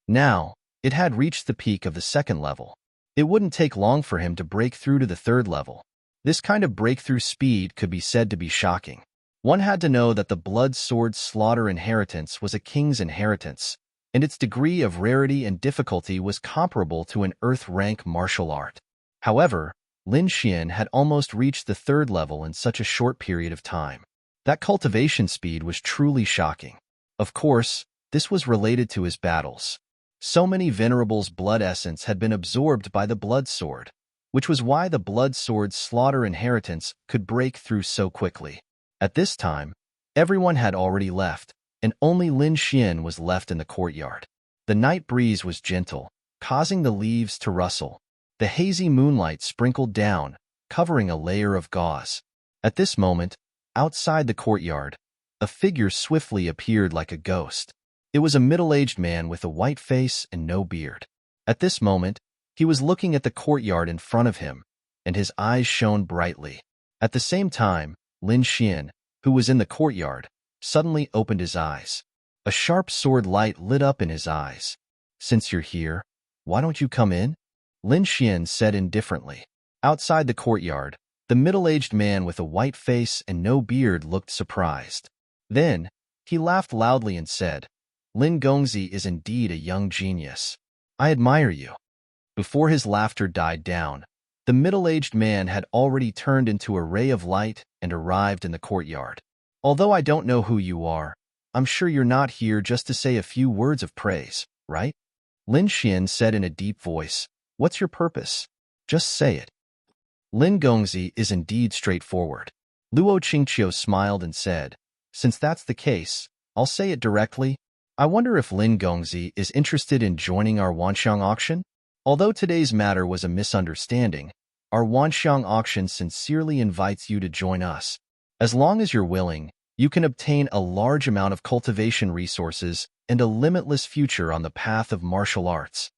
Now, it had reached the peak of the second level. It wouldn't take long for him to break through to the third level. This kind of breakthrough speed could be said to be shocking. One had to know that the blood sword slaughter inheritance was a king's inheritance, and its degree of rarity and difficulty was comparable to an earth rank martial art. However, Lin Xian had almost reached the third level in such a short period of time. That cultivation speed was truly shocking. Of course, this was related to his battles. So many venerables' blood essence had been absorbed by the blood sword, which was why the blood sword's slaughter inheritance could break through so quickly. At this time, everyone had already left, and only Lin Xian was left in the courtyard. The night breeze was gentle, causing the leaves to rustle. The hazy moonlight sprinkled down, covering a layer of gauze. At this moment, outside the courtyard, a figure swiftly appeared like a ghost. It was a middle-aged man with a white face and no beard. At this moment, he was looking at the courtyard in front of him, and his eyes shone brightly. At the same time, Lin Xian, who was in the courtyard, suddenly opened his eyes. A sharp sword light lit up in his eyes. "Since you're here, why don't you come in?" Lin Xian said indifferently. Outside the courtyard, the middle-aged man with a white face and no beard looked surprised. Then, he laughed loudly and said, "Lin Gongzi is indeed a young genius. I admire you." Before his laughter died down, the middle-aged man had already turned into a ray of light and arrived in the courtyard. "Although I don't know who you are, I'm sure you're not here just to say a few words of praise, right?" Lin Xian said in a deep voice, "What's your purpose? Just say it." Lin Gongzi is indeed straightforward. Luo Qingqiu smiled and said, "Since that's the case, I'll say it directly. I wonder if Lin Gongzi is interested in joining our Wanxiang auction? Although today's matter was a misunderstanding, our Wanxiang auction sincerely invites you to join us. As long as you're willing, you can obtain a large amount of cultivation resources and a limitless future on the path of martial arts."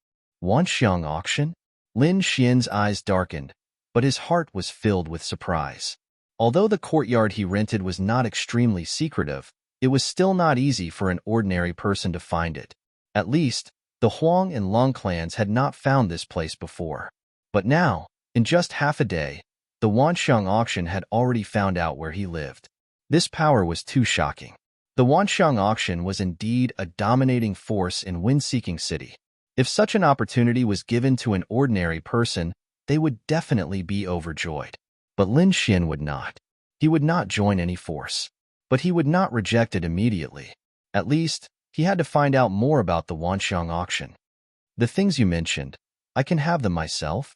Wanxiang auction? Lin Xian's eyes darkened, but his heart was filled with surprise. Although the courtyard he rented was not extremely secretive, it was still not easy for an ordinary person to find it. At least, the Huang and Long clans had not found this place before. But now, in just half a day, the Wanxiang auction had already found out where he lived. This power was too shocking. The Wanxiang auction was indeed a dominating force in Wind-Seeking City. If such an opportunity was given to an ordinary person, they would definitely be overjoyed. But Lin Xian would not. He would not join any force. But he would not reject it immediately. At least, he had to find out more about the Wanxiang auction. "The things you mentioned, I can have them myself?"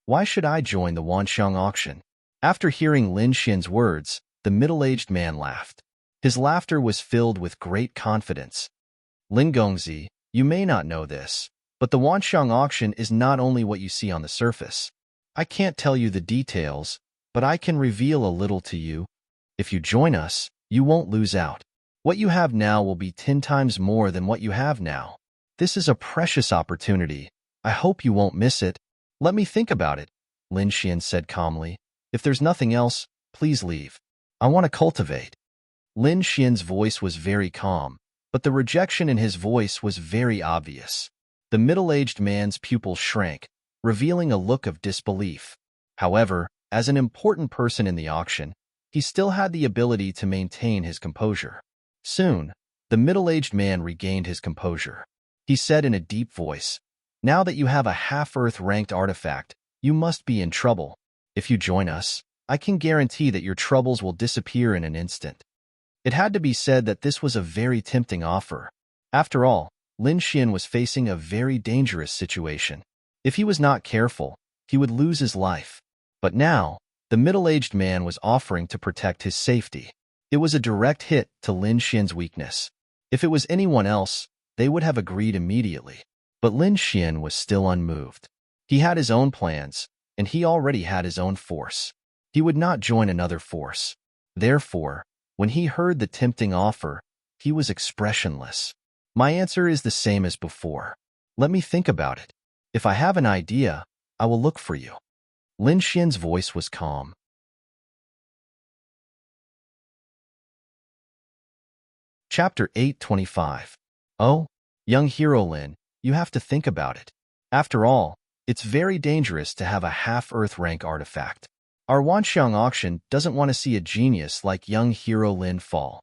"Why should I join the Wanxiang auction?" After hearing Lin Xian's words, the middle-aged man laughed. His laughter was filled with great confidence. Lin Gongzi, you may not know this, but the Wanxiang auction is not only what you see on the surface. I can't tell you the details, but I can reveal a little to you. If you join us, you won't lose out. What you have now will be 10 times more than what you have now. This is a precious opportunity. I hope you won't miss it. Let me think about it, Lin Xian said calmly. If there's nothing else, please leave. I want to cultivate. Lin Xian's voice was very calm, but the rejection in his voice was very obvious. The middle-aged man's pupils shrank, revealing a look of disbelief. However, as an important person in the auction, he still had the ability to maintain his composure. Soon, the middle-aged man regained his composure. He said in a deep voice, "Now that you have a half-Earth ranked artifact, you must be in trouble. If you join us, I can guarantee that your troubles will disappear in an instant." It had to be said that this was a very tempting offer. After all, Lin Xian was facing a very dangerous situation. If he was not careful, he would lose his life. But now, the middle-aged man was offering to protect his safety. It was a direct hit to Lin Xian's weakness. If it was anyone else, they would have agreed immediately. But Lin Xian was still unmoved. He had his own plans, and he already had his own force. He would not join another force. Therefore, when he heard the tempting offer, he was expressionless. My answer is the same as before. Let me think about it. If I have an idea, I will look for you. Lin Xian's voice was calm. Chapter 825. Oh, young hero Lin, you have to think about it. After all, it's very dangerous to have a half-Earth rank artifact. Our Wanxiang auction doesn't want to see a genius like young hero Lin fall.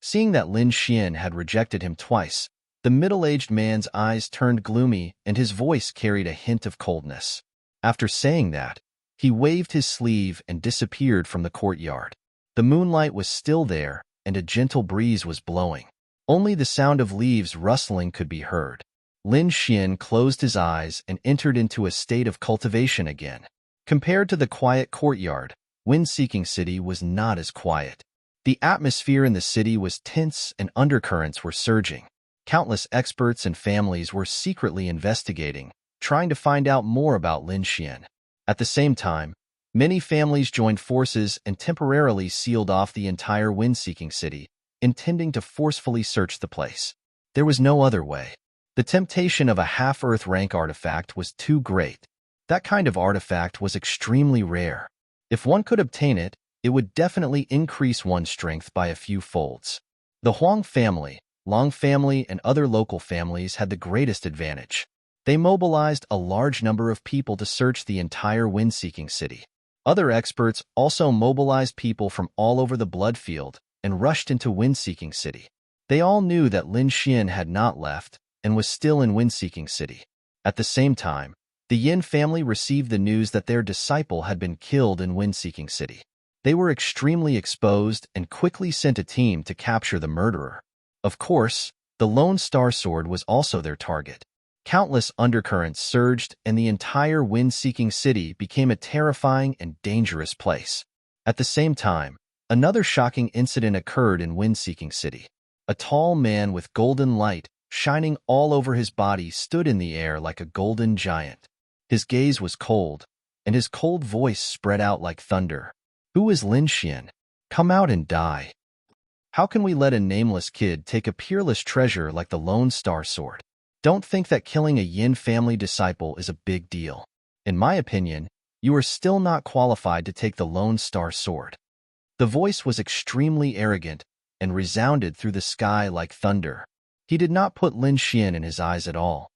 Seeing that Lin Xian had rejected him twice, the middle-aged man's eyes turned gloomy and his voice carried a hint of coldness. After saying that, he waved his sleeve and disappeared from the courtyard. The moonlight was still there, and a gentle breeze was blowing. Only the sound of leaves rustling could be heard. Lin Xian closed his eyes and entered into a state of cultivation again. Compared to the quiet courtyard, Wind-Seeking City was not as quiet. The atmosphere in the city was tense and undercurrents were surging. Countless experts and families were secretly investigating, trying to find out more about Lin Xian. At the same time, many families joined forces and temporarily sealed off the entire Wind-Seeking City, intending to forcefully search the place. There was no other way. The temptation of a half-Earth rank artifact was too great. That kind of artifact was extremely rare. If one could obtain it, it would definitely increase one's strength by a few folds. The Huang family, Long family, and other local families had the greatest advantage. They mobilized a large number of people to search the entire Wind-Seeking City. Other experts also mobilized people from all over the Bloodfield and rushed into Wind-Seeking City. They all knew that Lin Xian had not left and was still in Wind-Seeking City. At the same time, the Yin family received the news that their disciple had been killed in Wind-Seeking City. They were extremely exposed and quickly sent a team to capture the murderer. Of course, the Lone Star Sword was also their target. Countless undercurrents surged and the entire Wind-Seeking City became a terrifying and dangerous place. At the same time, another shocking incident occurred in Wind-Seeking City. A tall man with golden light shining all over his body stood in the air like a golden giant. His gaze was cold, and his cold voice spread out like thunder. "Who is Lin Xian? Come out and die. How can we let a nameless kid take a peerless treasure like the Lone Star Sword? Don't think that killing a Yin family disciple is a big deal. In my opinion, you are still not qualified to take the Lone Star Sword." The voice was extremely arrogant and resounded through the sky like thunder. He did not put Lin Xian in his eyes at all.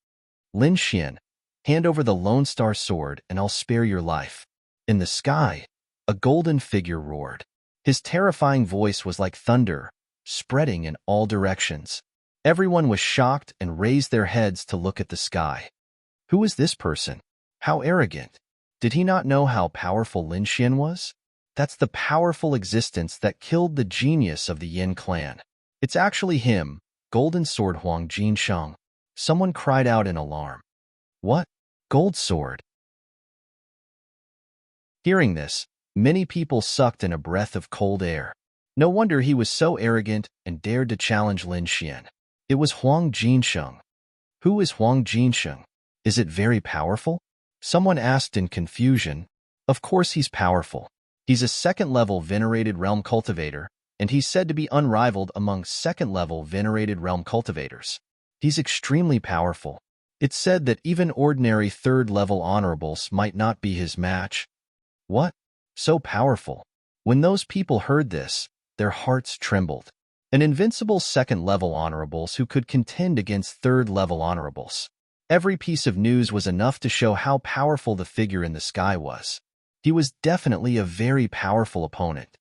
"Lin Xian, hand over the Lone Star Sword and I'll spare your life." In the sky, a golden figure roared. His terrifying voice was like thunder, spreading in all directions. Everyone was shocked and raised their heads to look at the sky. Who was this person? How arrogant! Did he not know how powerful Lin Xian was? That's the powerful existence that killed the genius of the Yin clan. It's actually him, Golden Sword Huang Jinsheng. Someone cried out in alarm. What? Gold Sword? Hearing this, Many people sucked in a breath of cold air. No wonder he was so arrogant and dared to challenge Lin Xian. It was Huang Jinsheng. Who is Huang Jinsheng? Is it very powerful? Someone asked in confusion. Of course he's powerful. He's a second-level venerated realm cultivator, and he's said to be unrivaled among second-level venerated realm cultivators. He's extremely powerful. It's said that even ordinary third-level honorables might not be his match. What? So powerful. When those people heard this, their hearts trembled. An invincible second-level honorables who could contend against third-level honorables. Every piece of news was enough to show how powerful the figure in the sky was. He was definitely a very powerful opponent.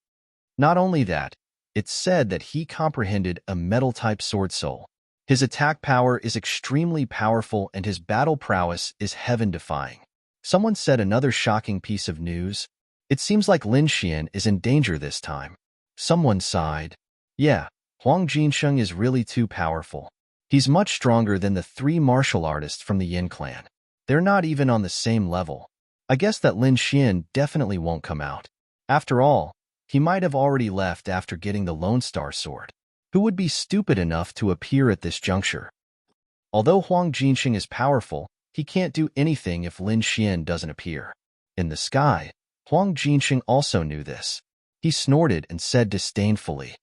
Not only that, it's said that he comprehended a metal-type sword soul. His attack power is extremely powerful and his battle prowess is heaven-defying. Someone said another shocking piece of news. It seems like Lin Xian is in danger this time. Someone sighed. Yeah, Huang Jinsheng is really too powerful. He's much stronger than the 3 martial artists from the Yin clan. They're not even on the same level. I guess that Lin Xian definitely won't come out. After all, he might have already left after getting the Lone Star Sword. Who would be stupid enough to appear at this juncture? Although Huang Jinsheng is powerful, he can't do anything if Lin Xian doesn't appear. In the sky, Huang Jinsheng also knew this. He snorted and said disdainfully,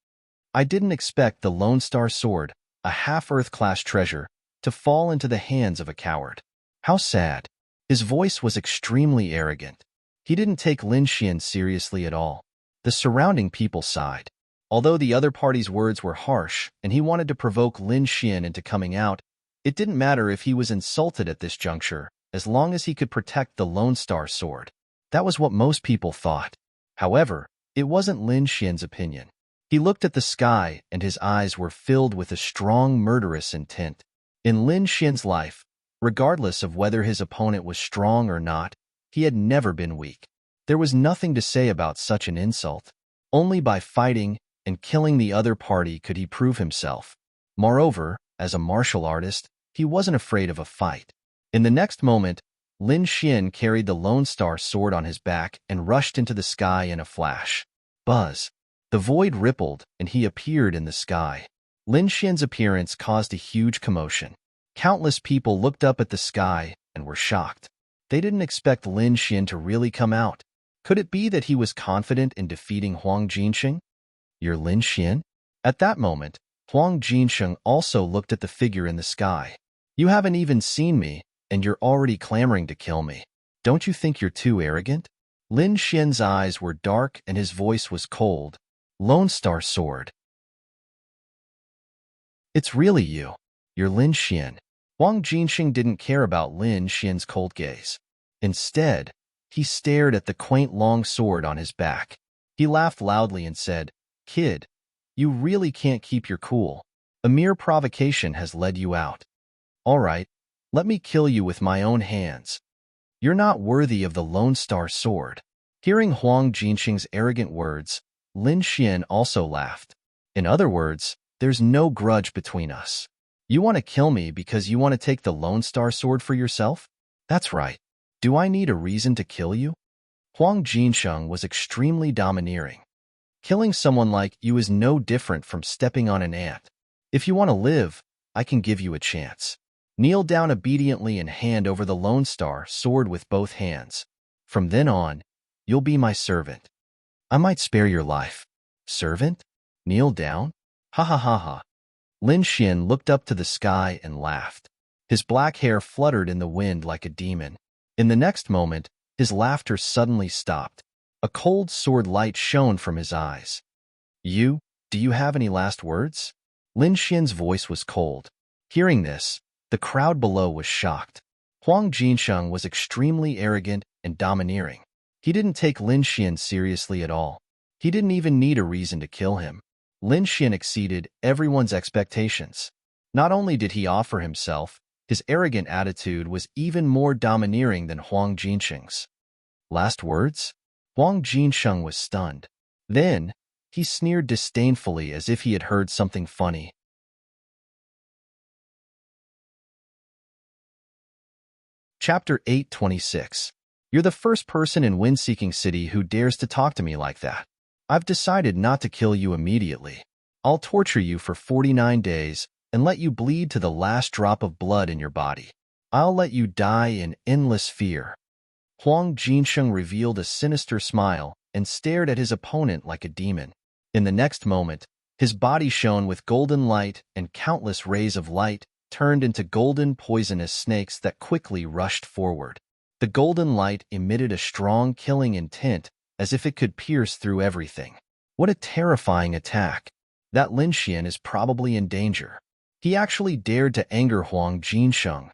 I didn't expect the Lone Star Sword, a half-Earth-class treasure, to fall into the hands of a coward. How sad. His voice was extremely arrogant. He didn't take Lin Xian seriously at all. The surrounding people sighed. Although the other party's words were harsh and he wanted to provoke Lin Xian into coming out, it didn't matter if he was insulted at this juncture, as long as he could protect the Lone Star Sword. That was what most people thought. However, it wasn't Lin Xian's opinion. He looked at the sky and his eyes were filled with a strong murderous intent. In Lin Xian's life, regardless of whether his opponent was strong or not, he had never been weak. There was nothing to say about such an insult. Only by fighting and killing the other party could he prove himself. Moreover, as a martial artist, he wasn't afraid of a fight. In the next moment, Lin Xian carried the Lone Star Sword on his back and rushed into the sky in a flash. Buzz. The void rippled, and he appeared in the sky. Lin Xian's appearance caused a huge commotion. Countless people looked up at the sky and were shocked. They didn't expect Lin Xian to really come out. Could it be that he was confident in defeating Huang Jinsheng? You're Lin Xian? At that moment, Huang Jinsheng also looked at the figure in the sky. You haven't even seen me, and you're already clamoring to kill me. Don't you think you're too arrogant? Lin Xian's eyes were dark and his voice was cold. Lone Star Sword. It's really you. You're Lin Xian. Huang Jinsheng didn't care about Lin Xian's cold gaze. Instead, he stared at the quaint long sword on his back. He laughed loudly and said, Kid, you really can't keep your cool. A mere provocation has led you out. All right, let me kill you with my own hands. You're not worthy of the Lone Star Sword. Hearing Huang Jinsheng's arrogant words, Lin Xian also laughed. In other words, there's no grudge between us. You want to kill me because you want to take the Lone Star Sword for yourself? That's right. Do I need a reason to kill you? Huang Jinsheng was extremely domineering. Killing someone like you is no different from stepping on an ant. If you want to live, I can give you a chance. Kneel down obediently and hand over the Lone Star Sword with both hands. From then on, you'll be my servant. I might spare your life. Servant? Kneel down? Ha ha ha ha. Lin Xian looked up to the sky and laughed. His black hair fluttered in the wind like a demon. In the next moment, his laughter suddenly stopped. A cold sword light shone from his eyes. Do you have any last words? Lin Xian's voice was cold. Hearing this, the crowd below was shocked. Huang Jinsheng was extremely arrogant and domineering. He didn't take Lin Xian seriously at all. He didn't even need a reason to kill him. Lin Xian exceeded everyone's expectations. Not only did he offer himself, his arrogant attitude was even more domineering than Huang Jinsheng's. Last words? Huang Jinsheng was stunned. Then, he sneered disdainfully as if he had heard something funny. Chapter 826. You're the first person in Wind-Seeking City who dares to talk to me like that. I've decided not to kill you immediately. I'll torture you for 49 days and let you bleed to the last drop of blood in your body. I'll let you die in endless fear." Huang Jinsheng revealed a sinister smile and stared at his opponent like a demon. In the next moment, his body shone with golden light, and countless rays of light turned into golden poisonous snakes that quickly rushed forward. The golden light emitted a strong killing intent, as if it could pierce through everything. What a terrifying attack! That Lin Xian is probably in danger. He actually dared to anger Huang Jinsheng.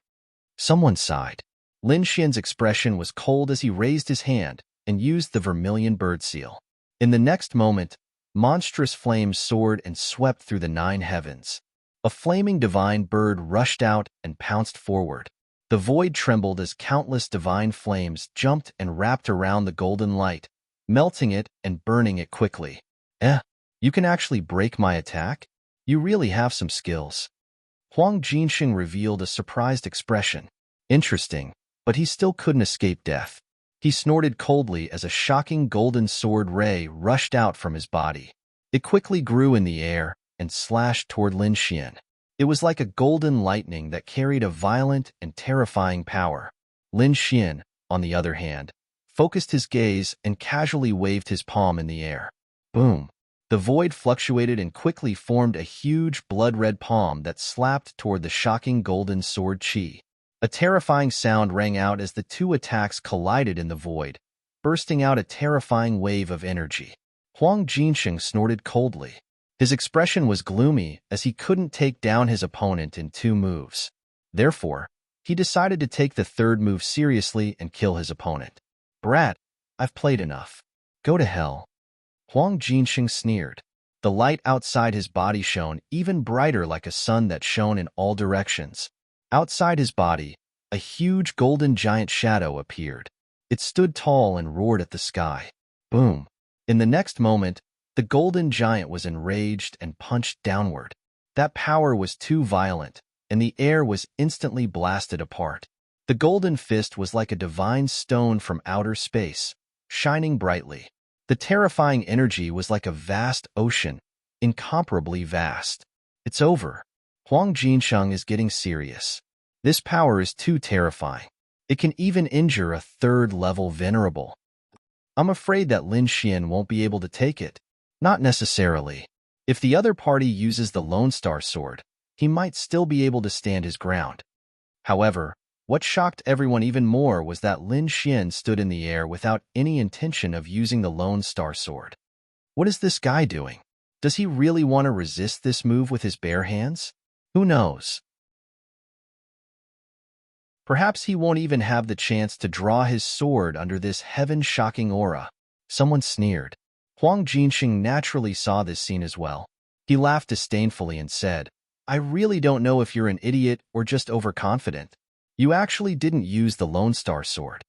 Someone sighed. Lin Xian's expression was cold as he raised his hand and used the vermilion bird seal. In the next moment, monstrous flames soared and swept through the 9 heavens. A flaming divine bird rushed out and pounced forward. The void trembled as countless divine flames jumped and wrapped around the golden light, melting it and burning it quickly. You can actually break my attack? You really have some skills." Huang Jinsheng revealed a surprised expression. Interesting, but he still couldn't escape death. He snorted coldly as a shocking golden sword ray rushed out from his body. It quickly grew in the air and slashed toward Lin Xian. It was like a golden lightning that carried a violent and terrifying power. Lin Xian, on the other hand, focused his gaze and casually waved his palm in the air. Boom! The void fluctuated and quickly formed a huge blood-red palm that slapped toward the shocking golden sword Qi. A terrifying sound rang out as the two attacks collided in the void, bursting out a terrifying wave of energy. Huang Jinsheng snorted coldly. His expression was gloomy as he couldn't take down his opponent in 2 moves. Therefore, he decided to take the 3rd move seriously and kill his opponent. "Brat, I've played enough. Go to hell." Huang Jinsheng sneered. The light outside his body shone even brighter like a sun that shone in all directions. Outside his body, a huge golden giant shadow appeared. It stood tall and roared at the sky. Boom! In the next moment, the golden giant was enraged and punched downward. That power was too violent, and the air was instantly blasted apart. The golden fist was like a divine stone from outer space, shining brightly. The terrifying energy was like a vast ocean, incomparably vast. "It's over. Huang Jinsheng is getting serious. This power is too terrifying. It can even injure a 3rd-level venerable. I'm afraid that Lin Xian won't be able to take it." "Not necessarily. If the other party uses the Lone Star Sword, he might still be able to stand his ground." However, what shocked everyone even more was that Lin Xian stood in the air without any intention of using the Lone Star Sword. What is this guy doing? Does he really want to resist this move with his bare hands? Who knows? Perhaps he won't even have the chance to draw his sword under this heaven-shocking aura. Someone sneered. Huang Jinsheng naturally saw this scene as well. He laughed disdainfully and said, "I really don't know if you're an idiot or just overconfident. You actually didn't use the Lone Star Sword.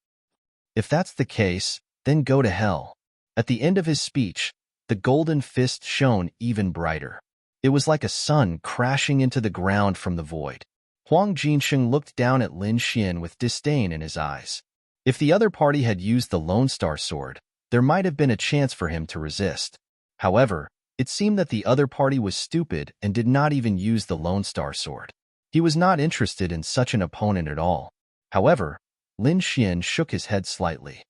If that's the case, then go to hell." At the end of his speech, the golden fist shone even brighter. It was like a sun crashing into the ground from the void. Huang Jinsheng looked down at Lin Xian with disdain in his eyes. If the other party had used the Lone Star Sword, there might have been a chance for him to resist. However, it seemed that the other party was stupid and did not even use the Lone Star Sword. He was not interested in such an opponent at all. However, Lin Xian shook his head slightly.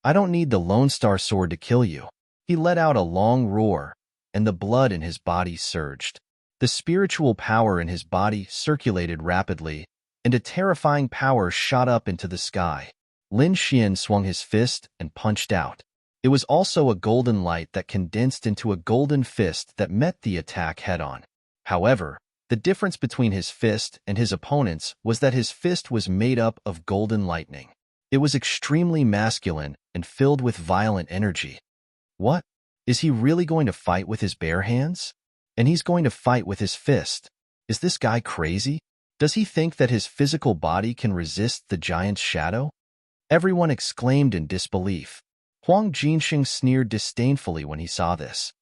"I don't need the Lone Star Sword to kill you." He let out a long roar, and the blood in his body surged. The spiritual power in his body circulated rapidly, and a terrifying power shot up into the sky. Lin Xian swung his fist and punched out. It was also a golden light that condensed into a golden fist that met the attack head-on. However, the difference between his fist and his opponent's was that his fist was made up of golden lightning. It was extremely masculine and filled with violent energy. What? Is he really going to fight with his bare hands? And he's going to fight with his fist. Is this guy crazy? Does he think that his physical body can resist the giant's shadow? Everyone exclaimed in disbelief. Huang Jinsheng sneered disdainfully when he saw this.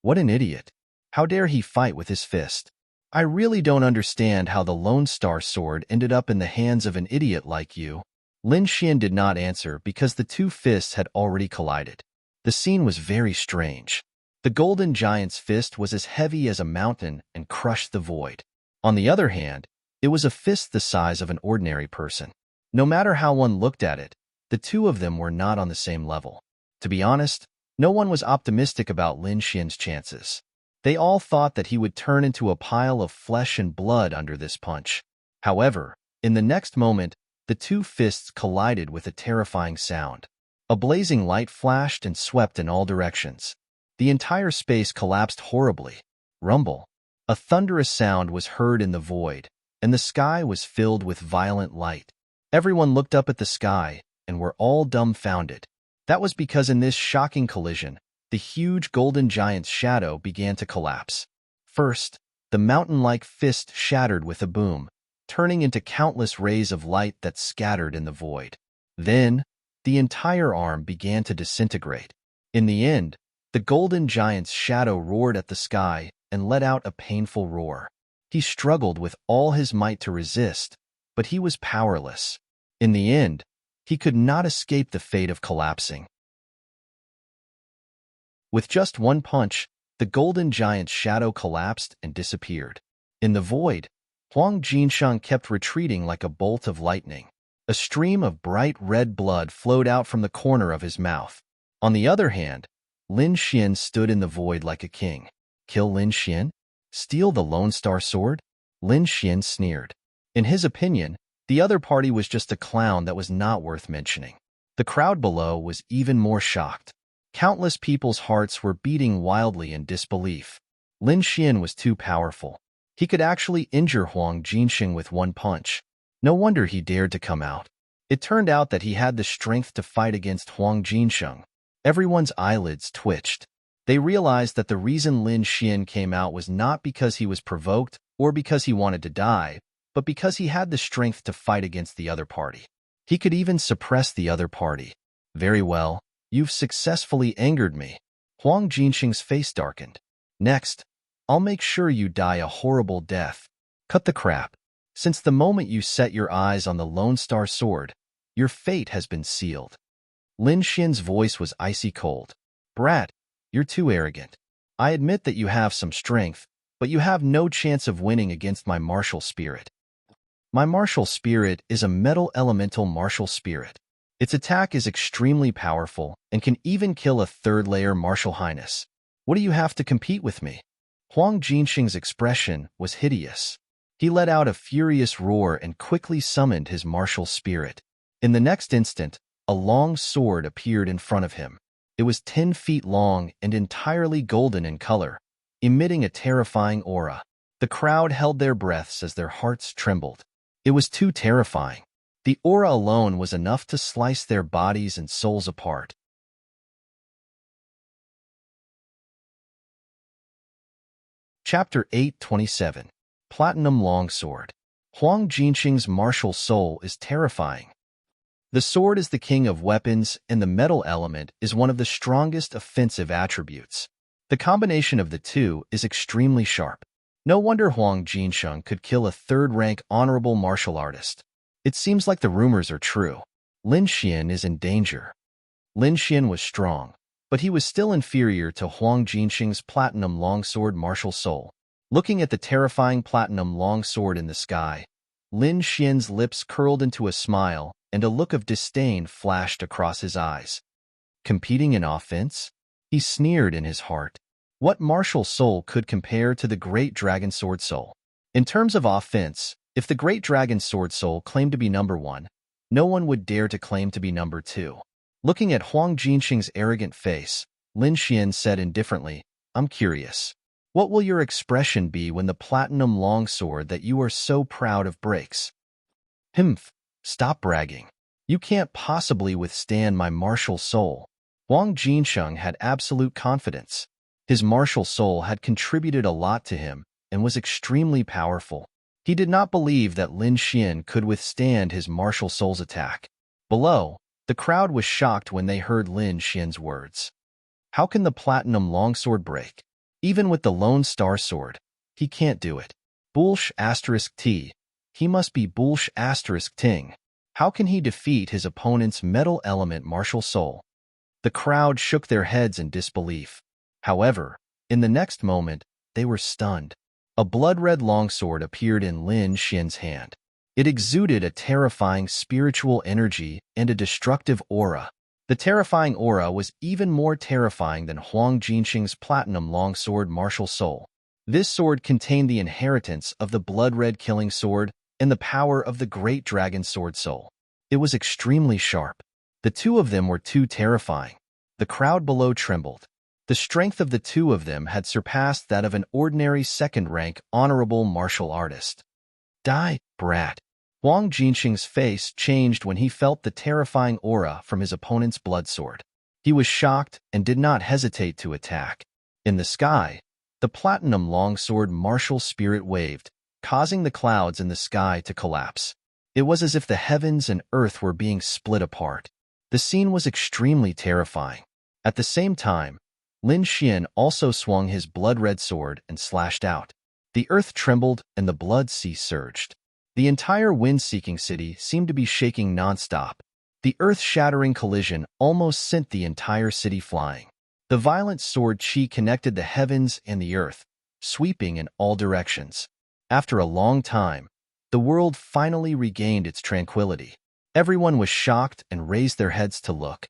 What an idiot. How dare he fight with his fist? I really don't understand how the Lone Star Sword ended up in the hands of an idiot like you. Lin Xian did not answer because the two fists had already collided. The scene was very strange. The golden giant's fist was as heavy as a mountain and crushed the void. On the other hand, it was a fist the size of an ordinary person. No matter how one looked at it, the two of them were not on the same level. To be honest, no one was optimistic about Lin Xian's chances. They all thought that he would turn into a pile of flesh and blood under this punch. However, in the next moment, the two fists collided with a terrifying sound. A blazing light flashed and swept in all directions. The entire space collapsed horribly. Rumble. A thunderous sound was heard in the void, and the sky was filled with violent light. Everyone looked up at the sky and were all dumbfounded. That was because in this shocking collision, the huge golden giant's shadow began to collapse. First, the mountain-like fist shattered with a boom, turning into countless rays of light that scattered in the void. Then, the entire arm began to disintegrate. In the end, the golden giant's shadow roared at the sky and let out a painful roar. He struggled with all his might to resist, but he was powerless. In the end, he could not escape the fate of collapsing. With just one punch, the golden giant's shadow collapsed and disappeared. In the void, Huang Jinsheng kept retreating like a bolt of lightning. A stream of bright red blood flowed out from the corner of his mouth. On the other hand, Lin Xian stood in the void like a king. Kill Lin Xian? Steal the Lone Star Sword? Lin Xian sneered. In his opinion, the other party was just a clown that was not worth mentioning. The crowd below was even more shocked. Countless people's hearts were beating wildly in disbelief. Lin Xian was too powerful. He could actually injure Huang Jinsheng with one punch. No wonder he dared to come out. It turned out that he had the strength to fight against Huang Jinsheng. Everyone's eyelids twitched. They realized that the reason Lin Xian came out was not because he was provoked or because he wanted to die, but because he had the strength to fight against the other party. He could even suppress the other party. Very well, you've successfully angered me. Huang Jinsheng's face darkened. Next, I'll make sure you die a horrible death. Cut the crap. Since the moment you set your eyes on the Lone Star Sword, your fate has been sealed. Lin Xian's voice was icy cold. Brat, you're too arrogant. I admit that you have some strength, but you have no chance of winning against my martial spirit. My martial spirit is a metal elemental martial spirit. Its attack is extremely powerful and can even kill a third-layer martial highness. What do you have to compete with me? Huang Jinsheng's expression was hideous. He let out a furious roar and quickly summoned his martial spirit. In the next instant, a long sword appeared in front of him. It was 10 feet long and entirely golden in color, emitting a terrifying aura. The crowd held their breaths as their hearts trembled. It was too terrifying. The aura alone was enough to slice their bodies and souls apart. Chapter 8:27. Platinum Longsword. Huang Jinsheng's martial soul is terrifying. The sword is the king of weapons, and the metal element is one of the strongest offensive attributes. The combination of the two is extremely sharp. No wonder Huang Jinsheng could kill a third-rank honorable martial artist. It seems like the rumors are true. Lin Xian is in danger. Lin Xian was strong, but he was still inferior to Huang Jinsheng's platinum longsword martial soul. Looking at the terrifying platinum longsword in the sky, Lin Xian's lips curled into a smile and a look of disdain flashed across his eyes. Competing in offense? He sneered in his heart. What martial soul could compare to the Great Dragon Sword Soul? In terms of offense, if the Great Dragon Sword Soul claimed to be number 1, no one would dare to claim to be number 2. Looking at Huang Jinsheng's arrogant face, Lin Xian said indifferently, I'm curious. What will your expression be when the platinum longsword that you are so proud of breaks? Humph, stop bragging. You can't possibly withstand my martial soul. Huang Jinsheng had absolute confidence. His martial soul had contributed a lot to him and was extremely powerful. He did not believe that Lin Xian could withstand his martial soul's attack. Below, the crowd was shocked when they heard Lin Xian's words. How can the platinum longsword break? Even with the Lone Star Sword, he can't do it. Bulsh*t. He must be Bulsh*t Ting. How can he defeat his opponent's metal element martial soul? The crowd shook their heads in disbelief. However, in the next moment, they were stunned. A blood-red longsword appeared in Lin Xian's hand. It exuded a terrifying spiritual energy and a destructive aura. The terrifying aura was even more terrifying than Huang Jinxing's platinum longsword martial soul. This sword contained the inheritance of the blood-red killing sword and the power of the great dragon sword soul. It was extremely sharp. The two of them were too terrifying. The crowd below trembled. The strength of the two of them had surpassed that of an ordinary second-rank honorable martial artist. Die, brat. Huang Jinxing's face changed when he felt the terrifying aura from his opponent's bloodsword. He was shocked and did not hesitate to attack. In the sky, the platinum longsword martial spirit waved, causing the clouds in the sky to collapse. It was as if the heavens and earth were being split apart. The scene was extremely terrifying. At the same time, Lin Xian also swung his blood-red sword and slashed out. The earth trembled and the blood sea surged. The entire wind-seeking city seemed to be shaking nonstop. The earth-shattering collision almost sent the entire city flying. The violent sword chi connected the heavens and the earth, sweeping in all directions. After a long time, the world finally regained its tranquility. Everyone was shocked and raised their heads to look.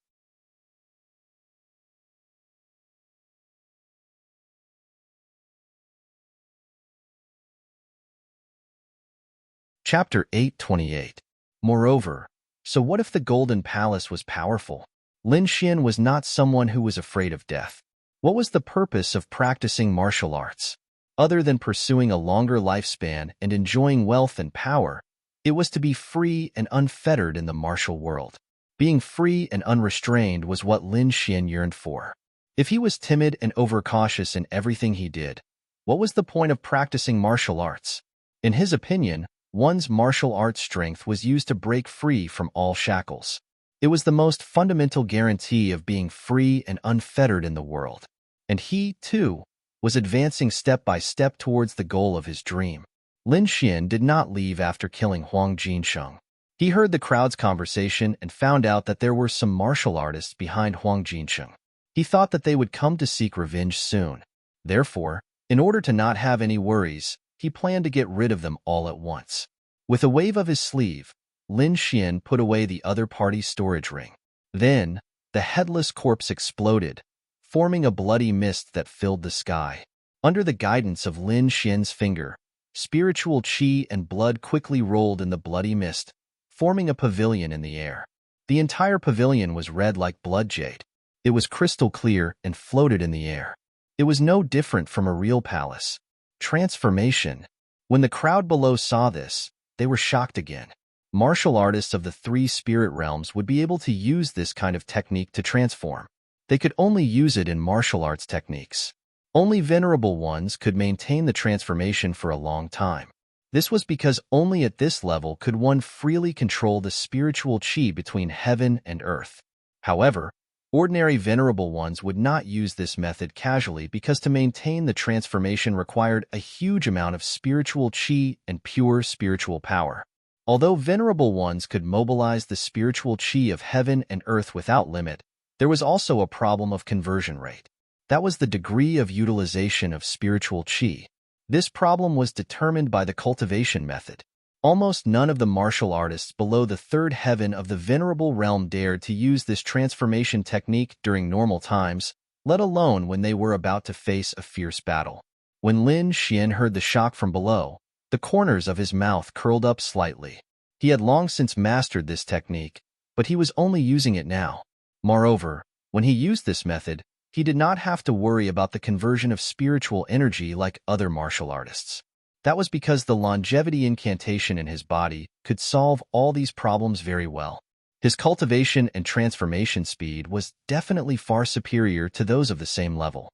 Chapter 828. Moreover, so what if the Golden Palace was powerful? Lin Xian was not someone who was afraid of death. What was the purpose of practicing martial arts? Other than pursuing a longer lifespan and enjoying wealth and power, it was to be free and unfettered in the martial world. Being free and unrestrained was what Lin Xian yearned for. If he was timid and overcautious in everything he did, what was the point of practicing martial arts? In his opinion, one's martial arts strength was used to break free from all shackles. It was the most fundamental guarantee of being free and unfettered in the world. And he, too, was advancing step by step towards the goal of his dream. Lin Xian did not leave after killing Huang Jinsheng. He heard the crowd's conversation and found out that there were some martial artists behind Huang Jinsheng. He thought that they would come to seek revenge soon. Therefore, in order to not have any worries, he planned to get rid of them all at once. With a wave of his sleeve, Lin Xian put away the other party's storage ring. Then, the headless corpse exploded, forming a bloody mist that filled the sky. Under the guidance of Lin Xian's finger, spiritual qi and blood quickly rolled in the bloody mist, forming a pavilion in the air. The entire pavilion was red like blood jade. It was crystal clear and floated in the air. It was no different from a real palace. Transformation. When the crowd below saw this, they were shocked again. Martial artists of the three spirit realms would be able to use this kind of technique to transform. They could only use it in martial arts techniques. Only venerable ones could maintain the transformation for a long time. This was because only at this level could one freely control the spiritual qi between heaven and earth. However, ordinary venerable ones would not use this method casually because to maintain the transformation required a huge amount of spiritual qi and pure spiritual power. Although venerable ones could mobilize the spiritual qi of heaven and earth without limit, there was also a problem of conversion rate. That was the degree of utilization of spiritual qi. This problem was determined by the cultivation method. Almost none of the martial artists below the third heaven of the venerable realm dared to use this transformation technique during normal times, let alone when they were about to face a fierce battle. When Lin Xian heard the shock from below, the corners of his mouth curled up slightly. He had long since mastered this technique, but he was only using it now. Moreover, when he used this method, he did not have to worry about the conversion of spiritual energy like other martial artists. That was because the longevity incantation in his body could solve all these problems very well. His cultivation and transformation speed was definitely far superior to those of the same level.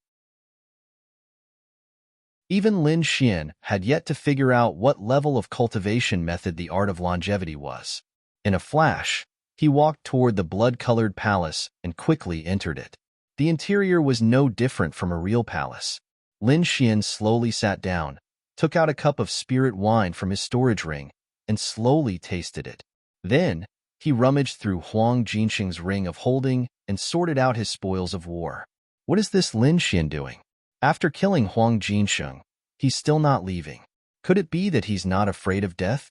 Even Lin Xian had yet to figure out what level of cultivation method the art of longevity was. In a flash, he walked toward the blood-colored palace and quickly entered it. The interior was no different from a real palace. Lin Xian slowly sat down, took out a cup of spirit wine from his storage ring, and slowly tasted it. Then, He rummaged through Huang Jinsheng's ring of holding and sorted out his spoils of war. What is this Lin Xian doing? After killing Huang Jinsheng, he's still not leaving. Could it be that he's not afraid of death?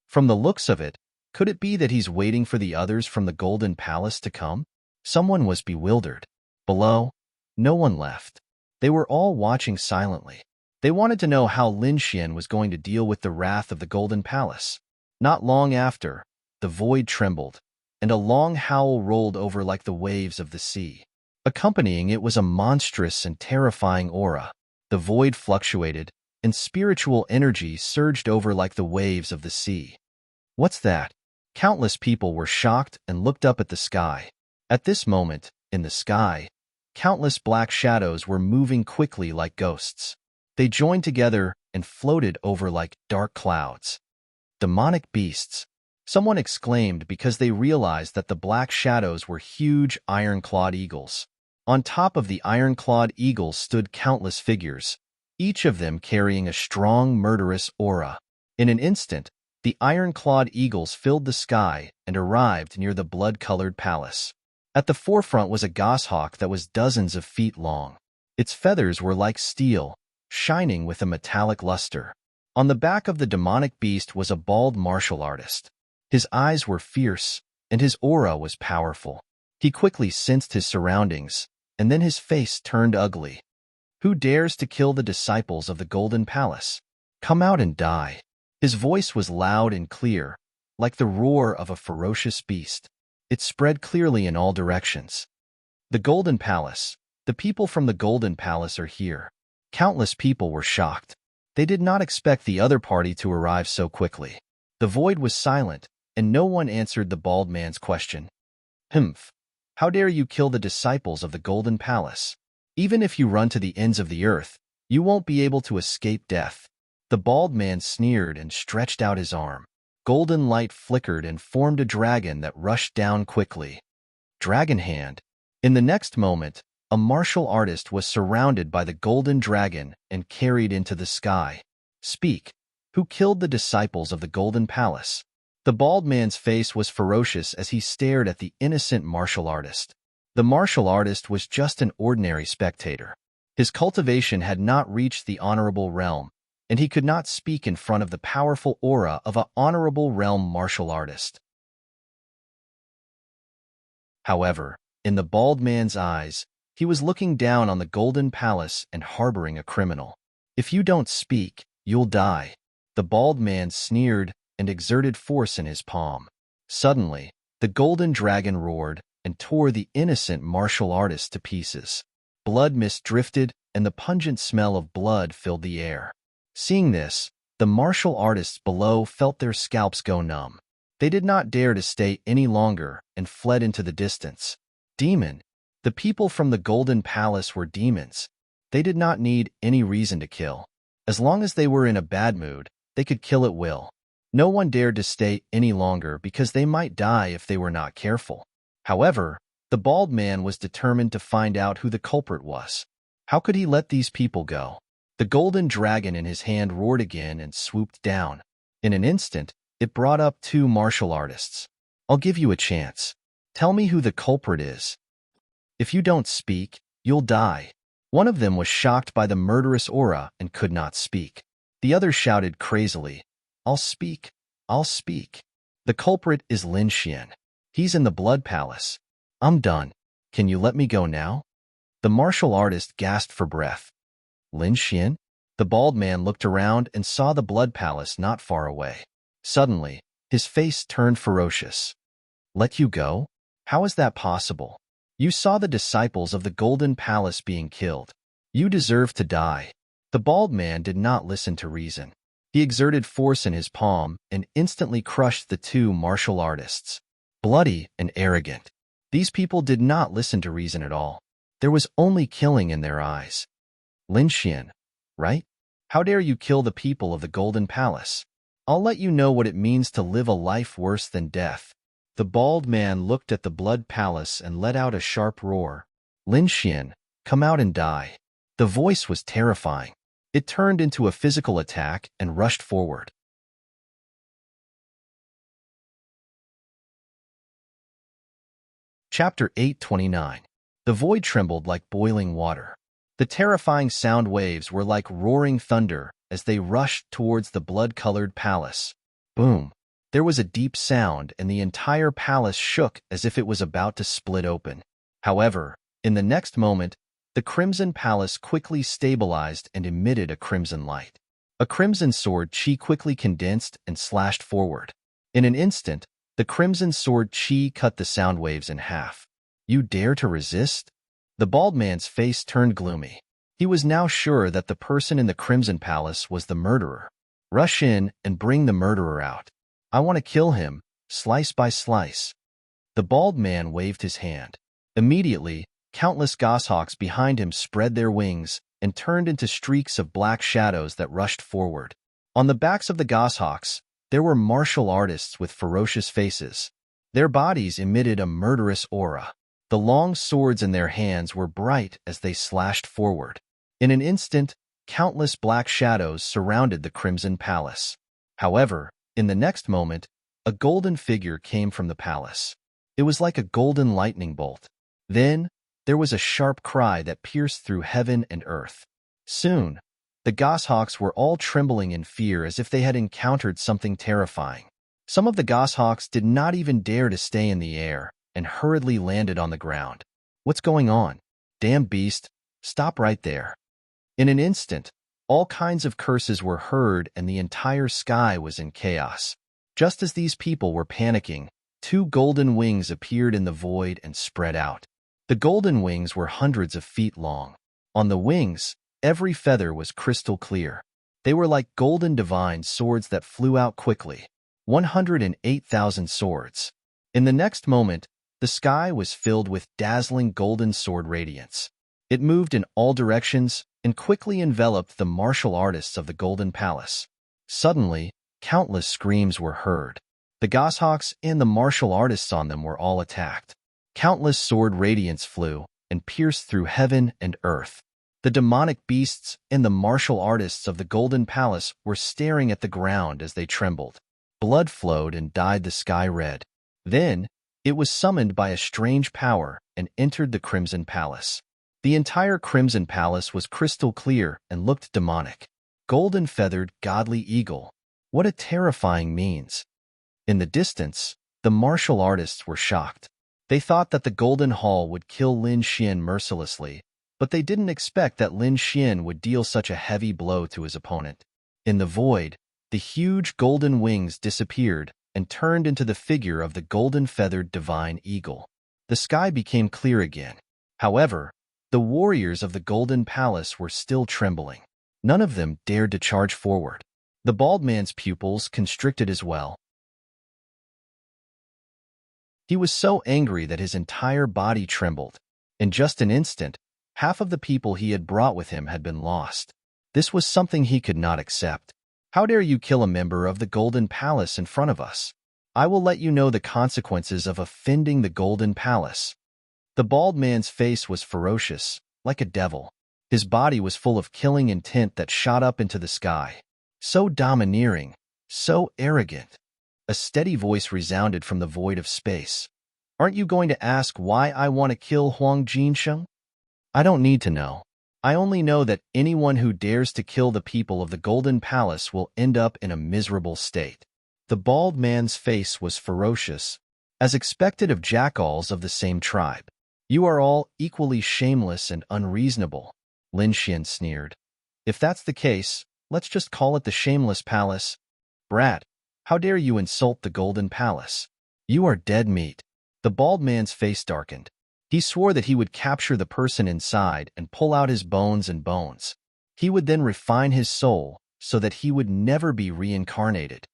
From the looks of it, could it be that he's waiting for the others from the Golden Palace to come? Someone was bewildered. Below, no one left. They were all watching silently. They wanted to know how Lin Xian was going to deal with the wrath of the Golden Palace. Not long after, the void trembled, and a long howl rolled over like the waves of the sea. Accompanying it was a monstrous and terrifying aura. The void fluctuated, and spiritual energy surged over like the waves of the sea. What's that? Countless people were shocked and looked up at the sky. At this moment, in the sky, countless black shadows were moving quickly like ghosts. They joined together and floated over like dark clouds. Demonic beasts, someone exclaimed because they realized that the black shadows were huge iron-clawed eagles. On top of the iron-clawed eagles stood countless figures, each of them carrying a strong, murderous aura. In an instant, the iron-clawed eagles filled the sky and arrived near the blood-colored palace. At the forefront was a goshawk that was dozens of feet long. Its feathers were like steel, shining with a metallic luster. On the back of the demonic beast was a bald martial artist. His eyes were fierce, and his aura was powerful. He quickly sensed his surroundings, and then his face turned ugly. Who dares to kill the disciples of the Golden Palace? Come out and die. His voice was loud and clear, like the roar of a ferocious beast. It spread clearly in all directions. The Golden Palace. The people from the Golden Palace are here. Countless people were shocked. They did not expect the other party to arrive so quickly. The void was silent, and no one answered the bald man's question. Humph! How dare you kill the disciples of the Golden Palace? Even if you run to the ends of the earth, you won't be able to escape death. The bald man sneered and stretched out his arm. Golden light flickered and formed a dragon that rushed down quickly. Dragon hand. In the next moment, a martial artist was surrounded by the golden dragon and carried into the sky. Speak. Who killed the disciples of the Golden Palace? The bald man's face was ferocious as he stared at the innocent martial artist. The martial artist was just an ordinary spectator. His cultivation had not reached the honorable realm, and he could not speak in front of the powerful aura of an honorable realm martial artist. However, in the bald man's eyes, he was looking down on the Golden Palace and harboring a criminal. If you don't speak, you'll die. The bald man sneered and exerted force in his palm. Suddenly, the golden dragon roared and tore the innocent martial artist to pieces. Blood mist drifted, and the pungent smell of blood filled the air. Seeing this, the martial artists below felt their scalps go numb. They did not dare to stay any longer and fled into the distance. Demon. The people from the Golden Palace were demons. They did not need any reason to kill. As long as they were in a bad mood, they could kill at will. No one dared to stay any longer because they might die if they were not careful. However, the bald man was determined to find out who the culprit was. How could he let these people go? The golden dragon in his hand roared again and swooped down. In an instant, it brought up two martial artists. I'll give you a chance. Tell me who the culprit is. If you don't speak, you'll die. One of them was shocked by the murderous aura and could not speak. The other shouted crazily, I'll speak, I'll speak. The culprit is Lin Xian. He's in the Blood Palace. I'm done. Can you let me go now? The martial artist gasped for breath. Lin Xian? The bald man looked around and saw the Blood Palace not far away. Suddenly, his face turned ferocious. Let you go? How is that possible? You saw the disciples of the Golden Palace being killed. You deserve to die. The bald man did not listen to reason. He exerted force in his palm and instantly crushed the two martial artists. Bloody and arrogant. These people did not listen to reason at all. There was only killing in their eyes. Lin Xian, right? How dare you kill the people of the Golden Palace? I'll let you know what it means to live a life worse than death. The bald man looked at the Blood Palace and let out a sharp roar. Lin Xian, come out and die. The voice was terrifying. It turned into a physical attack and rushed forward. Chapter 829. The void trembled like boiling water. The terrifying sound waves were like roaring thunder as they rushed towards the blood-colored palace. Boom! There was a deep sound, and the entire palace shook as if it was about to split open. However, in the next moment, the Crimson Palace quickly stabilized and emitted a crimson light. A crimson sword chi quickly condensed and slashed forward. In an instant, the crimson sword chi cut the sound waves in half. You dare to resist? The bald man's face turned gloomy. He was now sure that the person in the Crimson Palace was the murderer. Rush in and bring the murderer out. I want to kill him, slice by slice. The bald man waved his hand. Immediately, countless goshawks behind him spread their wings and turned into streaks of black shadows that rushed forward. On the backs of the goshawks, there were martial artists with ferocious faces. Their bodies emitted a murderous aura. The long swords in their hands were bright as they slashed forward. In an instant, countless black shadows surrounded the Crimson Palace. However, in the next moment, a golden figure came from the palace. It was like a golden lightning bolt. Then, there was a sharp cry that pierced through heaven and earth. Soon, the goshawks were all trembling in fear as if they had encountered something terrifying. Some of the goshawks did not even dare to stay in the air and hurriedly landed on the ground. What's going on? Damn beast, stop right there. In an instant, all kinds of curses were heard and the entire sky was in chaos. Just as these people were panicking, two golden wings appeared in the void and spread out. The golden wings were hundreds of feet long. On the wings, every feather was crystal clear. They were like golden divine swords that flew out quickly. 108,000 swords. In the next moment, the sky was filled with dazzling golden sword radiance. It moved in all directions and quickly enveloped the martial artists of the Golden Palace. Suddenly, countless screams were heard. The goshawks and the martial artists on them were all attacked. Countless sword radiance flew and pierced through heaven and earth. The demonic beasts and the martial artists of the Golden Palace were staring at the ground as they trembled. Blood flowed and dyed the sky red. Then, it was summoned by a strange power and entered the Crimson Palace. The entire Crimson Palace was crystal clear and looked demonic. Golden-feathered, godly eagle. What a terrifying means. In the distance, the martial artists were shocked. They thought that the Golden Hall would kill Lin Xian mercilessly, but they didn't expect that Lin Xian would deal such a heavy blow to his opponent. In the void, the huge golden wings disappeared and turned into the figure of the golden-feathered divine eagle. The sky became clear again. However, the warriors of the Golden Palace were still trembling. None of them dared to charge forward. The bald man's pupils constricted as well. He was so angry that his entire body trembled. In just an instant, half of the people he had brought with him had been lost. This was something he could not accept. How dare you kill a member of the Golden Palace in front of us? I will let you know the consequences of offending the Golden Palace. The bald man's face was ferocious, like a devil. His body was full of killing intent that shot up into the sky. So domineering, so arrogant. A steady voice resounded from the void of space. Aren't you going to ask why I want to kill Huang Jinsheng? I don't need to know. I only know that anyone who dares to kill the people of the Golden Palace will end up in a miserable state. The bald man's face was ferocious, as expected of jackals of the same tribe. You are all equally shameless and unreasonable, Lin Xian sneered. If that's the case, let's just call it the Shameless Palace. Brat, how dare you insult the Golden Palace? You are dead meat. The bald man's face darkened. He swore that he would capture the person inside and pull out his bones and bones. He would then refine his soul so that he would never be reincarnated.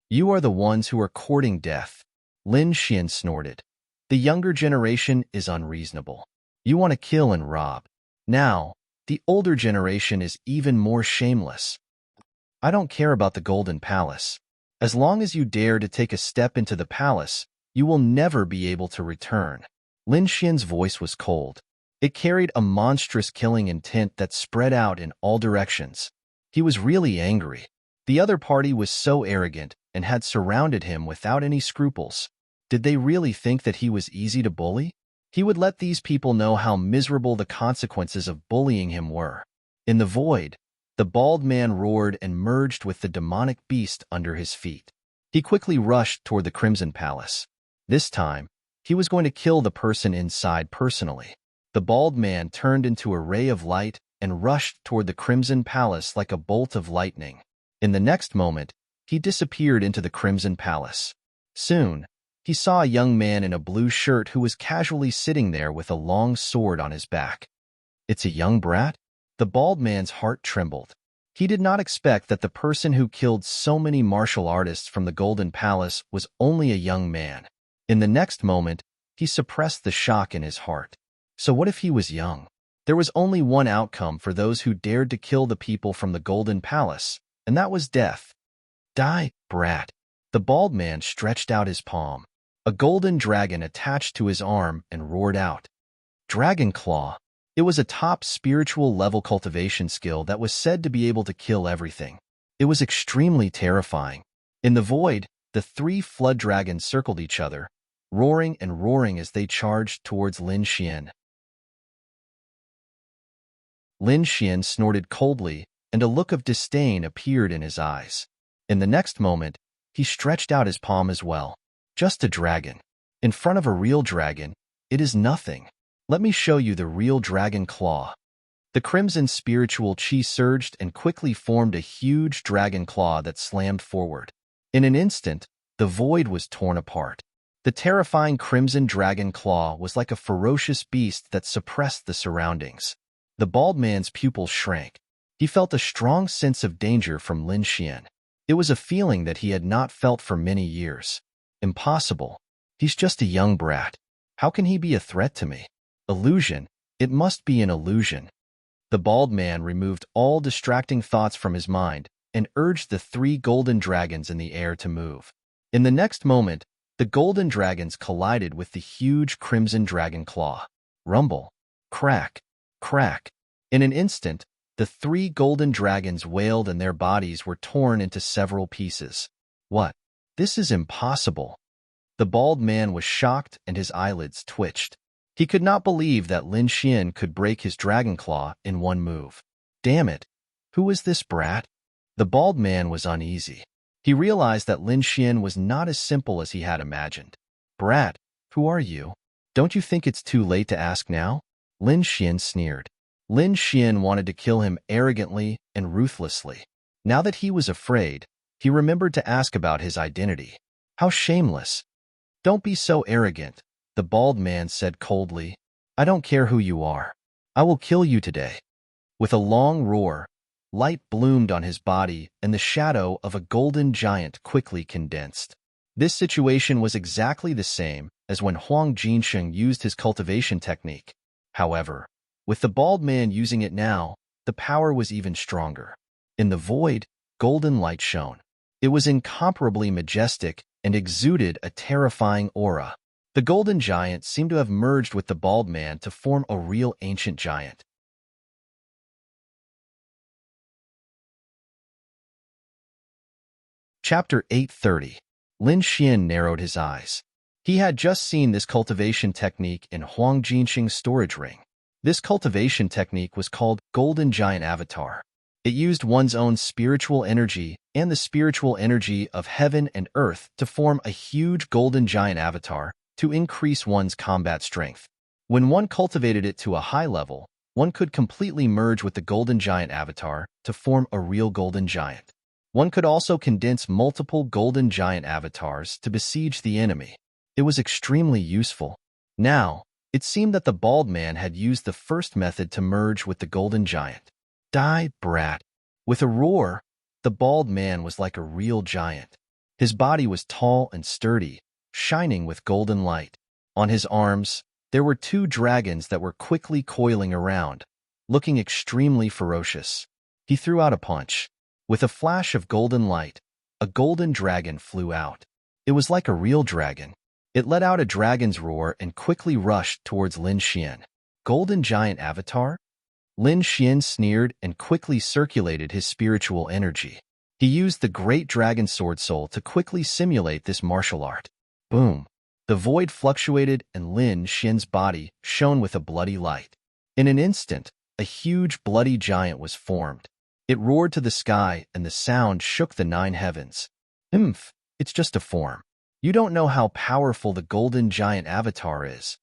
You are the ones who are courting death, Lin Xian snorted. The younger generation is unreasonable. You want to kill and rob. Now, the older generation is even more shameless. I don't care about the Golden Palace. As long as you dare to take a step into the palace, you will never be able to return. Lin Xian's voice was cold. It carried a monstrous killing intent that spread out in all directions. He was really angry. The other party was so arrogant and had surrounded him without any scruples. Did they really think that he was easy to bully? He would let these people know how miserable the consequences of bullying him were. In the void, the bald man roared and merged with the demonic beast under his feet. He quickly rushed toward the Crimson Palace. This time, he was going to kill the person inside personally. The bald man turned into a ray of light and rushed toward the Crimson Palace like a bolt of lightning. In the next moment, he disappeared into the Crimson Palace. Soon, he saw a young man in a blue shirt who was casually sitting there with a long sword on his back. It's a young brat? The bald man's heart trembled. He did not expect that the person who killed so many martial artists from the Golden Palace was only a young man. In the next moment, he suppressed the shock in his heart. So what if he was young? There was only one outcome for those who dared to kill the people from the Golden Palace, and that was death. Die, brat. The bald man stretched out his palm. A golden dragon attached to his arm and roared out. Dragon Claw. It was a top spiritual level cultivation skill that was said to be able to kill everything. It was extremely terrifying. In the void, the three flood dragons circled each other, roaring and roaring as they charged towards Lin Xian. Lin Xian snorted coldly, and a look of disdain appeared in his eyes. In the next moment, he stretched out his palm as well. Just a dragon. In front of a real dragon, it is nothing. Let me show you the real Dragon Claw. The crimson spiritual chi surged and quickly formed a huge dragon claw that slammed forward. In an instant, the void was torn apart. The terrifying crimson dragon claw was like a ferocious beast that suppressed the surroundings. The bald man's pupils shrank. He felt a strong sense of danger from Lin Xian. It was a feeling that he had not felt for many years. Impossible. He's just a young brat. How can he be a threat to me? Illusion. It must be an illusion. The bald man removed all distracting thoughts from his mind and urged the three golden dragons in the air to move. In the next moment, the golden dragons collided with the huge crimson dragon claw. Rumble. Crack. Crack. In an instant, the three golden dragons wailed and their bodies were torn into several pieces. What? This is impossible. The bald man was shocked and his eyelids twitched. He could not believe that Lin Xian could break his dragon claw in one move. Damn it! Who is this brat? The bald man was uneasy. He realized that Lin Xian was not as simple as he had imagined. Brat, who are you? Don't you think it's too late to ask now? Lin Xian sneered. Lin Xian wanted to kill him arrogantly and ruthlessly. Now that he was afraid, he remembered to ask about his identity. How shameless! Don't be so arrogant, the bald man said coldly. I don't care who you are. I will kill you today. With a long roar, light bloomed on his body and the shadow of a golden giant quickly condensed. This situation was exactly the same as when Huang Jinsheng used his cultivation technique. However, with the bald man using it now, the power was even stronger. In the void, golden light shone. It was incomparably majestic and exuded a terrifying aura. The golden giant seemed to have merged with the bald man to form a real ancient giant. Chapter 830. Lin Xian narrowed his eyes. He had just seen this cultivation technique in Huang Jinsheng's storage ring. This cultivation technique was called Golden Giant Avatar. It used one's own spiritual energy and the spiritual energy of heaven and earth to form a huge golden giant avatar to increase one's combat strength. When one cultivated it to a high level, one could completely merge with the golden giant avatar to form a real golden giant. One could also condense multiple golden giant avatars to besiege the enemy. It was extremely useful. Now, it seemed that the bald man had used the first method to merge with the golden giant. Die, brat. With a roar, the bald man was like a real giant. His body was tall and sturdy, shining with golden light. On his arms, there were two dragons that were quickly coiling around, looking extremely ferocious. He threw out a punch. With a flash of golden light, a golden dragon flew out. It was like a real dragon. It let out a dragon's roar and quickly rushed towards Lin Xian. Golden giant avatar? Lin Xian sneered and quickly circulated his spiritual energy. He used the great dragon sword soul to quickly simulate this martial art. Boom! The void fluctuated and Lin Xian's body shone with a bloody light. In an instant, a huge bloody giant was formed. It roared to the sky and the sound shook the 9 heavens. It's just a form. You don't know how powerful the golden giant avatar is.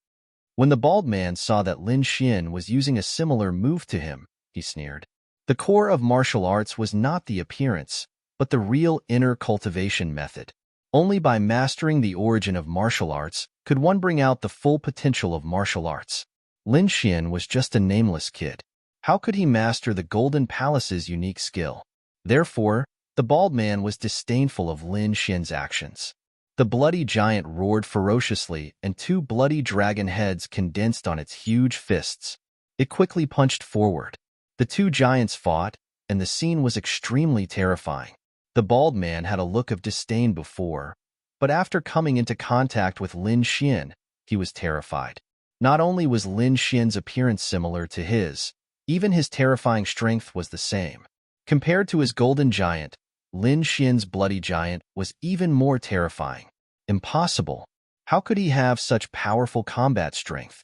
When the bald man saw that Lin Xian was using a similar move to him, he sneered. The core of martial arts was not the appearance, but the real inner cultivation method. Only by mastering the origin of martial arts could one bring out the full potential of martial arts. Lin Xian was just a nameless kid. How could he master the Golden Palace's unique skill? Therefore, the bald man was disdainful of Lin Xian's actions. The bloody giant roared ferociously, and 2 bloody dragon heads condensed on its huge fists. It quickly punched forward. The 2 giants fought, and the scene was extremely terrifying. The bald man had a look of disdain before, but after coming into contact with Lin Xian, he was terrified. Not only was Lin Xian's appearance similar to his, even his terrifying strength was the same. Compared to his golden giant, Lin Xian's bloody giant was even more terrifying. Impossible. How could he have such powerful combat strength?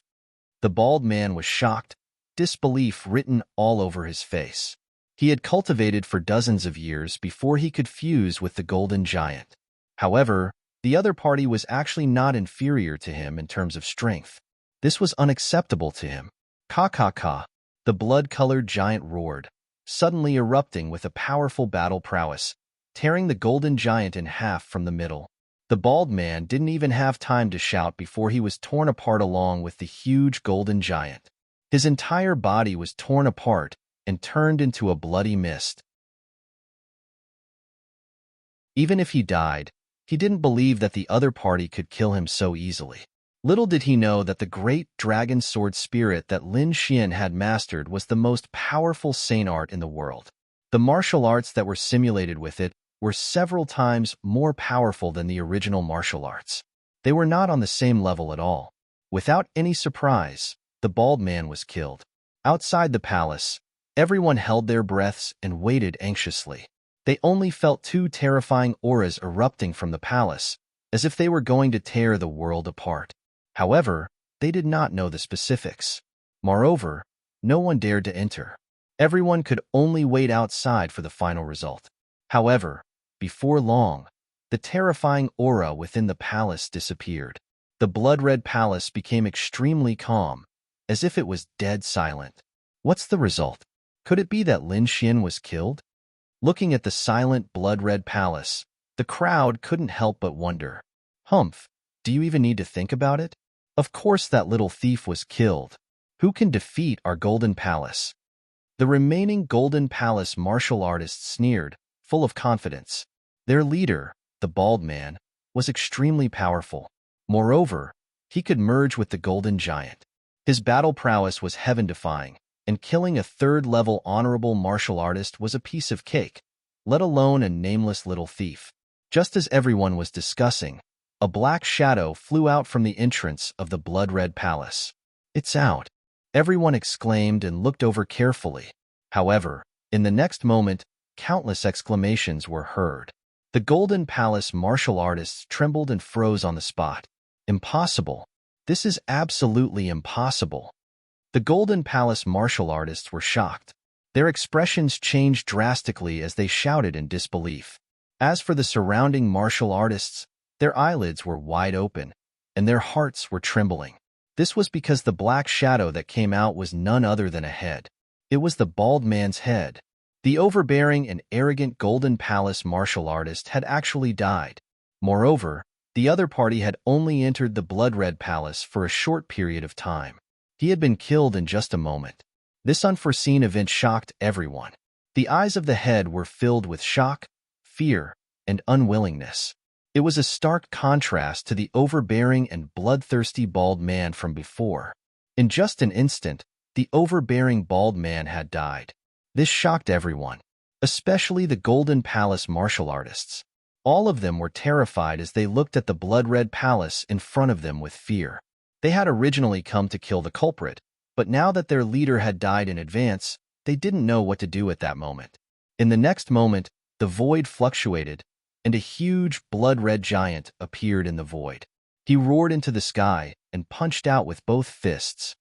The bald man was shocked, disbelief written all over his face. He had cultivated for dozens of years before he could fuse with the golden giant. However, the other party was actually not inferior to him in terms of strength. This was unacceptable to him. Ka ka ka. The blood-colored giant roared, suddenly erupting with a powerful battle prowess, tearing the golden giant in half from the middle. The bald man didn't even have time to shout before he was torn apart along with the huge golden giant. His entire body was torn apart and turned into a bloody mist. Even if he died, he didn't believe that the other party could kill him so easily. Little did he know that the great dragon sword spirit that Lin Xian had mastered was the most powerful Saint art in the world. The martial arts that were simulated with it were several times more powerful than the original martial arts. They were not on the same level at all. Without any surprise, the bald man was killed. Outside the palace, everyone held their breaths and waited anxiously. They only felt 2 terrifying auras erupting from the palace, as if they were going to tear the world apart. However, they did not know the specifics. Moreover, no one dared to enter. Everyone could only wait outside for the final result. However, before long, the terrifying aura within the palace disappeared. The blood-red palace became extremely calm, as if it was dead silent. What's the result? Could it be that Lin Xian was killed? Looking at the silent blood-red palace, the crowd couldn't help but wonder. Do you even need to think about it? Of course that little thief was killed. Who can defeat our Golden Palace? The remaining Golden Palace martial artists sneered, full of confidence. Their leader, the bald man, was extremely powerful. Moreover, he could merge with the golden giant. His battle prowess was heaven-defying, and killing a 3rd-level honorable martial artist was a piece of cake, let alone a nameless little thief. Just as everyone was discussing, a black shadow flew out from the entrance of the blood-red palace. It's out. Everyone exclaimed and looked over carefully. However, in the next moment, countless exclamations were heard. The Golden Palace martial artists trembled and froze on the spot. Impossible. This is absolutely impossible. The Golden Palace martial artists were shocked. Their expressions changed drastically as they shouted in disbelief. As for the surrounding martial artists, their eyelids were wide open, and their hearts were trembling. This was because the black shadow that came out was none other than a head. It was the bald man's head. The overbearing and arrogant Golden Palace martial artist had actually died. Moreover, the other party had only entered the blood-red palace for a short period of time. He had been killed in just a moment. This unforeseen event shocked everyone. The eyes of the head were filled with shock, fear, and unwillingness. It was a stark contrast to the overbearing and bloodthirsty bald man from before. In just an instant, the overbearing bald man had died. This shocked everyone, especially the Golden Palace martial artists. All of them were terrified as they looked at the blood-red palace in front of them with fear. They had originally come to kill the culprit, but now that their leader had died in advance, they didn't know what to do at that moment. In the next moment, the void fluctuated, and a huge blood-red giant appeared in the void. He roared into the sky and punched out with both fists.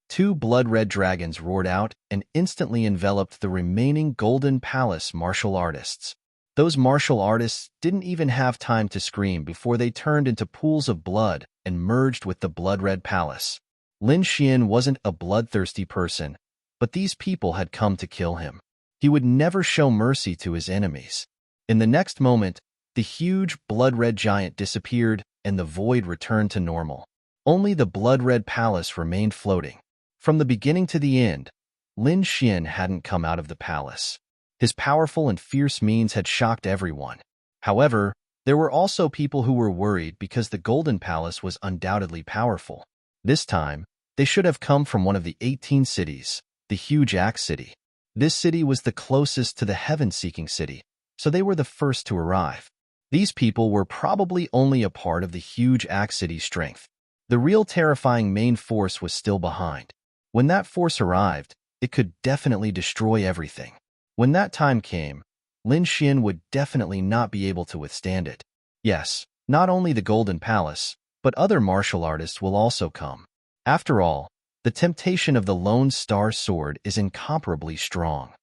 2 blood-red dragons roared out and instantly enveloped the remaining Golden Palace martial artists. Those martial artists didn't even have time to scream before they turned into pools of blood and merged with the blood-red palace. Lin Xian wasn't a bloodthirsty person, but these people had come to kill him. He would never show mercy to his enemies. In the next moment, the huge blood-red giant disappeared and the void returned to normal. Only the blood-red palace remained floating. From the beginning to the end, Lin Xian hadn't come out of the palace. His powerful and fierce means had shocked everyone. However, there were also people who were worried because the Golden Palace was undoubtedly powerful. This time, they should have come from one of the 18 cities, the huge Axe City. This city was the closest to the heaven-seeking city, so they were the first to arrive. These people were probably only a part of the huge Axe City's strength. The real terrifying main force was still behind. When that force arrived, it could definitely destroy everything. When that time came, Lin Xian would definitely not be able to withstand it. Yes, not only the Golden Palace, but other martial artists will also come. After all, the temptation of the Lone Star Sword is incomparably strong.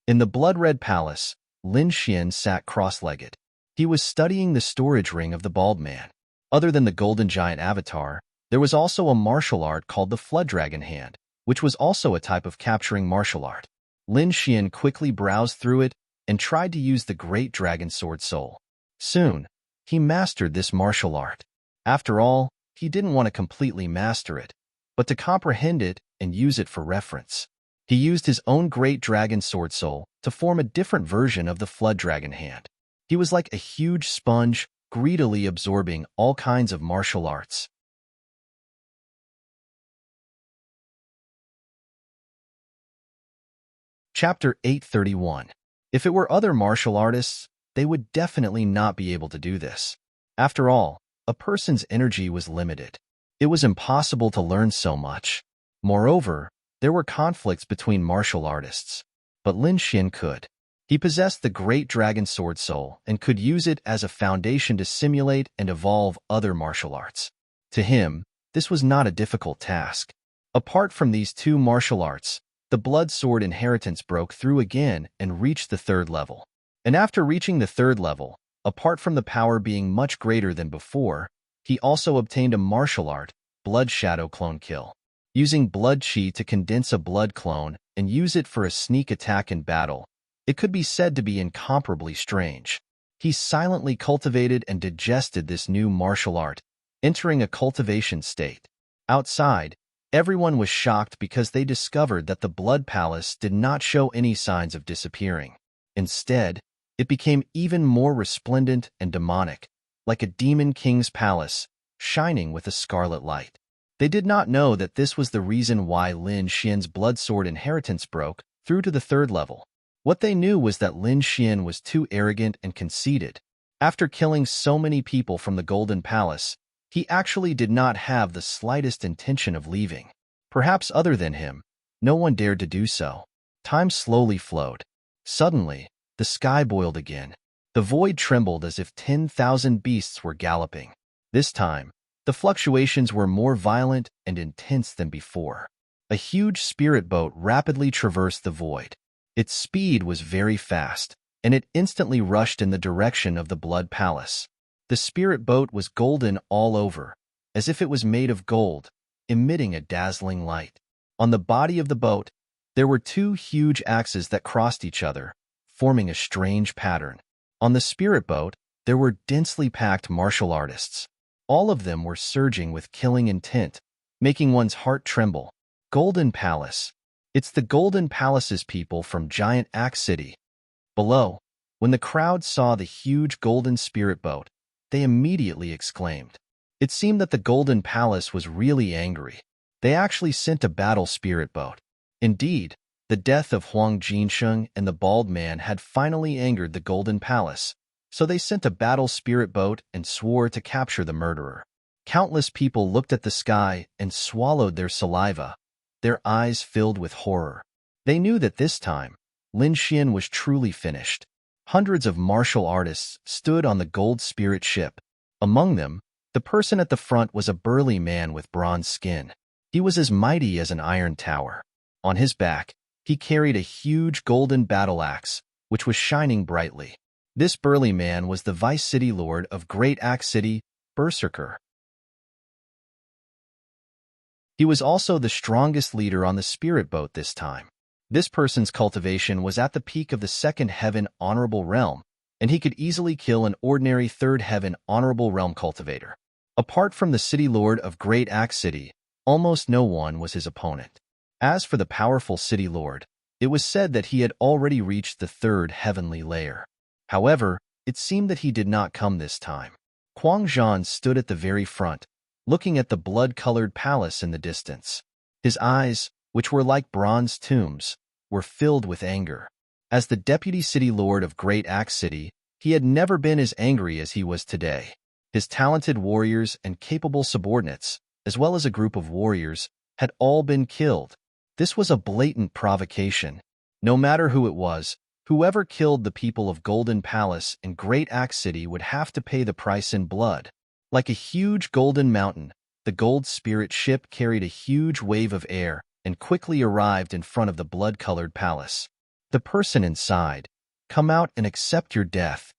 In the Blood-Red Palace, Lin Xian sat cross-legged. He was studying the storage ring of the Bald Man. Other than the Golden Giant Avatar, there was also a martial art called the Flood Dragon Hand, which was also a type of capturing martial art. Lin Xian quickly browsed through it and tried to use the Great Dragon Sword Soul. Soon, he mastered this martial art. After all, he didn't want to completely master it, but to comprehend it and use it for reference. He used his own Great Dragon Sword Soul to form a different version of the Flood Dragon Hand. He was like a huge sponge, greedily absorbing all kinds of martial arts. Chapter 831. If it were other martial artists, they would definitely not be able to do this. After all, a person's energy was limited. It was impossible to learn so much. Moreover, there were conflicts between martial artists. But Lin Xian could. He possessed the Great Dragon Sword Soul and could use it as a foundation to simulate and evolve other martial arts. To him, this was not a difficult task. Apart from these 2 martial arts, the Blood Sword Inheritance broke through again and reached the 3rd level. And after reaching the 3rd level, apart from the power being much greater than before, he also obtained a martial art, Blood Shadow Clone Kill. Using Blood Chi to condense a blood clone and use it for a sneak attack in battle, it could be said to be incomparably strange. He silently cultivated and digested this new martial art, entering a cultivation state. Outside, everyone was shocked because they discovered that the Blood Palace did not show any signs of disappearing. Instead, it became even more resplendent and demonic, like a demon king's palace, shining with a scarlet light. They did not know that this was the reason why Lin Xian's Blood Sword Inheritance broke through to the 3rd level. What they knew was that Lin Xian was too arrogant and conceited. After killing so many people from the Golden Palace, he actually did not have the slightest intention of leaving. Perhaps other than him, no one dared to do so. Time slowly flowed. Suddenly, the sky boiled again. The void trembled as if 10,000 beasts were galloping. This time, the fluctuations were more violent and intense than before. A huge spirit boat rapidly traversed the void. Its speed was very fast, and it instantly rushed in the direction of the Blood Palace. The spirit boat was golden all over, as if it was made of gold, emitting a dazzling light. On the body of the boat, there were 2 huge axes that crossed each other, forming a strange pattern. On the spirit boat, there were densely packed martial artists. All of them were surging with killing intent, making one's heart tremble. Golden Palace. It's the Golden Palace's people from Giant Axe City. Below, when the crowd saw the huge golden spirit boat, they immediately exclaimed. It seemed that the Golden Palace was really angry. They actually sent a battle spirit boat. Indeed, the death of Huang Jinsheng and the Bald Man had finally angered the Golden Palace, so they sent a battle spirit boat and swore to capture the murderer. Countless people looked at the sky and swallowed their saliva, their eyes filled with horror. They knew that this time, Lin Xian was truly finished. Hundreds of martial artists stood on the gold spirit ship. Among them, the person at the front was a burly man with bronze skin. He was as mighty as an iron tower. On his back, he carried a huge golden battle axe, which was shining brightly. This burly man was the vice city lord of Great Axe City, Berserker. He was also the strongest leader on the spirit boat this time. This person's cultivation was at the peak of the second heaven honorable realm, and he could easily kill an ordinary third heaven honorable realm cultivator. Apart from the city lord of Great Axe City, almost no one was his opponent. As for the powerful city lord, it was said that he had already reached the third heavenly layer. However, it seemed that he did not come this time. Quang Zhan stood at the very front, looking at the blood-colored palace in the distance. His eyes, which were like bronze tombs, were filled with anger. As the deputy city lord of Great Axe City, he had never been as angry as he was today. His talented warriors and capable subordinates, as well as a group of warriors, had all been killed. This was a blatant provocation. No matter who it was, whoever killed the people of Golden Palace and Great Axe City would have to pay the price in blood. Like a huge golden mountain, the gold spirit ship carried a huge wave of air and quickly arrived in front of the blood-colored palace. The person inside, "Come out and accept your death."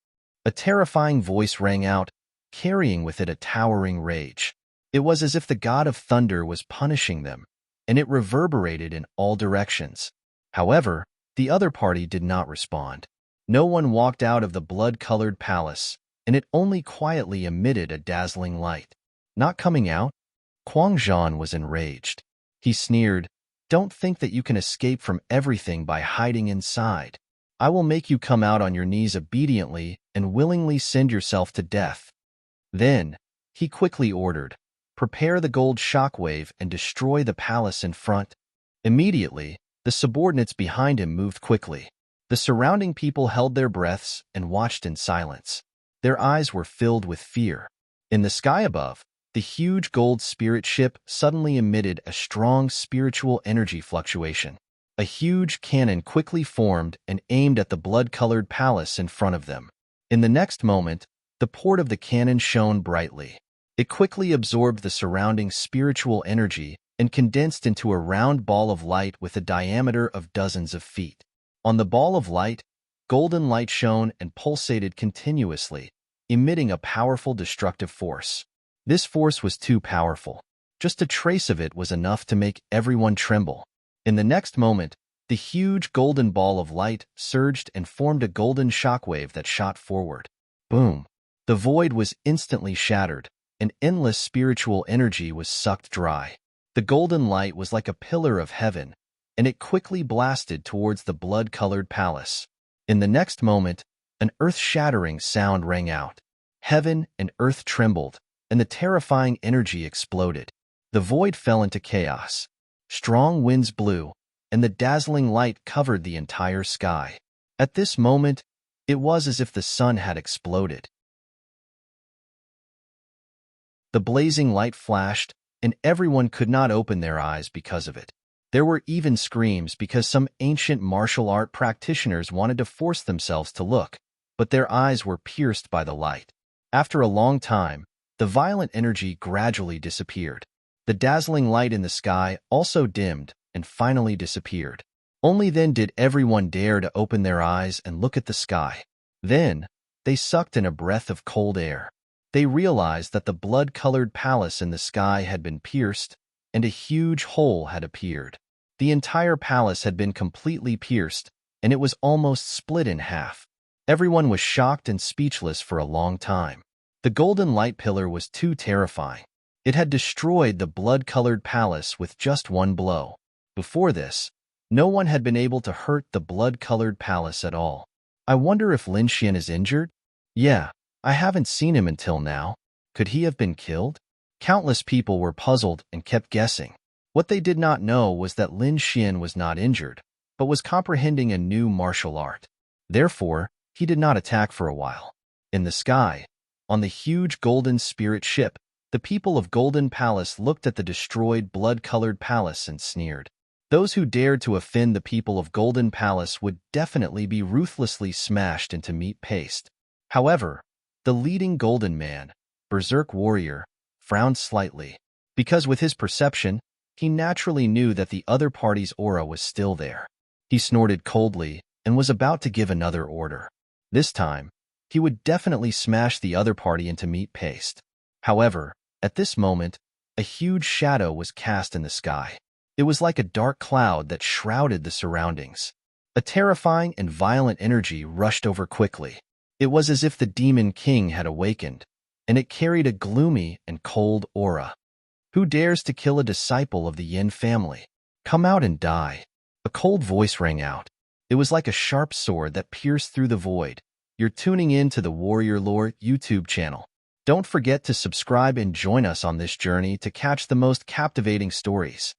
A terrifying voice rang out, carrying with it a towering rage. It was as if the god of thunder was punishing them, and it reverberated in all directions. However, the other party did not respond. No one walked out of the blood-colored palace, and it only quietly emitted a dazzling light. Not coming out? Quang Zhan was enraged. He sneered, "Don't think that you can escape from everything by hiding inside. I will make you come out on your knees obediently and willingly send yourself to death." Then, he quickly ordered, "Prepare the gold shockwave and destroy the palace in front." Immediately, the subordinates behind him moved quickly. The surrounding people held their breaths and watched in silence. Their eyes were filled with fear. In the sky above, the huge gold spirit ship suddenly emitted a strong spiritual energy fluctuation. A huge cannon quickly formed and aimed at the blood-colored palace in front of them. In the next moment, the port of the cannon shone brightly. It quickly absorbed the surrounding spiritual energy and condensed into a round ball of light with a diameter of dozens of feet. On the ball of light, golden light shone and pulsated continuously, emitting a powerful destructive force. This force was too powerful. Just a trace of it was enough to make everyone tremble. In the next moment, the huge golden ball of light surged and formed a golden shockwave that shot forward. Boom! The void was instantly shattered, and endless spiritual energy was sucked dry. The golden light was like a pillar of heaven, and it quickly blasted towards the blood-colored palace. In the next moment, an earth-shattering sound rang out. Heaven and earth trembled, and the terrifying energy exploded. The void fell into chaos. Strong winds blew, and the dazzling light covered the entire sky. At this moment, it was as if the sun had exploded. The blazing light flashed, and everyone could not open their eyes because of it. There were even screams because some ancient martial art practitioners wanted to force themselves to look, but their eyes were pierced by the light. After a long time, the violent energy gradually disappeared. The dazzling light in the sky also dimmed and finally disappeared. Only then did everyone dare to open their eyes and look at the sky. Then, they sucked in a breath of cold air. They realized that the blood-colored palace in the sky had been pierced, and a huge hole had appeared. The entire palace had been completely pierced, and it was almost split in half. Everyone was shocked and speechless for a long time. The golden light pillar was too terrifying. It had destroyed the blood-colored palace with just one blow. Before this, no one had been able to hurt the blood-colored palace at all. I wonder if Lin Xian is injured? Yeah, I haven't seen him until now. Could he have been killed? Countless people were puzzled and kept guessing. What they did not know was that Lin Xian was not injured, but was comprehending a new martial art. Therefore, he did not attack for a while. In the sky, on the huge golden spirit ship, the people of Golden Palace looked at the destroyed blood-colored palace and sneered. Those who dared to offend the people of Golden Palace would definitely be ruthlessly smashed into meat paste. However, the leading Golden Man, Berserk Warrior, frowned slightly, because with his perception, he naturally knew that the other party's aura was still there. He snorted coldly and was about to give another order. This time, he would definitely smash the other party into meat paste. However, at this moment, a huge shadow was cast in the sky. It was like a dark cloud that shrouded the surroundings. A terrifying and violent energy rushed over quickly. It was as if the Demon King had awakened, and it carried a gloomy and cold aura. Who dares to kill a disciple of the Yin family? Come out and die. A cold voice rang out. It was like a sharp sword that pierced through the void. You're tuning in to the Warrior Lore YouTube channel. Don't forget to subscribe and join us on this journey to catch the most captivating stories.